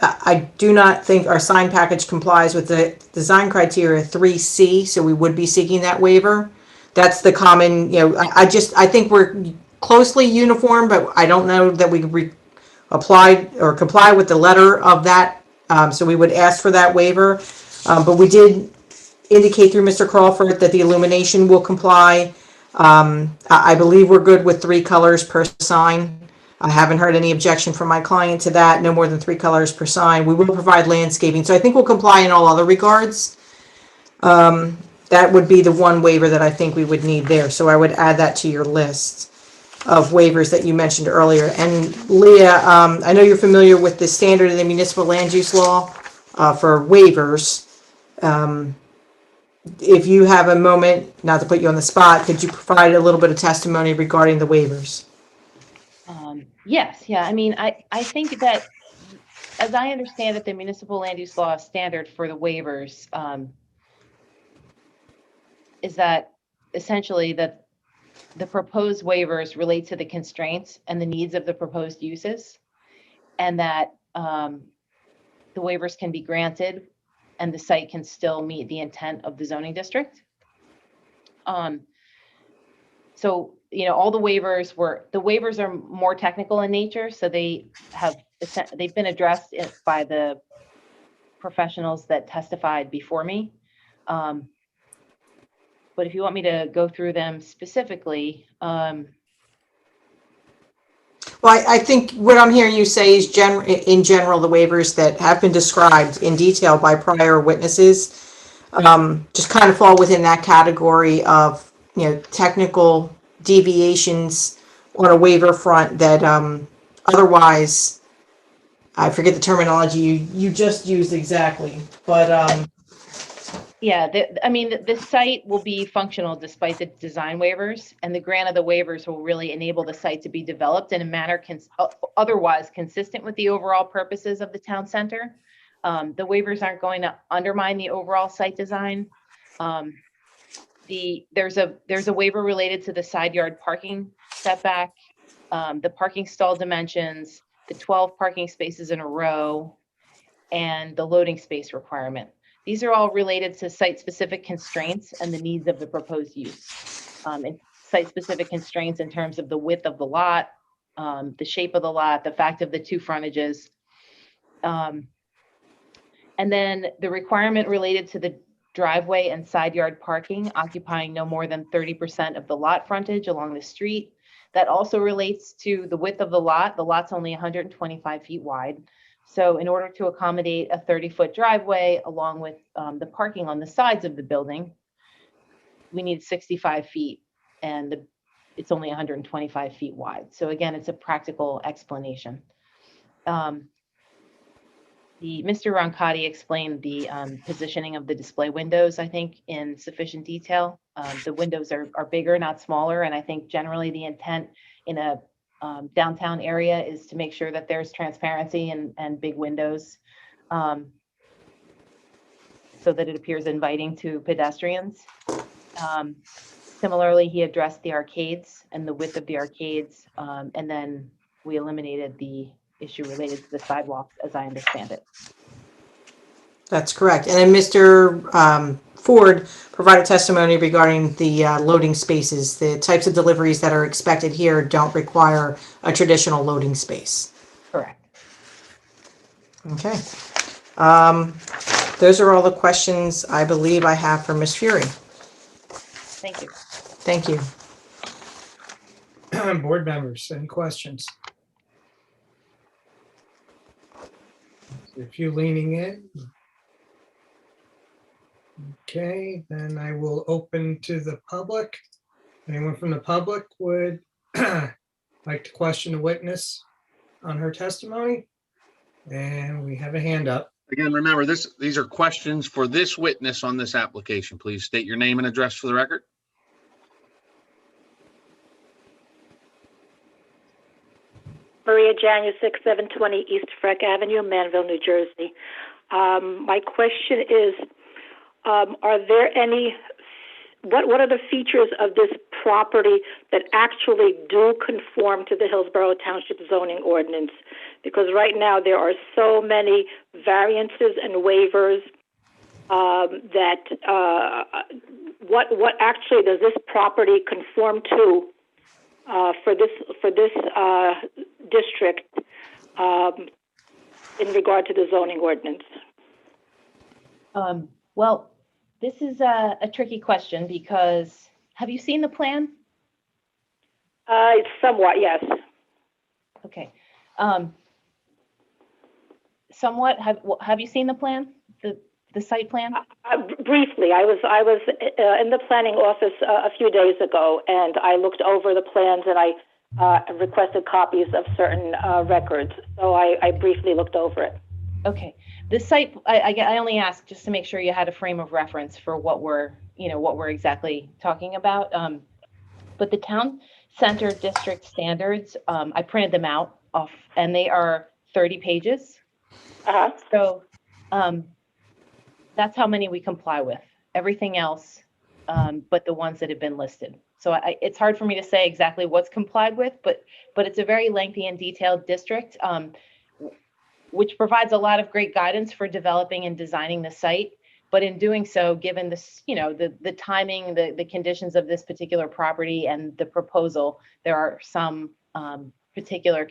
I do not think our sign package complies with the design criteria 3C, so we would be seeking that waiver. That's the common, I think we're closely uniform, but I don't know that we apply or comply with the letter of that. So we would ask for that waiver. But we did indicate through Mr. Crawford that the illumination will comply. I believe we're good with 3 colors per sign. I haven't heard any objection from my client to that. No more than 3 colors per sign. We will provide landscaping. So I think we'll comply in all other regards. That would be the one waiver that I think we would need there. So I would add that to your list of waivers that you mentioned earlier. And Leah, I know you're familiar with the standard in the municipal land use law for waivers. If you have a moment, not to put you on the spot, could you provide a little bit of testimony regarding the waivers? Yes, yeah. I mean, I think that, as I understand it, the municipal land use law standard for the waivers is that essentially that the proposed waivers relate to the constraints and the needs of the proposed uses, and that the waivers can be granted and the site can still meet the intent of the zoning district. So, all the waivers are more technical in nature, so they've been addressed by the professionals that testified before me. But if you want me to go through them specifically, Well, I think what I'm hearing you say is in general, the waivers that have been described in detail by prior witnesses just kind of fall within that category of, technical deviations on a waiver front that otherwise, I forget the terminology you just used exactly, but yeah, the site will be functional despite the design waivers, and the grant of the waivers will really enable the site to be developed in a manner otherwise consistent with the overall purposes of the town center. The waivers aren't going to undermine the overall site design. There's a waiver related to the side yard parking setback, the parking stall dimensions, the 12 parking spaces in a row, and the loading space requirement. These are all related to site-specific constraints and the needs of the proposed use. And site-specific constraints in terms of the width of the lot, the shape of the lot, the fact of the 2 frontages. And then the requirement related to the driveway and side yard parking occupying no more than 30% of the lot frontage along the street. That also relates to the width of the lot. The lot's only 125 feet wide. So in order to accommodate a 30-foot driveway along with the parking on the sides of the building, we need 65 feet, and it's only 125 feet wide. So again, it's a practical explanation. Mr. Roncati explained the positioning of the display windows, I think, in sufficient detail. The windows are bigger, not smaller, and I think generally the intent in a downtown area is to make sure that there's transparency and big windows so that it appears inviting to pedestrians. Similarly, he addressed the arcades and the width of the arcades, and then we eliminated the issue related to the sidewalks, as I understand it. That's correct. And then Mr. Ford provided testimony regarding the loading spaces. The types of deliveries that are expected here don't require a traditional loading space. Correct. Okay. Those are all the questions I believe I have for Ms. Fury. Thank you. Thank you. Board members, any questions? If you're leaning in. Okay, then I will open to the public. Anyone from the public would like to question a witness on her testimony? And we have a hand up. Again, remember, these are questions for this witness on this application. Please state your name and address for the record. Maria Jania, 6720 East Freck Avenue, Manville, New Jersey. My question is, are there any, what are the features of this property that actually do conform to the Hillsborough Township zoning ordinance. Because right now there are so many variances and waivers what actually does this property conform to for this district in regard to the zoning ordinance? Well, this is a tricky question because have you seen the plan? Somewhat, yes. Okay. Somewhat. Have you seen the plan? The site plan? Briefly, I was in the planning office a few days ago, and I looked over the plans, and I requested copies of certain records. So I briefly looked over it. Okay. The site, I only asked just to make sure you had a frame of reference for what we're exactly talking about. But the town center district standards, I printed them out off, and they are 30 pages. So that's how many we comply with. Everything else, but the ones that have been listed. So it's hard for me to say exactly what's complied with, but it's a very lengthy and detailed district, which provides a lot of great guidance for developing and designing the site. But in doing so, given this, the timing, the conditions of this particular property and the proposal, there are some particular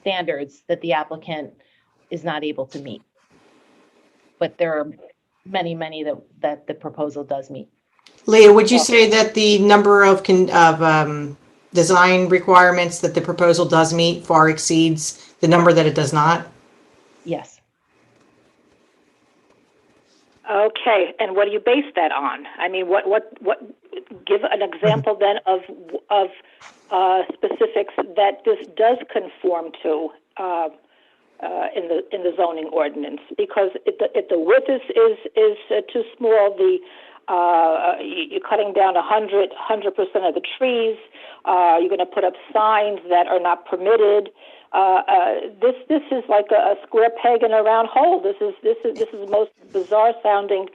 standards that the applicant is not able to meet. But there are many, many that the proposal does meet. Leah, would you say that the number of design requirements that the proposal does meet far exceeds the number that it does not? Yes. Okay, and what do you base that on? I mean, what? Give an example then of specifics that this does conform to in the zoning ordinance. Because if the width is too small, you're cutting down 100% of the trees. You're going to put up signs that are not permitted. This is like a square peg in a round hole. This is the most bizarre sounding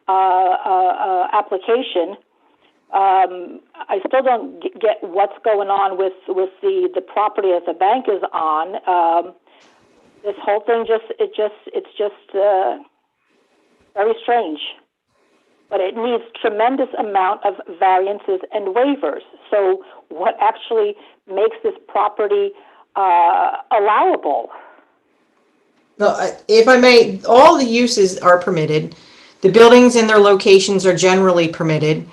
application. I still don't get what's going on with the property that the bank is on. This whole thing it's just very strange. But it needs tremendous amount of variances and waivers. So what actually makes this property allowable? Well, if I may, all the uses are permitted. The buildings and their locations are generally permitted.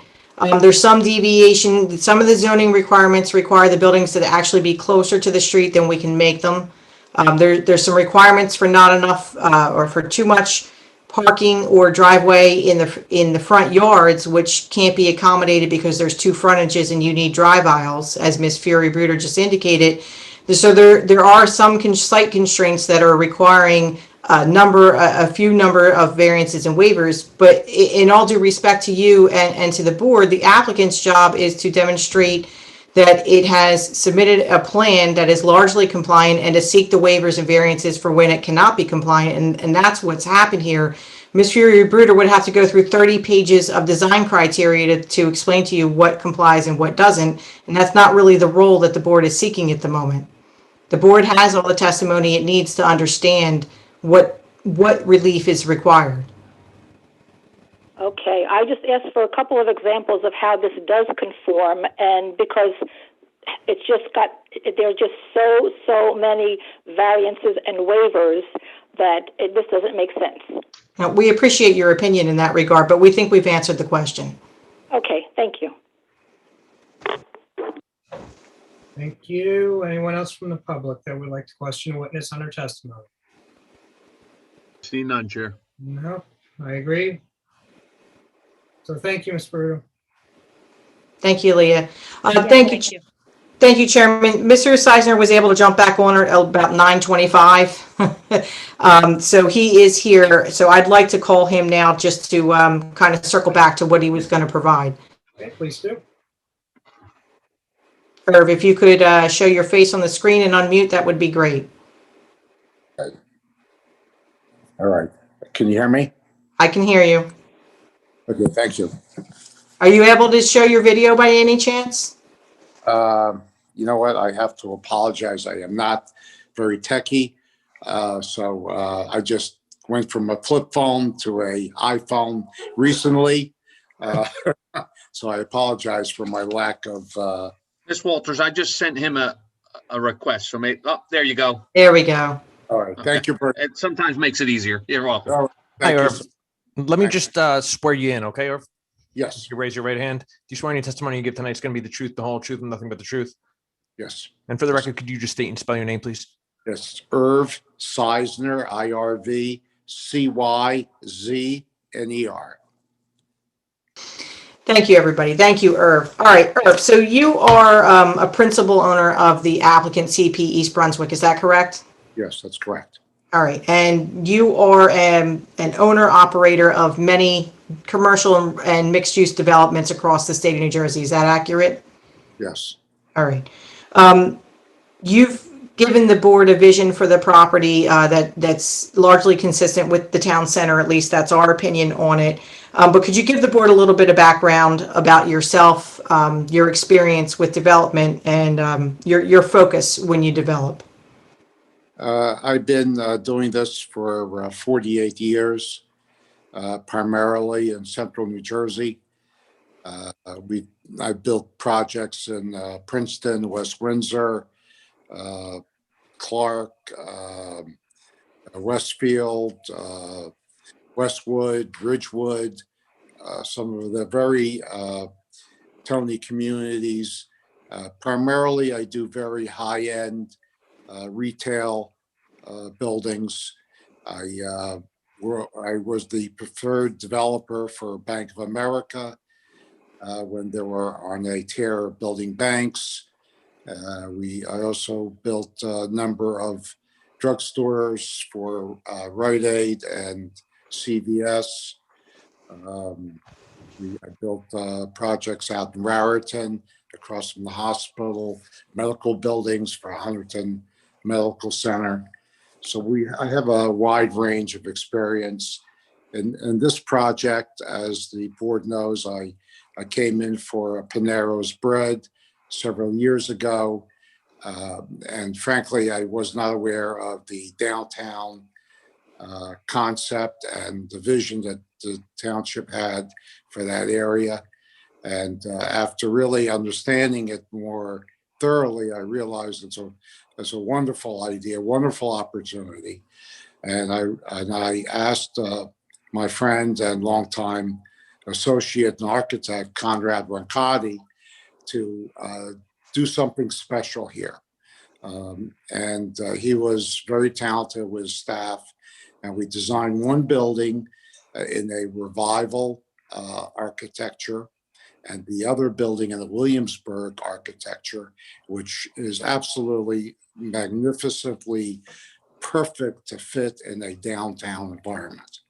There's some deviation. Some of the zoning requirements require the buildings to actually be closer to the street than we can make them. There's some requirements for not enough or for too much parking or driveway in the front yards, which can't be accommodated because there's two frontages and you need drive aisles, as Ms. Fury-Bruder just indicated. So there are some site constraints that are requiring a few number of variances and waivers. But in all due respect to you and to the board, the applicant's job is to demonstrate that it has submitted a plan that is largely compliant and to seek the waivers and variances for when it cannot be compliant. And that's what's happened here. Ms. Fury-Bruder would have to go through 30 pages of design criteria to explain to you what complies and what doesn't. And that's not really the role that the board is seeking at the moment. The board has all the testimony it needs to understand what relief is required. Okay, I just asked for a couple of examples of how this does conform, and because there are just so many variances and waivers that this doesn't make sense. Now, we appreciate your opinion in that regard, but we think we've answered the question. Okay, thank you. Thank you. Anyone else from the public that would like to question a witness on her testimony? See none, Chair. No, I agree. So thank you, Ms. Bruder. Thank you, Leah. Thank you. Thank you, Chairman. Mr. Seisner was able to jump back on at about 9:25. So he is here. So I'd like to call him now just to kind of circle back to what he was going to provide. Okay, please do. Irv, if you could show your face on the screen and unmute, that would be great. All right. Can you hear me? I can hear you. Okay, thank you. Are you able to show your video by any chance? You know what? I have to apologize. I am not very techie. So I just went from a flip phone to a iPhone recently. So I apologize for my lack of. Ms. Walters, I just sent him a request. So maybe, oh, there you go. There we go. All right. Thank you. It sometimes makes it easier. You're welcome. All right. Hi, Thank you. Irv. Let me just swear you in, okay, Irv? Yes. You raise your right hand. Do you swear any testimony you give tonight is going to be the truth, the whole truth, and nothing but the truth? Yes. And for the record, could you just state and spell your name, please? Yes. Irv Seisner, IRV CYZNER. Thank you, everybody. Thank you, Irv. All right, Irv, so you are a principal owner of the applicant CP East Brunswick, is that correct? Yes, that's correct. All right, and you are an owner-operator of many commercial and mixed-use developments across the state of New Jersey, is that accurate? Yes. All right. You've given the board a vision for the property that's largely consistent with the town center, at least that's our opinion on it. But could you give the board a little bit of background about yourself, your experience with development, and your focus when you develop? I've been doing this for 48 years, primarily in central New Jersey. I've built projects in Princeton, West Windsor, Clark, Westfield, Westwood, Ridgewood, some of the very Tony communities. Primarily, I do very high-end retail buildings. I was the preferred developer for Bank of America when they were on a tear of building banks. I also built a number of drugstores for Rite Aid and CVS. I built projects out in Raritan, across from the hospital, medical buildings for Huntington Medical Center. So I have a wide range of experience. In this project, as the board knows, I came in for Panero's Bread several years ago. And frankly, I was not aware of the downtown concept and the vision that the township had for that area. And after really understanding it more thoroughly, I realized it's a wonderful idea, wonderful opportunity. And I asked my friend and longtime associate and architect, Conrad Roncati, to do something special here. And he was very talented with his staff. And we designed one building in a revival architecture, and the other building in the Williamsburg architecture, which is absolutely magnificently perfect to fit in a downtown environment.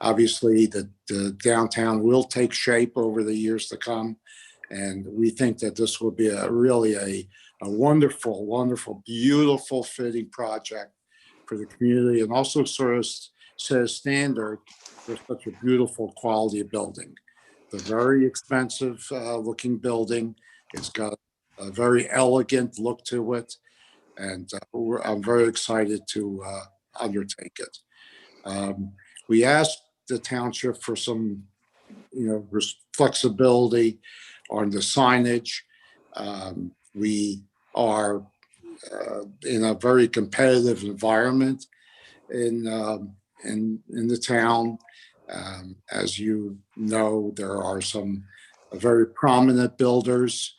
Obviously, the downtown will take shape over the years to come, and we think that this will be really a wonderful, wonderful, beautiful fitting project for the community, and also sort of set a standard for such a beautiful quality of building. The very expensive looking building. It's got a very elegant look to it, and I'm very excited to undertake it. We asked the township for some, flexibility on the signage. We are in a very competitive environment in the town. As you know, there are some very prominent builders,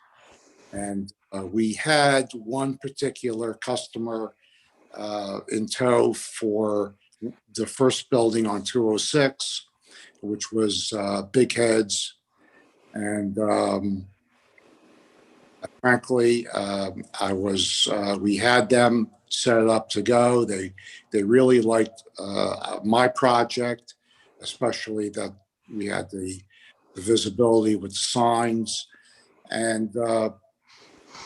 and we had one particular customer in tow for the first building on 206, which was Big Heads. And frankly, we had them set up to go. They really liked my project, especially that we had the visibility with signs, and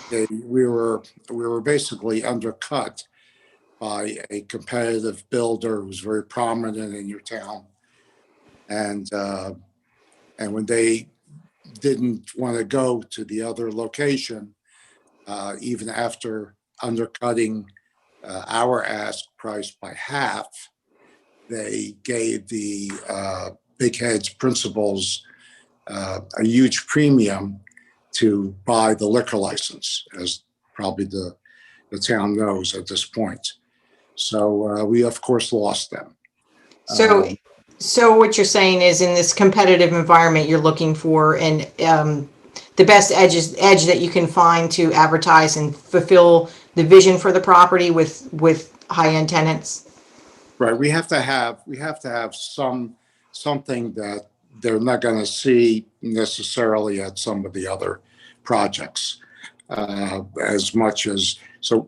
we were basically undercut by a competitive builder who's very prominent in your town, and And when they didn't want to go to the other location, even after undercutting our ask price by half, they gave the Big Heads principals a huge premium to buy the liquor license, as probably the town knows at this point. So we, of course, lost them. So what you're saying is, in this competitive environment, you're looking for the best edge that you can find to advertise and fulfill the vision for the property with high-end tenants. Right. We have to have something that they're not going to see necessarily at some of the other projects, as much as, so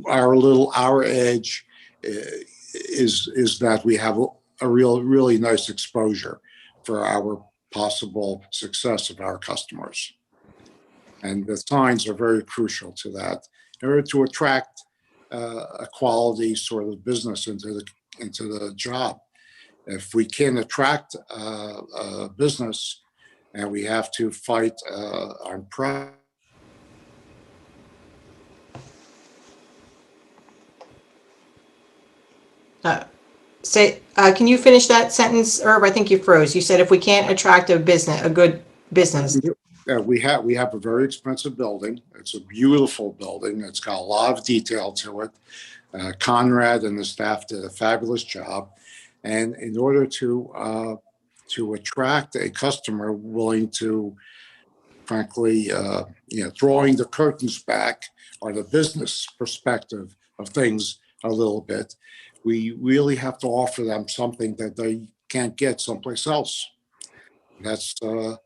our edge is that we have a really nice exposure for our possible success of our customers. And the signs are very crucial to that in order to attract a quality sort of business into the job. If we can attract a business, and we have to fight on price. Can you finish that sentence, Herb? I think you froze. You said if we can't attract a good business. We have a very expensive building. It's a beautiful building. It's got a lot of detail to it. Conrad and the staff did a fabulous job. And in order to attract a customer willing to, frankly, drawing the curtains back on the business perspective of things a little bit, we really have to offer them something that they can't get someplace else. That's the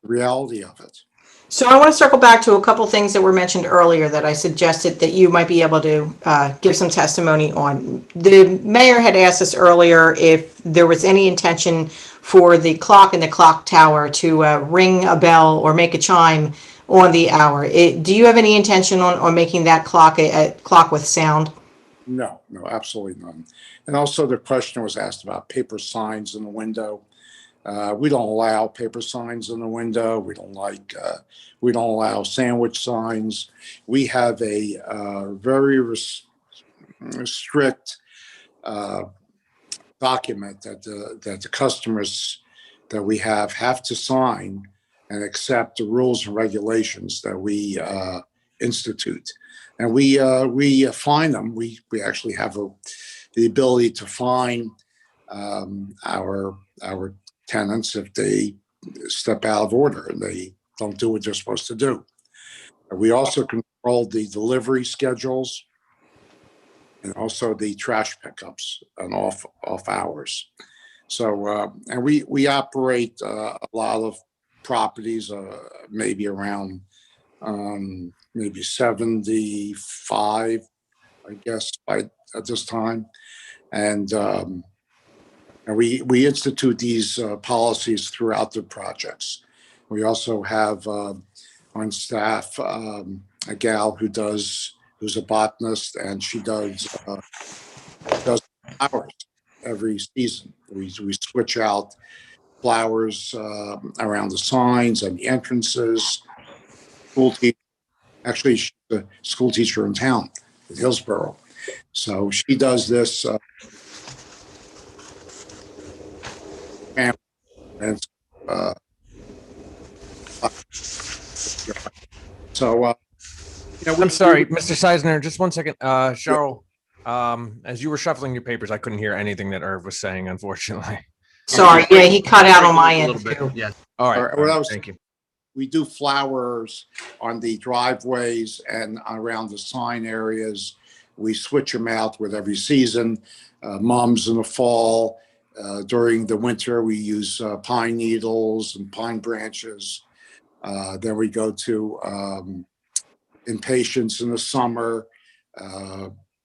reality of it. So I want to circle back to a couple things that were mentioned earlier that I suggested that you might be able to give some testimony on. The mayor had asked us earlier if there was any intention for the clock in the clock tower to ring a bell or make a chime on the hour. Do you have any intention on making that clock a clock with sound? No, absolutely none. And also the question was asked about paper signs in the window. We don't allow paper signs in the window. We don't allow sandwich signs. We have a very strict document that the customers that we have to sign and accept the rules and regulations that we institute. And we fine them. We actually have the ability to fine our tenants if they step out of order and they don't do what they're supposed to do. We also control the delivery schedules and also the trash pickups and off hours. So and we operate a lot of properties, maybe around maybe 75, I guess, at this time, and we institute these policies throughout the projects. We also have on staff a gal who's a botanist, and she does flowers every season. We switch out flowers around the signs and the entrances. Actually, she's a school teacher in town in Hillsborough, so she does this. And so I'm sorry, Mr. Seisner, just 1 second. Cheryl, as you were shuffling your papers, I couldn't hear anything that Irv was saying, unfortunately. Sorry, yeah, he cut out on my end too. Yeah. All right. Thank you. We do flowers on the driveways and around the sign areas. We switch them out with every season. Mums in the fall. During the winter, we use pine needles and pine branches. Then we go to impatiens in the summer.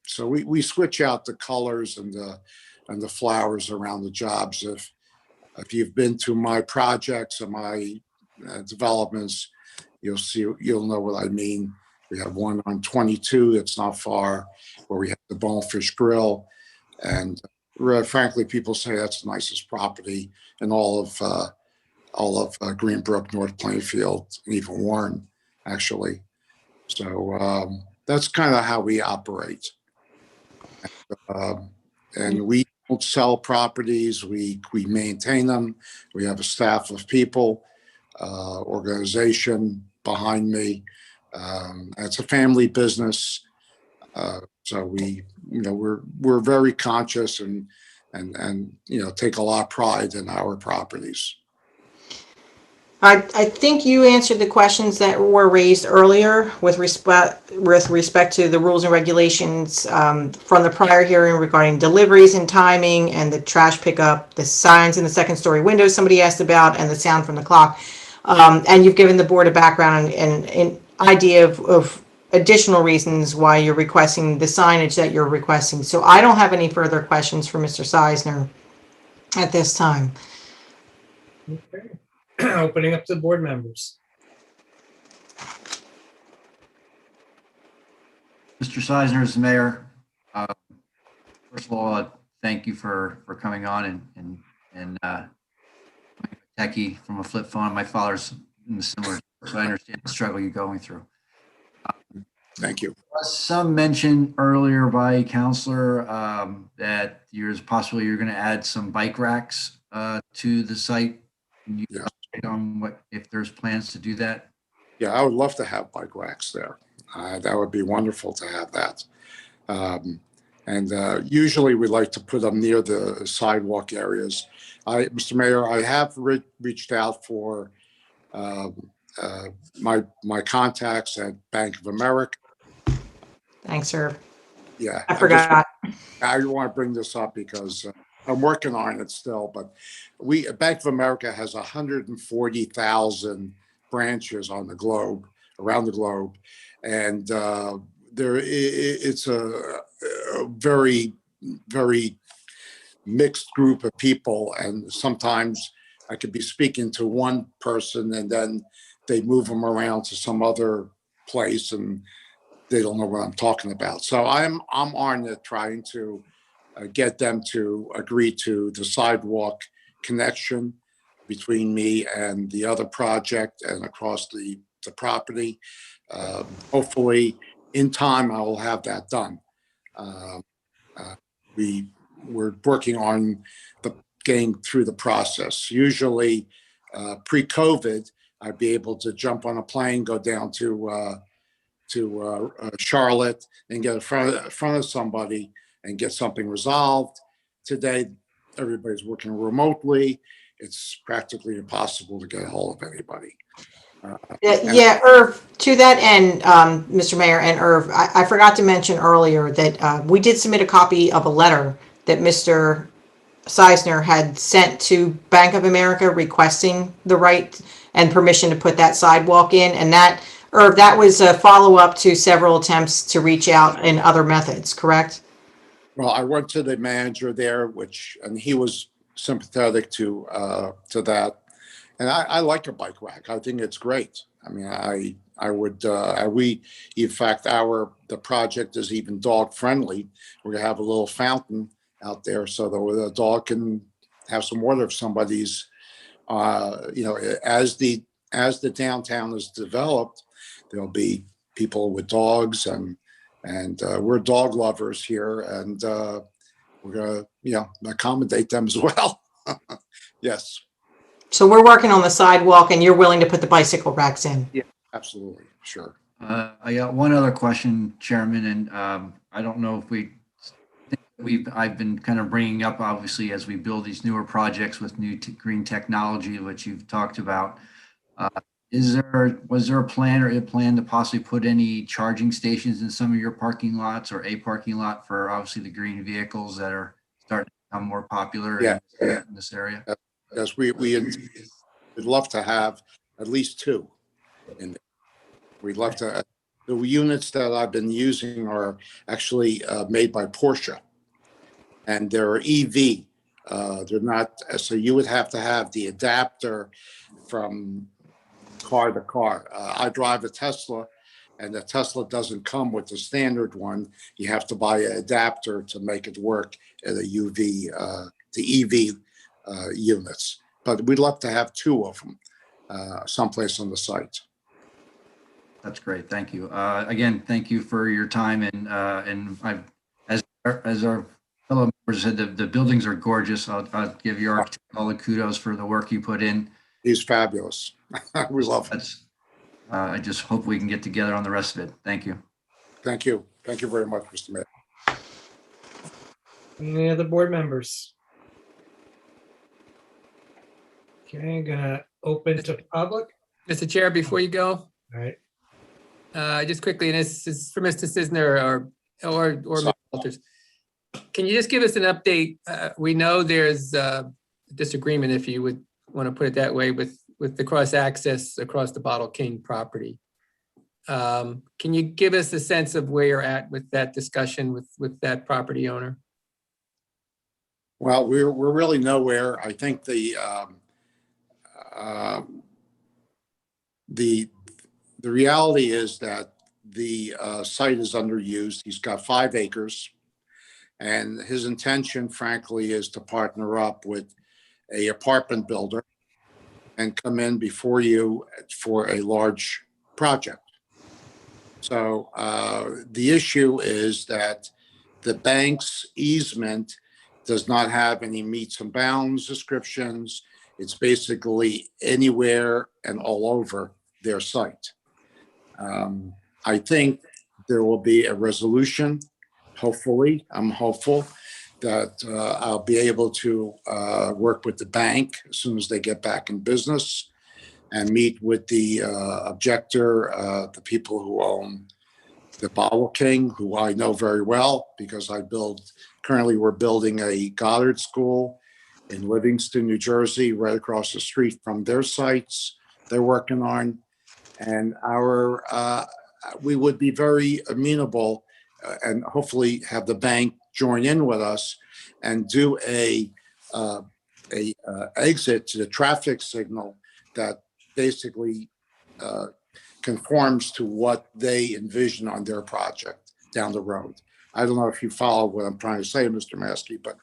So we switch out the colors and the flowers around the jobs. If you've been to my projects and my developments, you'll know what I mean. We have one on 22 that's not far, where we have the Bonefish Grill, and frankly, people say that's the nicest property in all of all of Greenbrook, North Plainfield, and even Warren, actually. So that's kind of how we operate. And we don't sell properties. We maintain them. We have a staff of people, organization behind me. It's a family business. So we're very conscious and take a lot of pride in our properties. I think you answered the questions that were raised earlier with respect to the rules and regulations from the prior hearing regarding deliveries and timing and the trash pickup, the signs in the second story windows somebody asked about, and the sound from the clock. And you've given the board a background and an idea of additional reasons why you're requesting the signage that you're requesting. So I don't have any further questions for Mr. Seisner at this time. Okay. Opening up to the board members. Mr. Seisner, as mayor, first of all, thank you for coming on and techie from a flip phone. My father's in the similar, so I understand the struggle you're going through. Thank you. Some mention earlier by Counselor that you're going to add some bike racks to the site. Can you update on if there's plans to do that? Yeah, I would love to have bike racks there. That would be wonderful to have that. And usually we like to put them near the sidewalk areas. Mr. Mayor, I have reached out for my contacts at Bank of America. Thanks, sir. Yeah, I forgot. I want to bring this up because I'm working on it still, but Bank of America has 140,000 branches on the globe, around the globe, and it's a very, very mixed group of people, and sometimes I could be speaking to one person and then they move them around to some other place and they don't know what I'm talking about. So I'm on it trying to get them to agree to the sidewalk connection between me and the other project and across the property. Hopefully in time I will have that done. We're working on getting through the process. usually pre-COVID I'd be able to jump on a plane, go down to Charlotte and get in front of somebody and get something resolved. Today, everybody's working remotely. It's practically impossible to get a hold of anybody. Irv, to that end, Mr. Mayor and Irv, I forgot to mention earlier that we did submit a copy of a letter that Mr. Seisner had sent to Bank of America requesting the right and permission to put that sidewalk in, and that was a follow-up to several attempts to reach out in other methods, correct? Well, I went to the manager there, and he was sympathetic to that. And I like a bike rack. I think it's great. I mean, I would, in fact, the project is even dog friendly. We're gonna have a little fountain out there so that the dog can have some water if somebody's, as the downtown is developed, there'll be people with dogs and we're dog lovers here, and we're gonna accommodate them as well. Yes. So we're working on the sidewalk and you're willing to put the bicycle racks in? Yeah, absolutely, sure. I got one other question, Chairman, and I don't know if I've been kind of bringing up, obviously, as we build these newer projects with new green technology, which you've talked about. Was there a plan to possibly put any charging stations in some of your parking lots or a parking lot for obviously the green vehicles that are starting to become more popular in this area? Yes, we'd love to have at least two in there. We'd love to. The units that I've been using are actually made by Porsche, and they're EV. They're not, so you would have to have the adapter from car to car. I drive a Tesla, and the Tesla doesn't come with the standard one. You have to buy an adapter to make it work at the EV units. but we'd love to have two of them someplace on the site. That's great. Thank you. Again, thank you for your time. And as our fellow members said, the buildings are gorgeous. I'll give your architect all the kudos for the work you put in. He's fabulous. We love him. I just hope we can get together on the rest of it. Thank you. Thank you. Thank you very much, Mr. Mayor. Any other board members? Okay, I'm gonna open to public. Mr. Chair, before you go, All right. just quickly, and this is for Mr. Cisner or Mr. Walters. Can you just give us an update? We know there's a disagreement, if you would want to put it that way, with the cross access across the Bottle King property. Can you give us a sense of where you're at with that discussion with that property owner? Well, we're really nowhere. I think the reality is that the site is underused. He's got 5 acres, and his intention, frankly, is to partner up with a apartment builder and come in before you for a large project. So the issue is that the bank's easement does not have any meets and bounds descriptions. It's basically anywhere and all over their site. I think there will be a resolution. Hopefully, I'm hopeful that I'll be able to work with the bank as soon as they get back in business and meet with the objector, the people who own the Bottle King, who I know very well because currently we're building a Goddard School in Livingston, New Jersey, right across the street from their sites they're working on. And we would be very amenable and hopefully have the bank join in with us and do a exit to the traffic signal that basically conforms to what they envision on their project down the road. I don't know if you follow what I'm trying to say, Mr. Maskey, but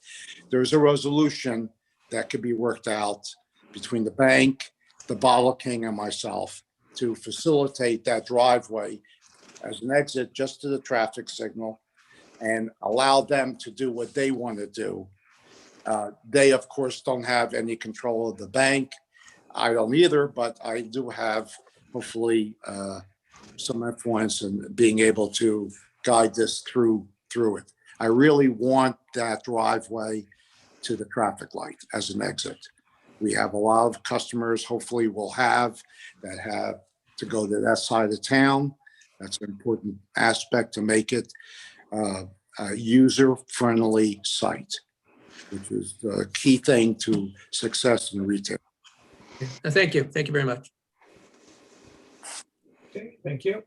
there's a resolution that could be worked out between the bank, the Bottle King, and myself to facilitate that driveway as an exit just to the traffic signal and allow them to do what they want to do. They, of course, don't have any control of the bank. I don't either, but I do have hopefully some influence in being able to guide this through it. I really want that driveway to the traffic light as an exit. We have a lot of customers, hopefully we'll have, that have to go to that side of town. That's an important aspect to make it a user-friendly site, which is the key thing to success in retail. Thank you. Thank you very much. Okay, thank you.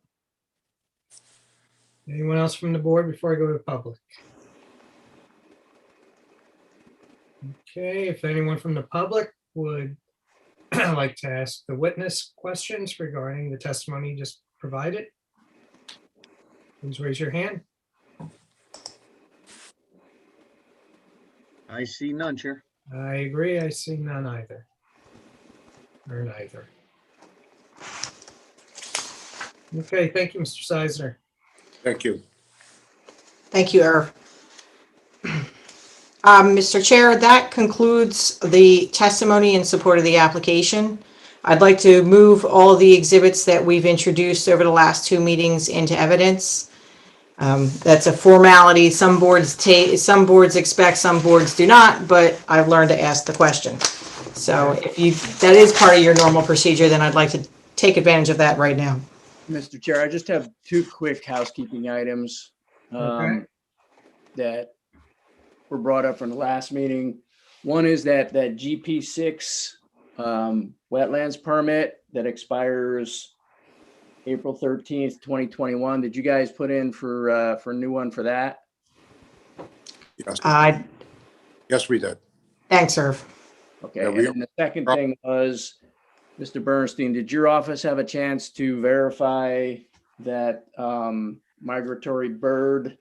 Anyone else from the board before I go to the public? Okay, if anyone from the public would like to ask the witness questions regarding the testimony just provided, please raise your hand. I see none, Chair. I agree. I see none either. Or neither. Okay, thank you, Mr. Seisner. Thank you. Thank you, Irv. Mr. Chair, that concludes the testimony in support of the application. I'd like to move all the exhibits that we've introduced over the last 2 meetings into evidence. That's a formality. Some boards expect, some boards do not, but I've learned to ask the question. So if that is part of your normal procedure, then I'd like to take advantage of that right now. Mr. Chair, I just have 2 quick housekeeping items that were brought up from the last meeting. One is that GP6 wetlands permit that expires April 13th, 2021. Did you guys put in for a new one for that? Yes. Yes, we did. Thanks, Irv. Okay, and then the second thing was, Mr. Bernstein, did your office have a chance to verify that Migratory Bird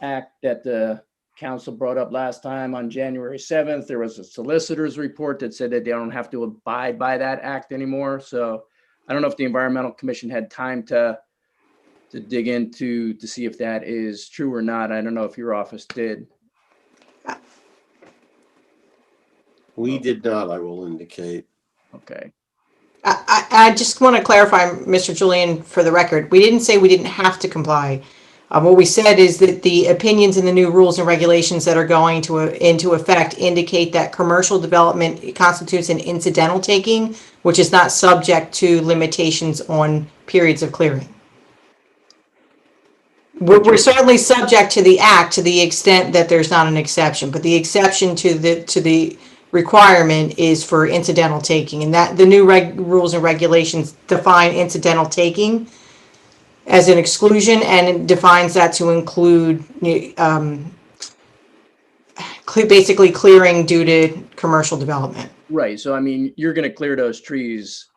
Act that the council brought up last time on January 7th, there was a solicitor's report that said that they don't have to abide by that act anymore. So I don't know if the Environmental Commission had time to dig into to see if that is true or not. I don't know if your office did. We did not, I will indicate. Okay. I just want to clarify, Mr. Julian, for the record, we didn't say we didn't have to comply. What we said is that the opinions in the new rules and regulations that are going into effect indicate that commercial development constitutes an incidental taking, which is not subject to limitations on periods of clearing. We're certainly subject to the act to the extent that there's not an exception, but the exception to the requirement is for incidental taking, and that the new rules and regulations define incidental taking as an exclusion, and it defines that to include basically clearing due to commercial development. Right. So, I mean, you're going to clear those trees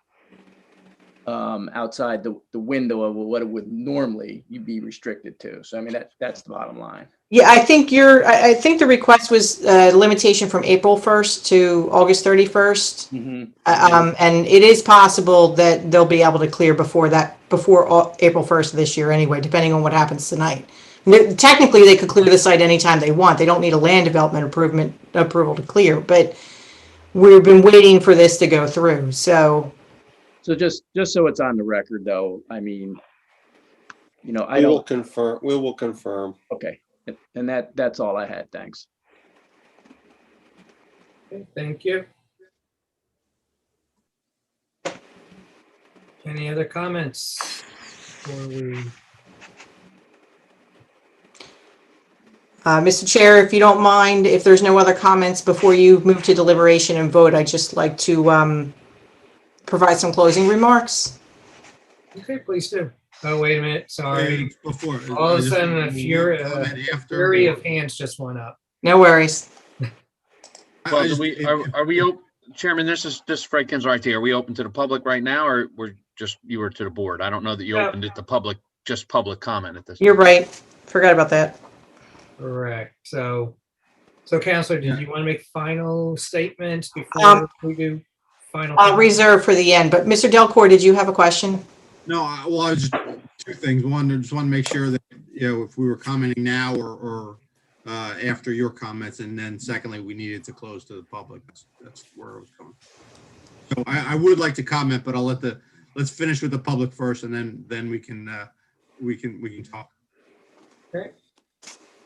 outside the window of what it would normally you'd be restricted to. So, I mean, that's the bottom line. Yeah, I think the request was limitation from April 1st to August 31st. Mm-hmm. And it is possible that they'll be able to clear before April 1st of this year anyway, depending on what happens tonight. Technically, they could clear the site anytime they want. They don't need a land development approval to clear, but we've been waiting for this to go through. So just so it's on the record, though, I mean, you know, We will confirm. Okay. And that's all I had. Thanks. Okay, thank you. Any other comments? Mr. Chair, if you don't mind, if there's no other comments before you move to deliberation and vote, I'd just like to provide some closing remarks. Okay, please do. Oh, wait a minute, sorry. Before. All of a sudden, a fury of hands just went up. No worries. Well, are we open, Chairman? This is Fredkins right here. Are we open to the public right now, or you were to the board? I don't know that you opened it to public, just public comment at this. You're right. Forgot about that. Correct. So Counselor, did you want to make final statements before we do final? I'll reserve for the end. But Mr. Delcourt, did you have a question? No, well, I was just two things. One, I just want to make sure that, you know, if we were commenting now or after your comments, and then secondly, we needed to close to the public. That's where I was going. So I would like to comment, but let's finish with the public first, and then we can talk. Okay.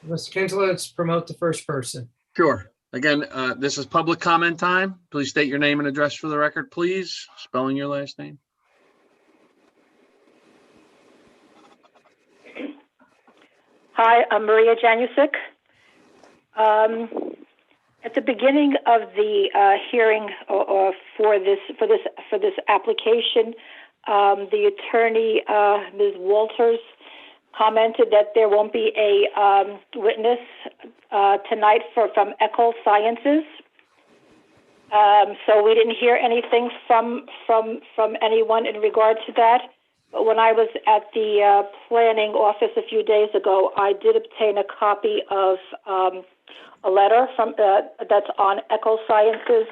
Mr. Kinsler, let's promote the first person. Sure. Again, this is public comment time. Please state your name and address for the record, please. Spelling your last name. Hi, I'm Maria Janusik. At the beginning of the hearing for this application, the attorney, Ms. Walters, commented that there won't be a witness tonight from Echo Sciences. So we didn't hear anything from anyone in regard to that. But when I was at the planning office a few days ago, I did obtain a copy of a letter from that's on Echo Sciences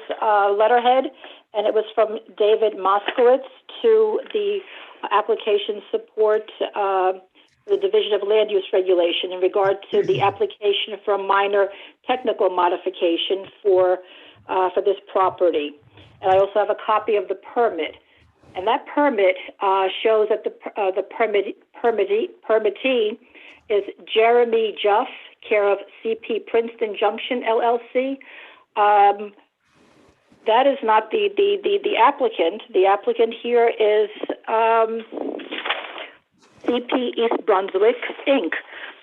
letterhead, and it was from David Moskowitz to the application support the Division of Land Use Regulation in regard to the application for a minor technical modification for this property. And I also have a copy of the permit. And that permit shows that the permittee is Jeremy Juff, care of CP Princeton Junction, LLC. That is not the applicant. The applicant here is CP East Brunswick, Inc.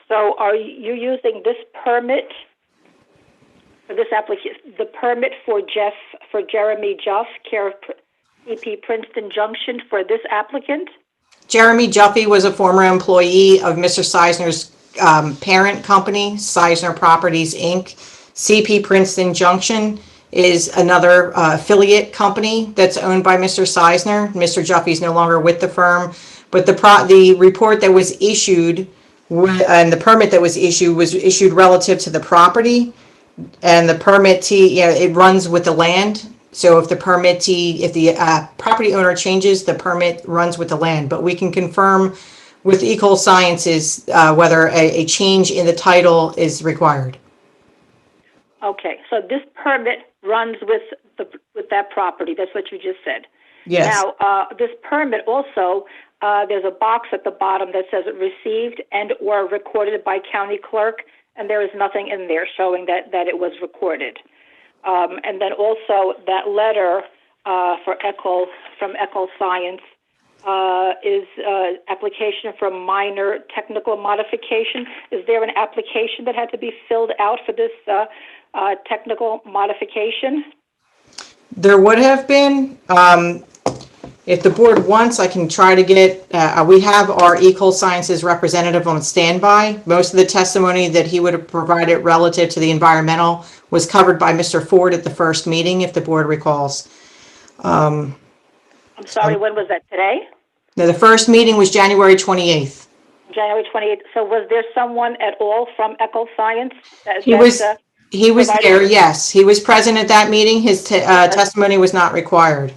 So are you using this permit for this application, the permit for Jeremy Juff, care of CP Princeton Junction, for this applicant? Jeremy Juffy was a former employee of Mr. Seisner's parent company, Seisner Properties, Inc. CP Princeton Junction is another affiliate company that's owned by Mr. Seisner. Mr. Juffy is no longer with the firm, but the report that was issued And the permit that was issued relative to the property. And the permittee, it runs with the land. So if the property owner changes, the permit runs with the land. But we can confirm with Eco Sciences whether a change in the title is required. Okay, so this permit runs with that property. That's what you just said. Yes. Now, this permit also, there's a box at the bottom that says received and or recorded by county clerk, and there is nothing in there showing that it was recorded. And then also that letter from Eco Science is application for minor technical modification. Is there an application that had to be filled out for this technical modification? There would have been. If the board wants, I can try to get, we have our Eco Sciences representative on standby. Most of the testimony that he would have provided relative to the environmental was covered by Mr. Ford at the first meeting, if the board recalls. I'm sorry, when was that, today? No, the first meeting was January 28th. January 28th. So was there someone at all from Eco Science? He was there, yes. He was present at that meeting. His testimony was not required.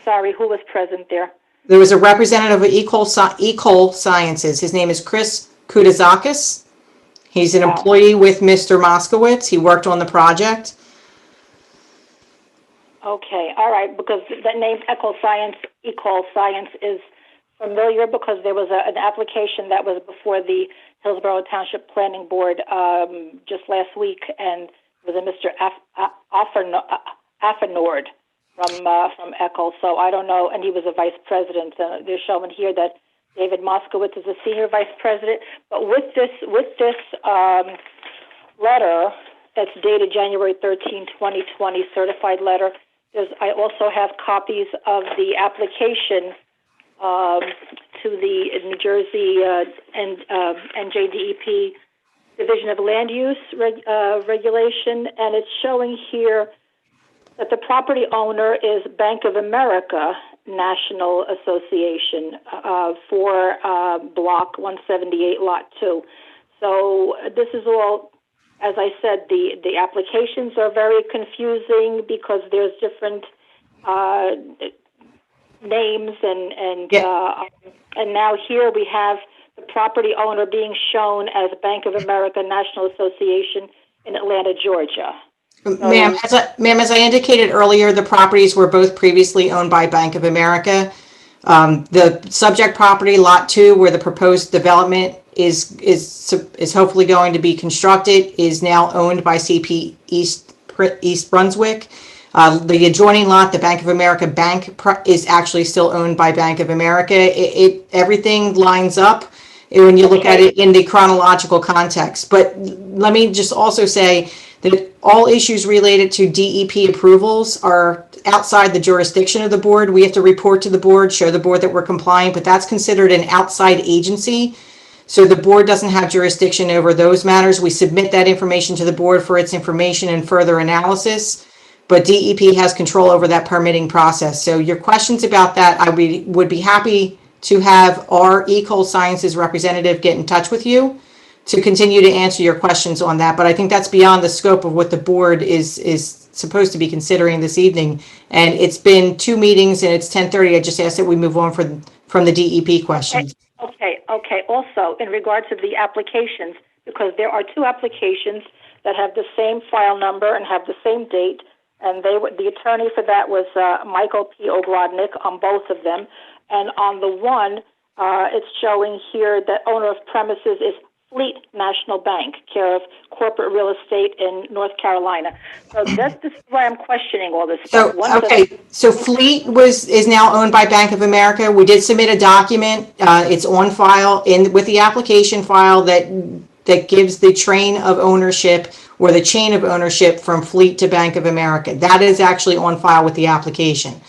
Sorry, who was present there? There was a representative of Eco Sciences. His name is Chris Kudazakis. He's an employee with Mr. Moskowitz. He worked on the project. Okay, all right, because the name Eco Science is familiar because there was an application that was before the Hillsborough Township Planning Board just last week, and it was a Mr. Affenord from Echo, so I don't know, and he was a vice president. They're showing here that David Moskowitz is a senior vice president. But with this letter that's dated January 13, 2020, certified letter, I also have copies of the application to the New Jersey NJDEP Division of Land Use Regulation, and it's showing here that the property owner is Bank of America National Association for Block 178, Lot 2. So this is all, as I said, the applications are very confusing because there's different names and now here we have the property owner being shown as Bank of America National Association in Atlanta, Georgia. Ma'am, as I indicated earlier, the properties were both previously owned by Bank of America. The subject property, Lot 2, where the proposed development is hopefully going to be constructed, is now owned by CP East Brunswick. The adjoining lot, the Bank of America Bank, is actually still owned by Bank of America. Everything lines up when you look at it in the chronological context. But let me just also say that all issues related to DEP approvals are outside the jurisdiction of the board. We have to report to the board, show the board that we're compliant, but that's considered an outside agency. So the board doesn't have jurisdiction over those matters. We submit that information to the board for its information and further analysis, but DEP has control over that permitting process. So your questions about that, I would be happy to have our Eco Sciences representative get in touch with you to continue to answer your questions on that. But I think that's beyond the scope of what the board is supposed to be considering this evening. And it's been 2 meetings and it's 10:30. I just asked that we move on from the DEP questions. Okay. Also, in regard to the applications, because there are 2 applications that have the same file number and have the same date, and the attorney for that was Michael P. Ogrodnik on both of them. And on the one, it's showing here that owner of premises is Fleet National Bank, care of Corporate Real Estate in North Carolina. So this is why I'm questioning all this stuff. So Fleet is now owned by Bank of America. We did submit a document. It's on file with the application file that gives the train of ownership or the chain of ownership from Fleet to Bank of America. That is actually on file with the application.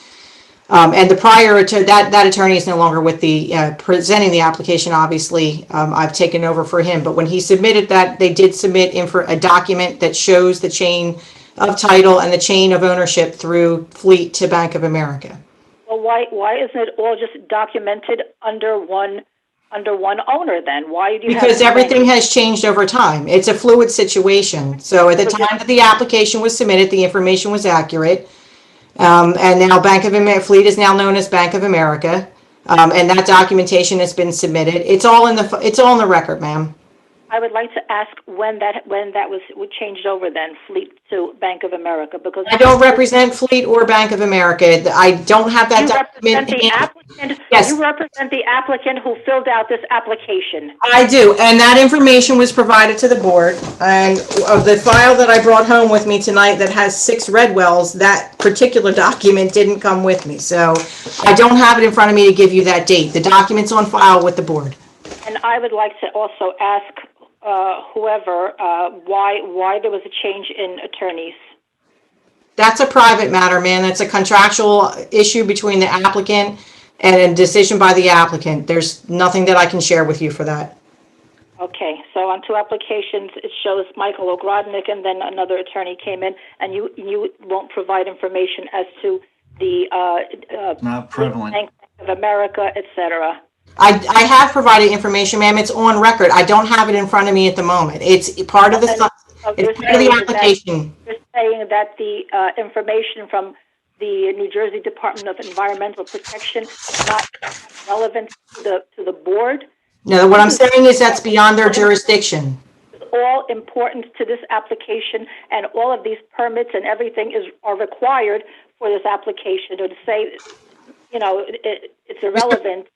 And the prior to that attorney is no longer with the presenting the application. Obviously, I've taken over for him. But when he submitted that, they did submit a document that shows the chain of title and the chain of ownership through Fleet to Bank of America. Well, why isn't it all just documented under one under one owner then? Why do you have? Because so many? everything has changed over time. It's a fluid situation. So at the time that the application was submitted, the information was accurate. And now Fleet is now known as Bank of America. And that documentation has been submitted. It's all in the record, ma'am. I would like to ask when that was changed over then, Fleet to Bank of America, because I don't represent Fleet or Bank of America. I don't have that you document. represent the applicant. Yes. You represent the applicant who filled out this application. I do, and that information was provided to the board. And of the file that I brought home with me tonight that has 6 red wells, that particular document didn't come with me. So I don't have it in front of me to give you that date. The document's on file with the board. And I would like to also ask whoever why there was a change in attorneys. That's a private matter, man. That's a contractual issue between the applicant and a decision by the applicant. There's nothing that I can share with you for that. Okay, so on 2 applications, it shows Michael Ogrodnik, and then another attorney came in, and you won't provide information as to the Not prevalent. Bank of America, etc. I have provided information, ma'am. It's on record. I don't have it in front of me at the moment. It's part of the application. You're saying that the information from the New Jersey Department of Environmental Protection is not relevant to the board? No, what I'm saying is that's beyond their jurisdiction. It's all important to this application, and all of these permits and everything are required for this application. Or to say, it's irrelevant.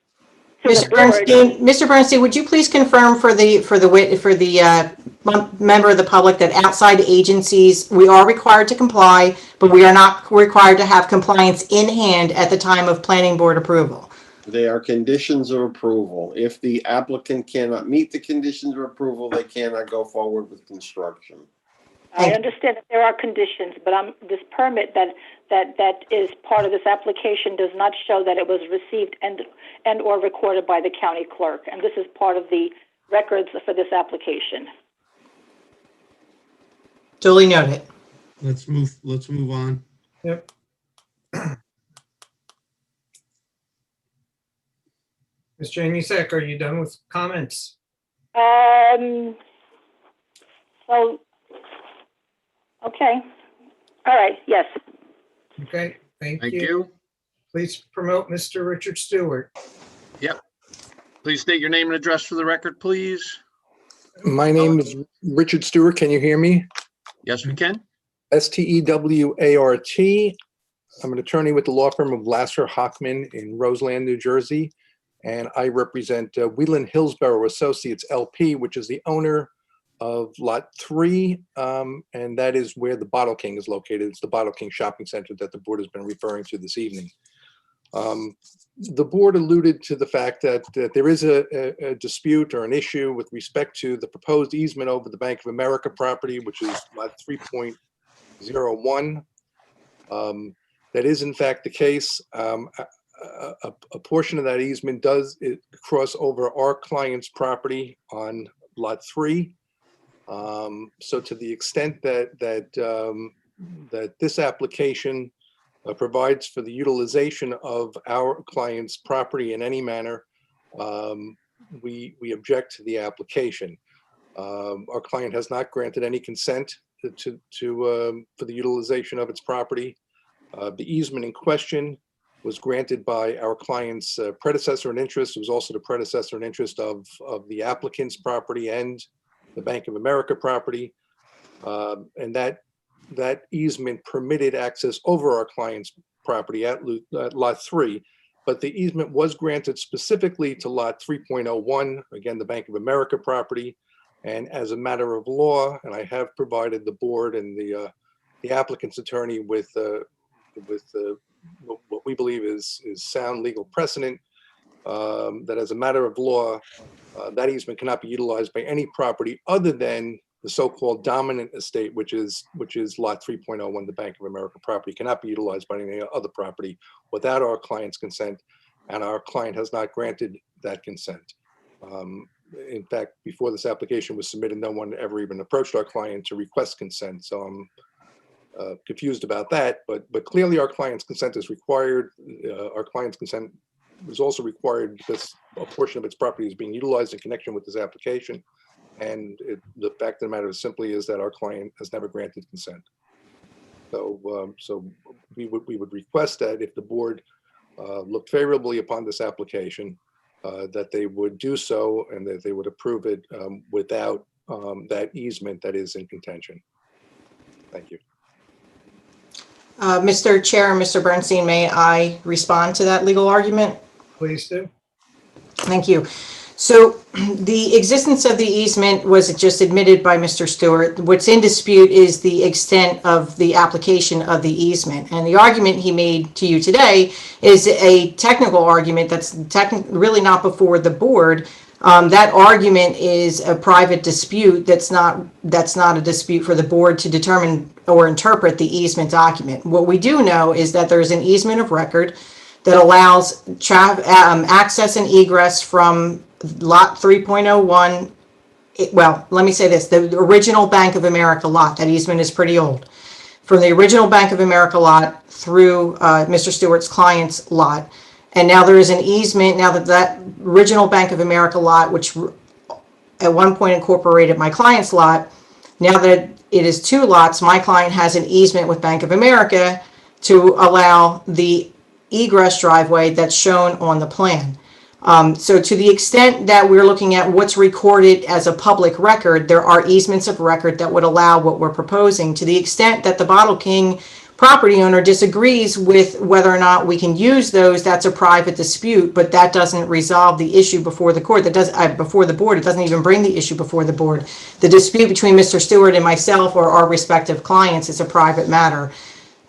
Mr. Bernstein, would you please confirm for the member of the public that outside agencies, we are required to comply, but we are not required to have compliance in hand at the time of planning board approval? They are conditions of approval. If the applicant cannot meet the conditions of approval, they cannot go forward with construction. I understand that there are conditions, but this permit that is part of this application does not show that it was received and or recorded by the county clerk, and this is part of the records for this application. Duly noted. Let's move on. Yep. Ms. Janusik, are you done with comments? Okay. All right. Yes. Okay. Thank Thank you. you. Please promote Mr. Richard Stewart. Yep. Please state your name and address for the record, please. My name is Richard Stewart. Can you hear me? Yes, we can. Stewart. I'm an attorney with the law firm of Lasser Hockman in Roseland, New Jersey, and I represent Wheelan Hillsborough Associates LP, which is the owner of Lot 3, and that is where the Bottle King is located. It's the Bottle King Shopping Center that the board has been referring to this evening. The board alluded to the fact that there is a dispute or an issue with respect to the proposed easement over the Bank of America property, which is Lot 3.01. That is in fact the case. A portion of that easement does cross over our client's property on Lot 3. So to the extent that this application provides for the utilization of our client's property in any manner, we object to the application. Our client has not granted any consent for the utilization of its property. The easement in question was granted by our client's predecessor in interest. It was also the predecessor in interest of the applicant's property and the Bank of America property. And that easement permitted access over our client's property at Lot 3. But the easement was granted specifically to Lot 3.01, again, the Bank of America property. And as a matter of law, and I have provided the board and the applicant's attorney with what we believe is sound legal precedent, that as a matter of law, that easement cannot be utilized by any property other than the so-called dominant estate, which is Lot 3.01, the Bank of America property, cannot be utilized by any other property without our client's consent, and our client has not granted that consent. In fact, before this application was submitted, no one ever even approached our client to request consent. So I'm confused about that, but clearly our client's consent is required. Our client's consent was also required because a portion of its property is being utilized in connection with this application. And the fact of the matter simply is that our client has never granted consent. So, so we would request that if the board looked favorably upon this application, that they would do so and that they would approve it without that easement that is in contention. Thank you. Mr. Chair, Mr. Bernstein, may I respond to that legal argument? Please do. Thank you. So the existence of the easement was just admitted by Mr. Stewart. What's in dispute is the extent of the application of the easement. And the argument he made to you today is a technical argument that's really not before the board. That argument is a private dispute that's not a dispute for the board to determine or interpret the easement document. What we do know is that there's an easement of record that allows access and egress from lot 3.01. Well, let me say this, the original Bank of America lot, that easement is pretty old. From the original Bank of America lot through Mr. Stewart's client's lot. And now there is an easement, now that that original Bank of America lot, which at one point incorporated my client's lot, now that it is two lots, my client has an easement with Bank of America to allow the egress driveway that's shown on the plan. So to the extent that we're looking at what's recorded as a public record, there are easements of record that would allow what we're proposing. To the extent that the Bottle King property owner disagrees with whether or not we can use those, that's a private dispute, but that doesn't resolve the issue before the court. That does before the board. It doesn't even bring the issue before the board. The dispute between Mr. Stewart and myself or our respective clients is a private matter.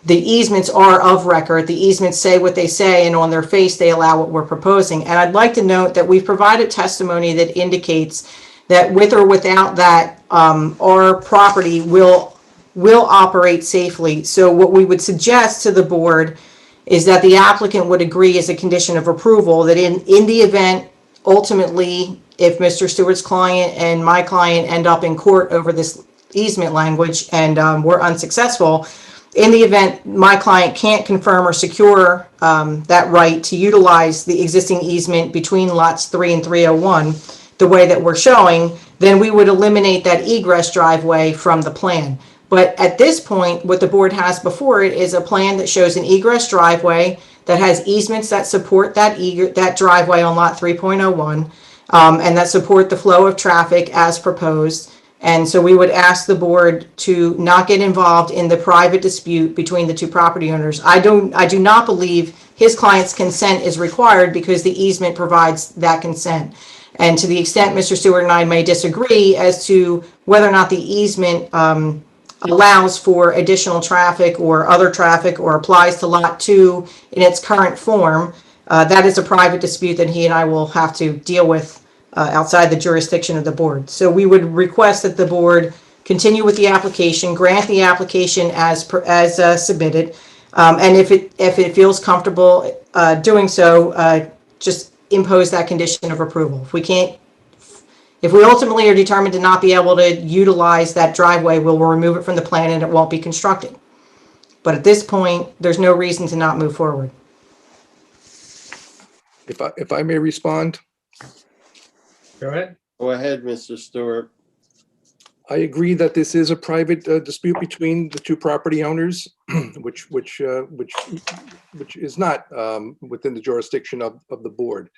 The easements are of record. The easements say what they say, and on their face, they allow what we're proposing. And I'd like to note that we've provided testimony that indicates that with or without that, our property will operate safely. So what we would suggest to the board is that the applicant would agree as a condition of approval that in the event, ultimately, if Mr. Stewart's client and my client end up in court over this easement language and we're unsuccessful, in the event my client can't confirm or secure that right to utilize the existing easement between lots 3 and 301, the way that we're showing, then we would eliminate that egress driveway from the plan. But at this point, what the board has before it is a plan that shows an egress driveway that has easements that support that driveway on lot 3.01 and that support the flow of traffic as proposed. And so we would ask the board to not get involved in the private dispute between the two property owners. I do not believe his client's consent is required because the easement provides that consent. And to the extent Mr. Stewart and I may disagree as to whether or not the easement allows for additional traffic or other traffic or applies to lot 2 in its current form, that is a private dispute that he and I will have to deal with outside the jurisdiction of the board. So we would request that the board continue with the application, grant the application as submitted, and if it feels comfortable doing so, just impose that condition of approval. If we ultimately are determined to not be able to utilize that driveway, we'll remove it from the plan and it won't be constructed. But at this point, there's no reason to not move forward. If I may respond. Go ahead. Go ahead, Mr. Stewart. I agree that this is a private dispute between the two property owners, which is not within the jurisdiction of the board,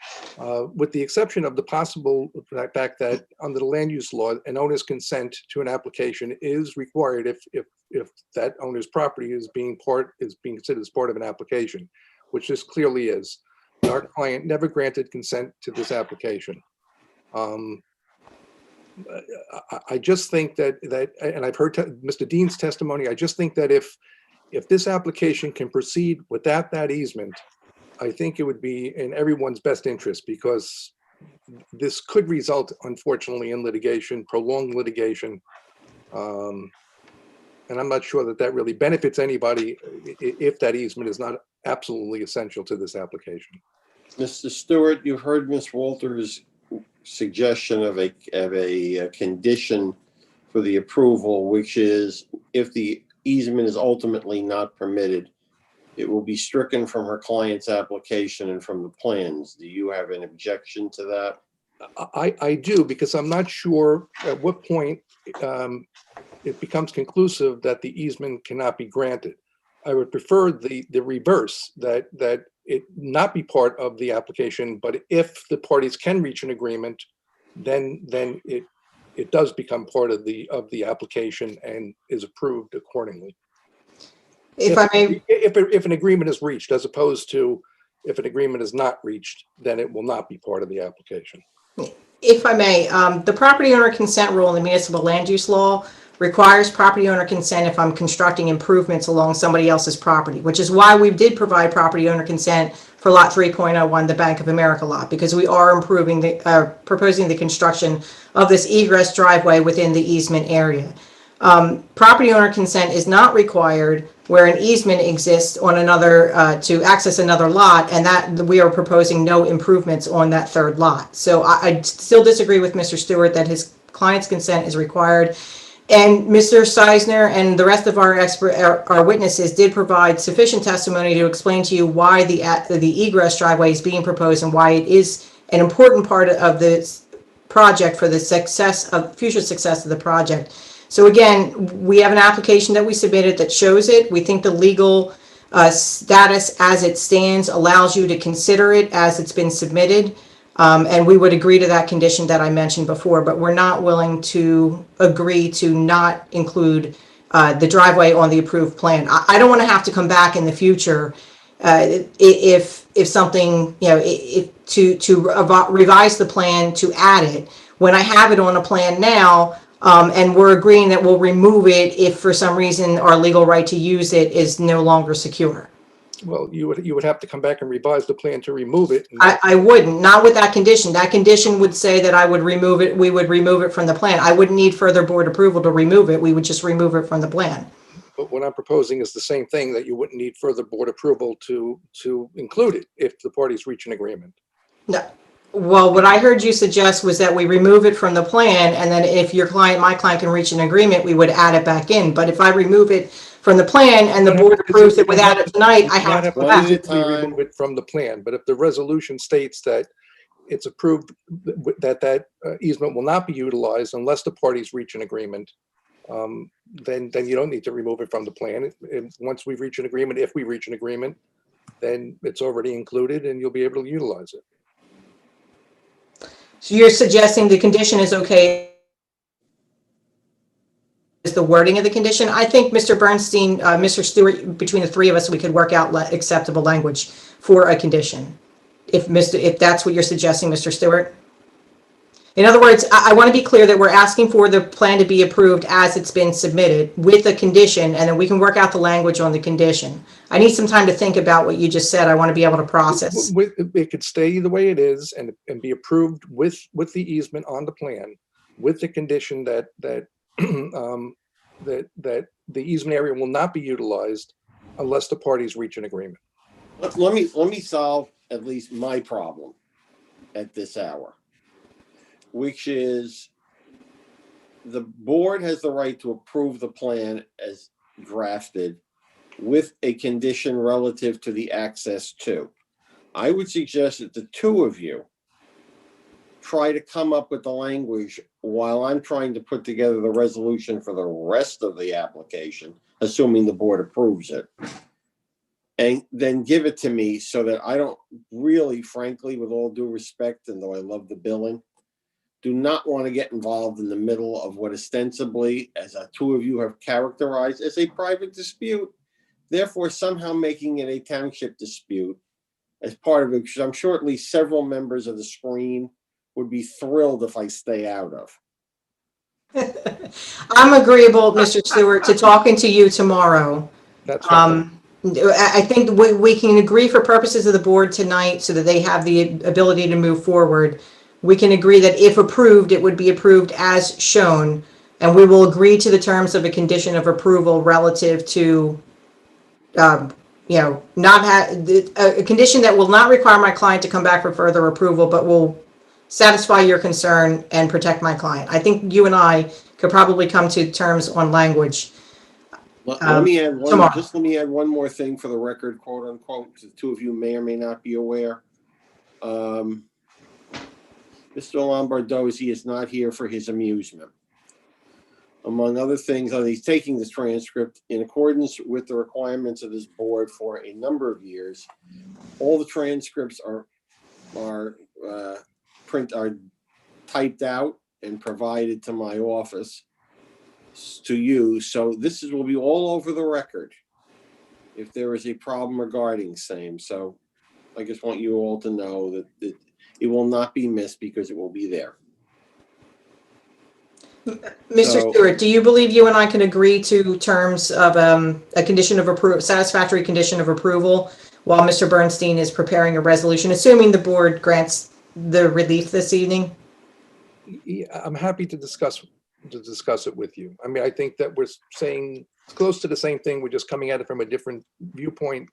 with the exception of the possible fact that under the land use law, an owner's consent to an application is required if that owner's property is being considered as part of an application, which this clearly is. Our client never granted consent to this application. I just think that and I've heard Mr. Dean's testimony, I just think that if this application can proceed without that easement, I think it would be in everyone's best interest, because this could result, unfortunately, in litigation, prolonged litigation. And I'm not sure that really benefits anybody if that easement is not absolutely essential to this application. Mr. Stewart, you've heard Ms. Walters' suggestion of a condition for the approval, which is if the easement is ultimately not permitted, it will be stricken from her client's application and from the plans. Do you have an objection to that? I do, because I'm not sure at what point it becomes conclusive that the easement cannot be granted. I would prefer the reverse, that it not be part of the application, but if the parties can reach an agreement, then it does become part of the application and is approved accordingly. If I may, if an agreement is reached, as opposed to if an agreement is not reached, then it will not be part of the application. if I may, the property owner consent rule in the municipal land use law requires property owner consent if I'm constructing improvements along somebody else's property, which is why we did provide property owner consent for lot 3.01, the Bank of America lot, because we are improving the, proposing the construction of this egress driveway within the easement area. Property owner consent is not required where an easement exists on another, to access another lot, and that we are proposing no improvements on that third lot. So I still disagree with Mr. Stewart that his client's consent is required. And Mr. Seisner and the rest of our witnesses did provide sufficient testimony to explain to you why the egress driveway is being proposed and why it is an important part of this project for the future success of the project. So again, we have an application that we submitted that shows it. We think the legal status as it stands allows you to consider it as it's been submitted. And we would agree to that condition that I mentioned before, but we're not willing to agree to not include the driveway on the approved plan. I don't want to have to come back in the future if something, you know, to revise the plan to add it when I have it on a plan now, and we're agreeing that we'll remove it if for some reason our legal right to use it is no longer secure. Well, you would have to come back and revise the plan to remove it. I wouldn't, not with that condition. That condition would say that I would remove it, we would remove it from the plan. I wouldn't need further board approval to remove it. We would just remove it from the plan. But what I'm proposing is the same thing, that you wouldn't need further board approval to include it if the parties reach an agreement. No. Well, what I heard you suggest was that we remove it from the plan, and then if my client can reach an agreement, we would add it back in. But if I remove it from the plan and the board approves it without it tonight, I have to go back. Remove it from the plan, but if the resolution states that it's approved, that easement will not be utilized unless the parties reach an agreement, then you don't need to remove it from the plan. Once we reach an agreement, if we reach an agreement, then it's already included and you'll be able to utilize it. So you're suggesting the condition is okay? Is the wording of the condition? I think Mr. Bernstein, Mr. Stewart, between the three of us, we could work out acceptable language for a condition. If that's what you're suggesting, Mr. Stewart. In other words, I want to be clear that we're asking for the plan to be approved as it's been submitted with a condition, and then we can work out the language on the condition. I need some time to think about what you just said. I want to be able to process. It could stay the way it is and be approved with the easement on the plan, with the condition that that the easement area will not be utilized unless the parties reach an agreement. Let me solve at least my problem at this hour, which is the board has the right to approve the plan as drafted with a condition relative to the access to. I would suggest that the two of you try to come up with the language while I'm trying to put together the resolution for the rest of the application, assuming the board approves it, and then give it to me so that I don't really, frankly, with all due respect, and though I love the billing, do not want to get involved in the middle of what ostensibly, as two of you have characterized, as a private dispute, therefore somehow making it a township dispute as part of it, because I'm sure at least several members of the screen would be thrilled if I stay out of. I'm agreeable, Mr. Stewart, to talking to you tomorrow. That's fine. I think we can agree for purposes of the board tonight so that they have the ability to move forward. We can agree that if approved, it would be approved as shown, and we will agree to the terms of a condition of approval relative to, not a condition that will not require my client to come back for further approval, but will satisfy your concern and protect my client. I think you and I could probably come to terms on language. Let me add one, tomorrow. just let me add one more thing for the record, quote unquote, the two of you may or may not be aware. Mr. Lombardozzi is not here for his amusement. Among other things, he's taking this transcript in accordance with the requirements of this board for a number of years. All the transcripts are typed out and provided to my office to you. So this will be all over the record if there is a problem regarding same. So I just want you all to know that it will not be missed because it will be there. Mr. Stewart, do you believe you and I can agree to terms of a condition of approval, satisfactory condition of approval, while Mr. Bernstein is preparing a resolution, assuming the board grants the relief this evening? Yeah, I'm happy to discuss it with you. I mean, I think that we're saying close to the same thing. We're just coming at it from a different viewpoint,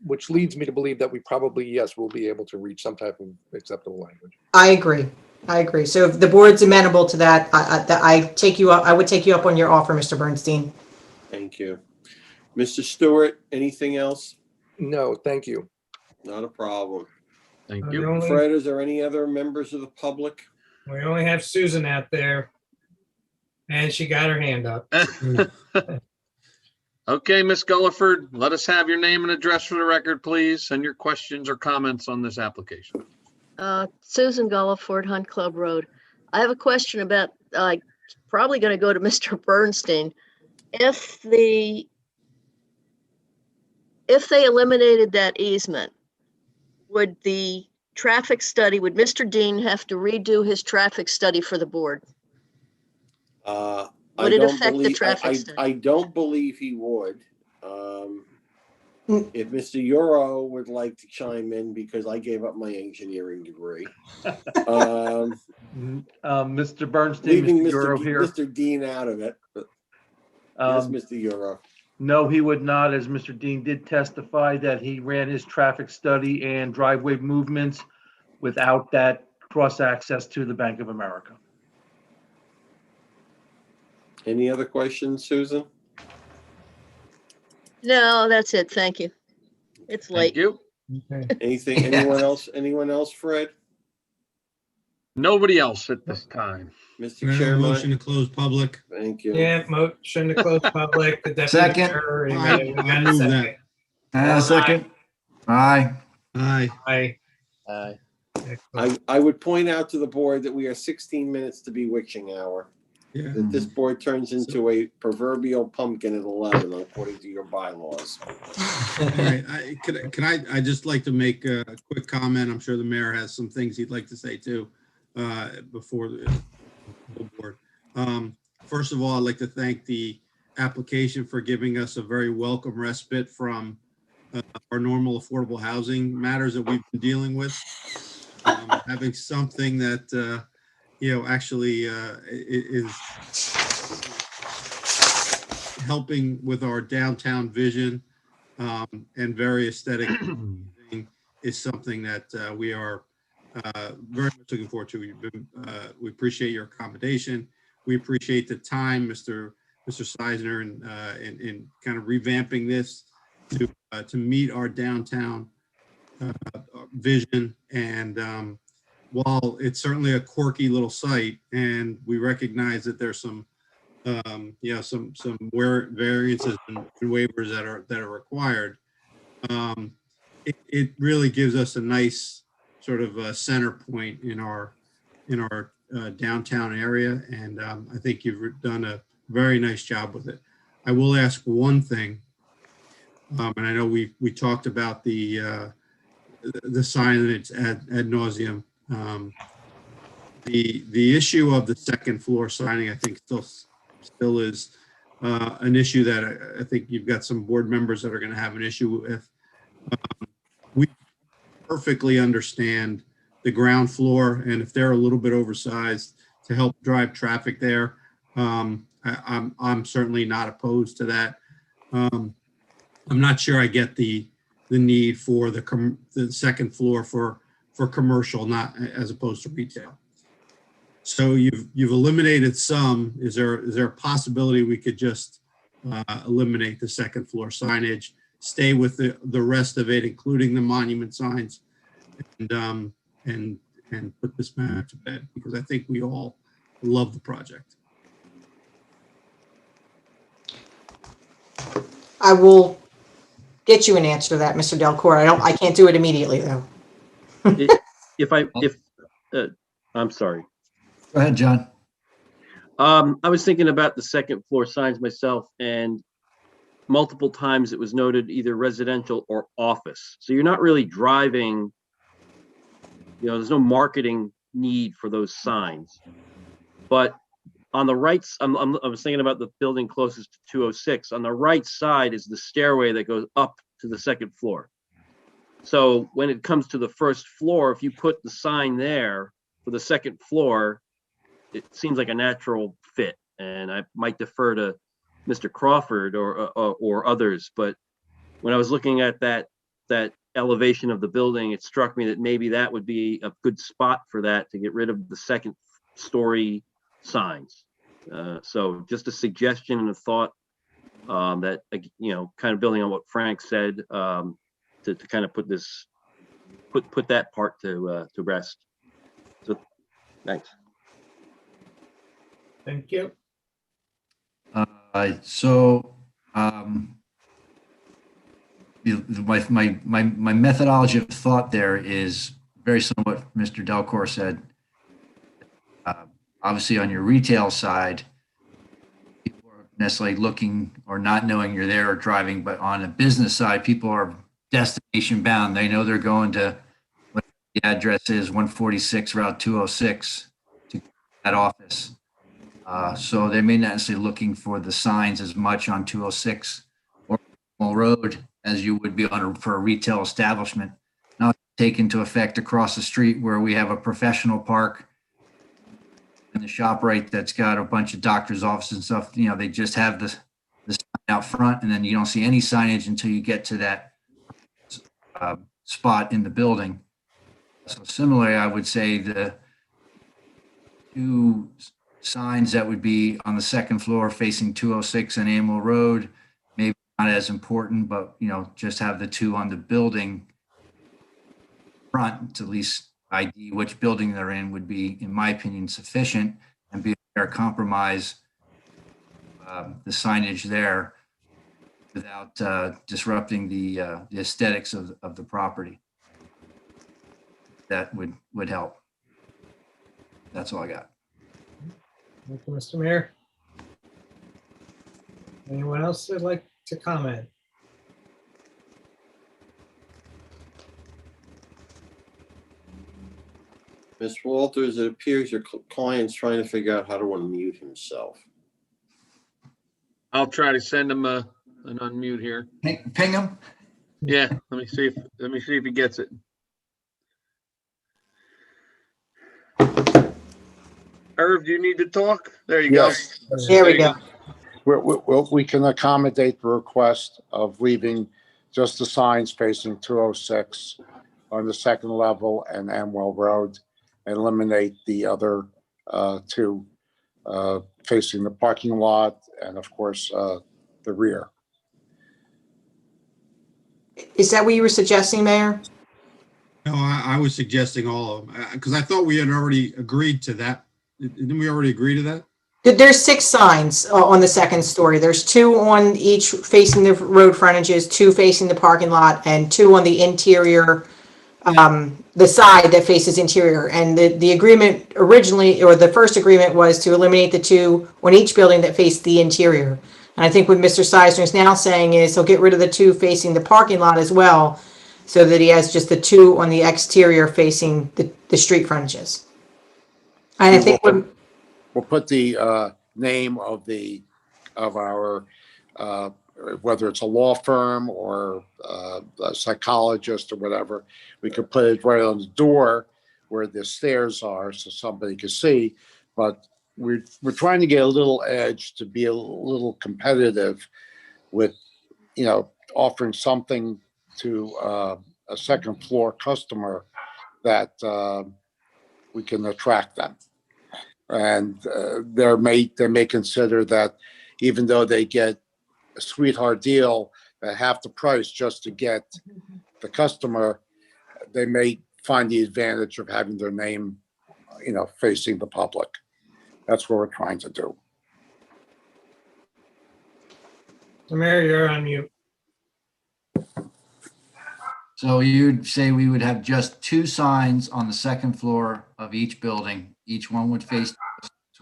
which leads me to believe that we probably, yes, will be able to reach some type of acceptable language. I agree. So if the board's amenable to that, I would take you up on your offer, Mr. Bernstein. Thank you. Mr. Stewart, anything else? No, thank you. Not a problem. Thank you. Fred, is there any other members of the public? We only have Susan out there. And she got her hand up. Okay, Ms. Gulliford, let us have your name and address for the record, please, and your questions or comments on this application. Susan Gulliford, Hunt Club Road. I have a question about, probably going to go to Mr. Bernstein. If they eliminated that easement, would the traffic study, would Mr. Dean have to redo his traffic study for the board? Would it affect the traffic study? I don't believe he would. If Mr. Euro would like to chime in, because I gave up my engineering degree. Mr. Bernstein, Leaving Mr. Euro here. Mr. Dean out of it. But yes, Mr. Euro. No, he would not, as Mr. Dean did testify that he ran his traffic study and driveway movements without that cross access to the Bank of America. Any other questions, Susan? No, that's it. Thank you. It's late. Thank you. Okay. Anything, anyone else? Anyone else, Fred? Nobody else at this time. Mr. Chairman. Motion to close public. Thank you. Yeah, motion to close public. The deputy Second. chair, we Aye, got I'll a move second. Second. Aye. Aye. Aye. I would point out to the board that we are 16 minutes to be witching hour. Yeah. That this board turns into a proverbial pumpkin at 11, according to your bylaws. All right. I just like to make a quick comment. I'm sure the mayor has some things he'd like to say too, before the board. First of all, I'd like to thank the application for giving us a very welcome respite from our normal affordable housing matters that we've been dealing with. Having something that, actually is helping with our downtown vision and very aesthetic is something that we are very much looking forward to. We appreciate your accommodation. We appreciate the time, Mr. Seisner, in kind of revamping this to meet our downtown vision. And while it's certainly a quirky little site, and we recognize that there's some variances and waivers that are required, it really gives us a nice sort of a center point in our downtown area, and I think you've done a very nice job with it. I will ask one thing, and I know we talked about the signage ad nauseum. The issue of the second floor signing, I think, still is an issue that I think you've got some board members that are going to have an issue with. We perfectly understand the ground floor, and if they're a little bit oversized to help drive traffic there, I'm certainly not opposed to that. I'm not sure I get the need for the second floor for commercial, not as opposed to retail. So you've eliminated some. Is there a possibility we could just eliminate the second floor signage, stay with the rest of it, including the monument signs, and put this matter to bed, because I think we all love the project. I will get you an answer to that, Mr. Delcourt. I can't do it immediately though. I'm sorry. Go ahead, John. I was thinking about the second floor signs myself, and multiple times it was noted either residential or office. So you're not really driving, there's no marketing need for those signs. But on the right, I was thinking about the building closest to 206. On the right side is the stairway that goes up to the second floor. So when it comes to the first floor, if you put the sign there for the second floor, it seems like a natural fit. And I might defer to Mr. Crawford or others, but when I was looking at that elevation of the building, it struck me that maybe that would be a good spot for that, to get rid of the second story signs. So just a suggestion and a thought that, kind of building on what Frank said, to kind of put that part to rest. So thanks. Thank you. My methodology of thought there is very similar to what Mr. Delcourt said. Obviously, on your retail side, people are necessarily looking or not knowing you're there or driving, but on a business side, people are destination bound. They know they're going to what the address is, 146 Route 206, to that office. So they may not necessarily looking for the signs as much on 206 or Road as you would be for a retail establishment. Not take into effect across the street where we have a professional park and the ShopRite that's got a bunch of doctor's offices and stuff. They just have the sign out front, and then you don't see any signage until you get to that spot in the building. So similarly, I would say the two signs that would be on the second floor facing 206 and Amwell Road, maybe not as important, but just have the two on the building front to at least ID which building they're in would be, in my opinion, sufficient, and be a fair compromise, the signage there without disrupting the aesthetics of the property. That would help. That's all I got. Thank you, Mr. Mayor. Anyone else would like to comment? Ms. Walters, it appears your client's trying to figure out how to unmute himself. I'll try to send him an unmute here. Ping him. Yeah, let me see if he gets it. Irv, do you need to talk? There you Yes. go. There we go. We can accommodate the request of leaving just the signs facing 206 on the second level and Amwell Road, and eliminate the other two facing the parking lot and, of course, the rear. Is that what you were suggesting, Mayor? No, I was suggesting all of them, because I thought we had already agreed to that. Didn't we already agree to that? There's 6 signs on the second story. There's 2 on each facing the road frontages, 2 facing the parking lot, and 2 on the interior, the side that faces interior. And the agreement originally, or the first agreement, was to eliminate the 2 on each building that faced the interior. And I think what Mr. Seisner is now saying is he'll get rid of the 2 facing the parking lot as well, so that he has just the 2 on the exterior facing the street frontages. And I think we'll put the name of our whether it's a law firm or a psychologist or whatever, we could put it right on the door where the stairs are so somebody can see. But we're trying to get a little edge to be a little competitive with, offering something to a second floor customer that we can attract them. And they may consider that even though they get a sweetheart deal at half the price just to get the customer, they may find the advantage of having their name, facing the public. That's what we're trying to do. Mary, you're on mute. So you'd say we would have just 2 signs on the second floor of each building. Each one would face,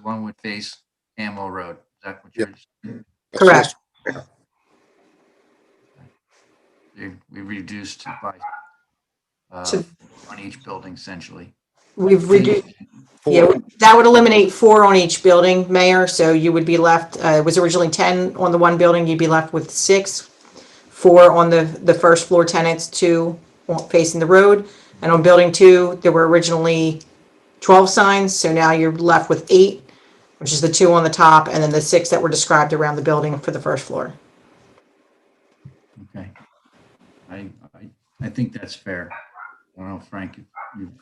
one would face Amwell Road. Is that what you're saying? Correct. We reduced by on each building essentially. We've reduced, yeah, that would eliminate 4 on each building, Mayor. So you would be left, it was originally 10 on the one building, you'd be left with 6. 4 on the first floor tenants, 2 facing the road. And on building 2, there were originally 12 signs. So now you're left with 8, which is the 2 on the top, and then the 6 that were described around the building for the first floor. Okay. I think that's fair. I don't know, Frank, you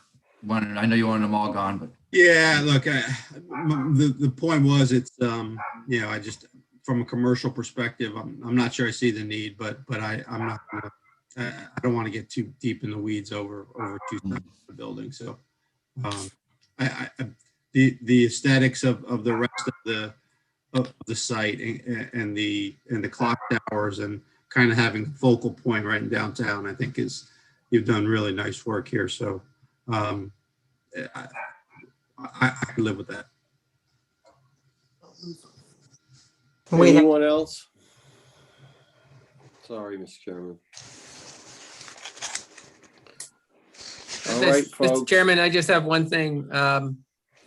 wanted, I know you wanted them all gone, but. Yeah, look, the point was it's, I just, from a commercial perspective, I'm not sure I see the need, but I'm not gonna, I don't want to get too deep in the weeds over 2 sides of the building. So the aesthetics of the rest of the site and the clock towers and kind of having a focal point right in downtown, I think you've done really nice work here. So I can live with that. Anyone else? Sorry, Mr. Chairman. All right, folks. Mr. Chairman, I just have one thing. I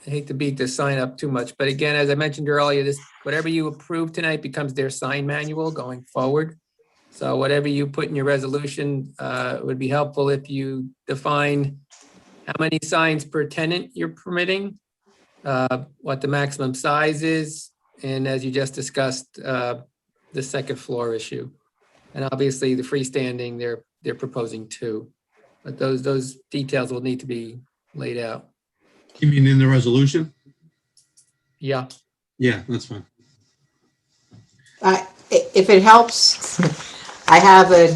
hate to beat this sign up too much, but again, as I mentioned earlier, whatever you approve tonight becomes their sign manual going forward. So whatever you put in your resolution, it would be helpful if you define how many signs per tenant you're permitting, what the maximum size is, and as you just discussed, the second floor issue. And obviously the freestanding, they're proposing 2, but those details will need to be laid out. You mean in the resolution? Yeah. Yeah, that's fine. If it helps, I have a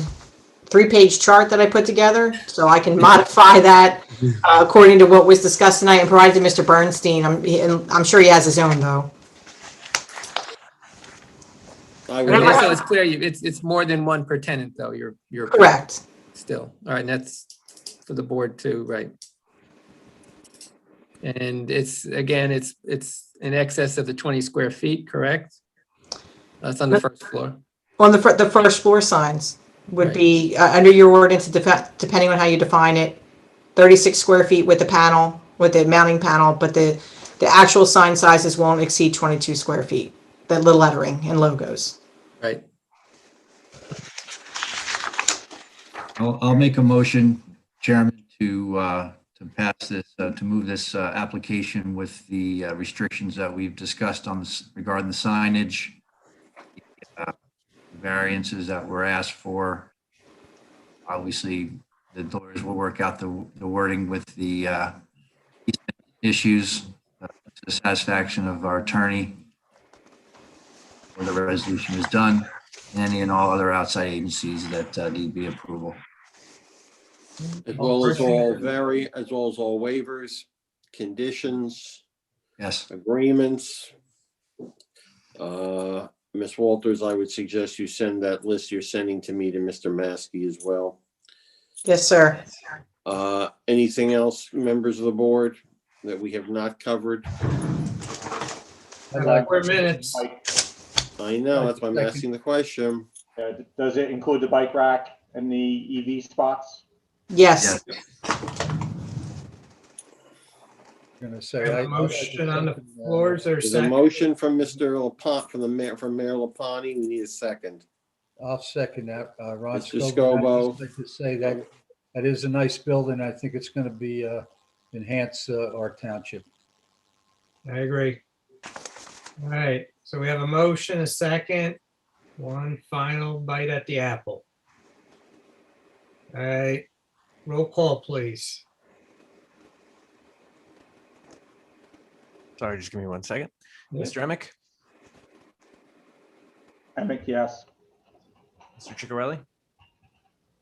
3-page chart that I put together, so I can modify that according to what was discussed tonight and provide to Mr. Bernstein. I'm sure he has his own though. Just so it's clear, it's more than 1 per tenant though. You're correct. Still, all right. And that's for the board too, right? And it's in excess of the 20 square feet, correct? That's on the first floor. On the first floor signs would be under your ordinance, depending on how you define it, 36 square feet with the panel, with the mounting panel, but the actual sign sizes won't exceed 22 square feet. The lettering and logos. Right. I'll make a motion, Chairman, to pass this, to move this application with the restrictions that we've discussed on this regarding the signage, variances that were asked for. Obviously, the lawyers will work out the wording with the issues to the satisfaction of our attorney when the resolution is done, and any and all other outside agencies that need be approval. As well as all waivers, conditions. Yes. Agreements. Ms. Walters, I would suggest you send that list you're sending to me to Mr. Maskey as well. Yes, sir. Anything else, members of the board, that we have not covered? For minutes. I know, that's why I'm asking the question. Does it include the bike rack and the EV spots? Yes. Gonna say, Motion on the floor. Is there a There's a second? motion from Mr. Lapont, from Mayor Lapani. We need a second. I'll second that. Ron Mr. Scobo. Scobo. I'd like to say that is a nice building. I think it's going to be enhance our township. I agree. All right, so we have a motion, a second, one final bite at the apple. All right, roll call, please. Sorry, just give me 1 second. Yeah. Mr. Emick, Emick, yes. Mr. Ciccarelli,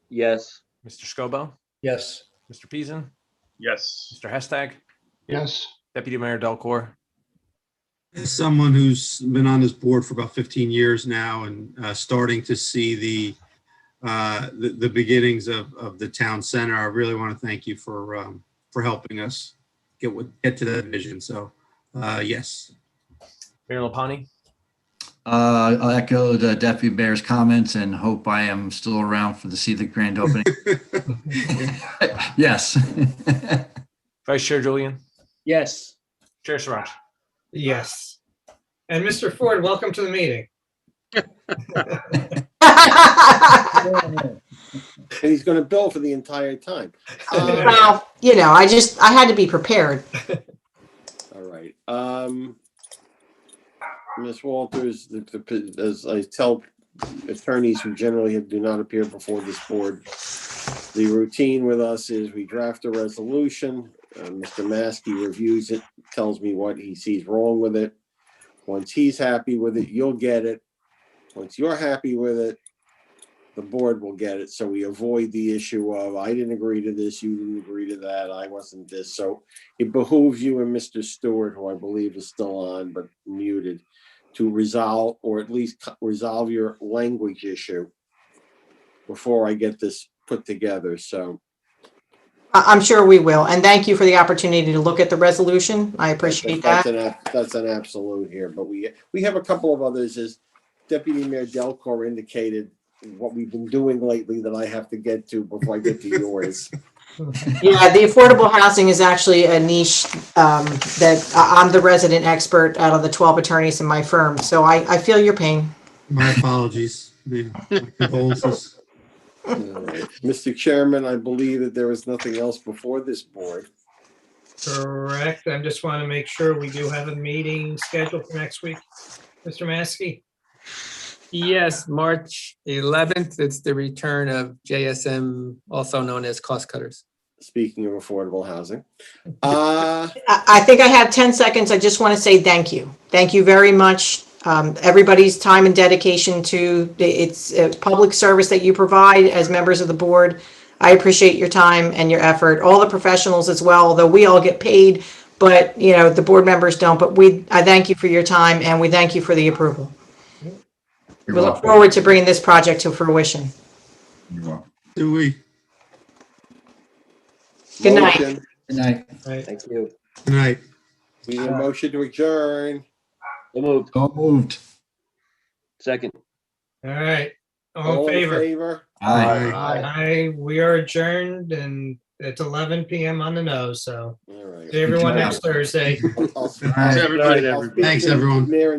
Yes. Mr. Scobo, Yes. Mr. Peason, Yes. Mr. Hestag, Yes. Deputy Mayor Delcor. As someone who's been on this board for about 15 years now and starting to see the beginnings of the town center, I really want to thank you for helping us get to that vision. So, yes. Mayor Lapani. I'll echo the Deputy Mayor's comments and hope I am still around to see the grand opening. Yes. Vice Chair Julian. Yes. Chair Surratt. Yes. And Mr. Ford, welcome to the meeting. And he's going to bill for the entire time. Well, I had to be prepared. All right. Ms. Walters, as I tell attorneys who generally do not appear before this board, the routine with us is we draft a resolution. Mr. Maskey reviews it, tells me what he sees wrong with it. Once he's happy with it, you'll get it. Once you're happy with it, the board will get it. So we avoid the issue of, I didn't agree to this, you didn't agree to that, I wasn't this. So it behooves you and Mr. Stewart, who I believe is still on but muted, to resolve, or at least resolve your language issue before I get this put together. So I'm sure we will. And thank you for the opportunity to look at the resolution. I appreciate that. That's an absolute here, but we have a couple of others, as Deputy Mayor Delcor indicated, what we've been doing lately that I have to get to before I get to yours. Yeah, the affordable housing is actually a niche that I'm the resident expert out of the 12 attorneys in my firm. So I feel your pain. My apologies. My condolences. All right. Mr. Chairman, I believe that there is nothing else before this board. Correct. I just want to make sure we do have a meeting scheduled for next week. Mr. Maskey? Yes, March 11th. It's the return of JSM, also known as Cost Cutters. Speaking of affordable housing. I think I have 10 seconds. I just want to say thank you. Thank you very much. Everybody's time and dedication to it's a public service that you provide as members of the board. I appreciate your time and your effort. All the professionals as well, although we all get paid, but the board members don't. But I thank you for your time and we thank you for the approval. We look forward to bringing this project to fruition. Do we? Good night. Motion. Good night. Thank you. Good night. We need a motion to adjourn. So moved. So moved. Second. All right. All in favor? Aye. Aye. We are adjourned and it's 11 p.m. on the nose. So All right. see everyone next Thursday. I'll Thanks, everybody. Thanks, everyone. Mayor and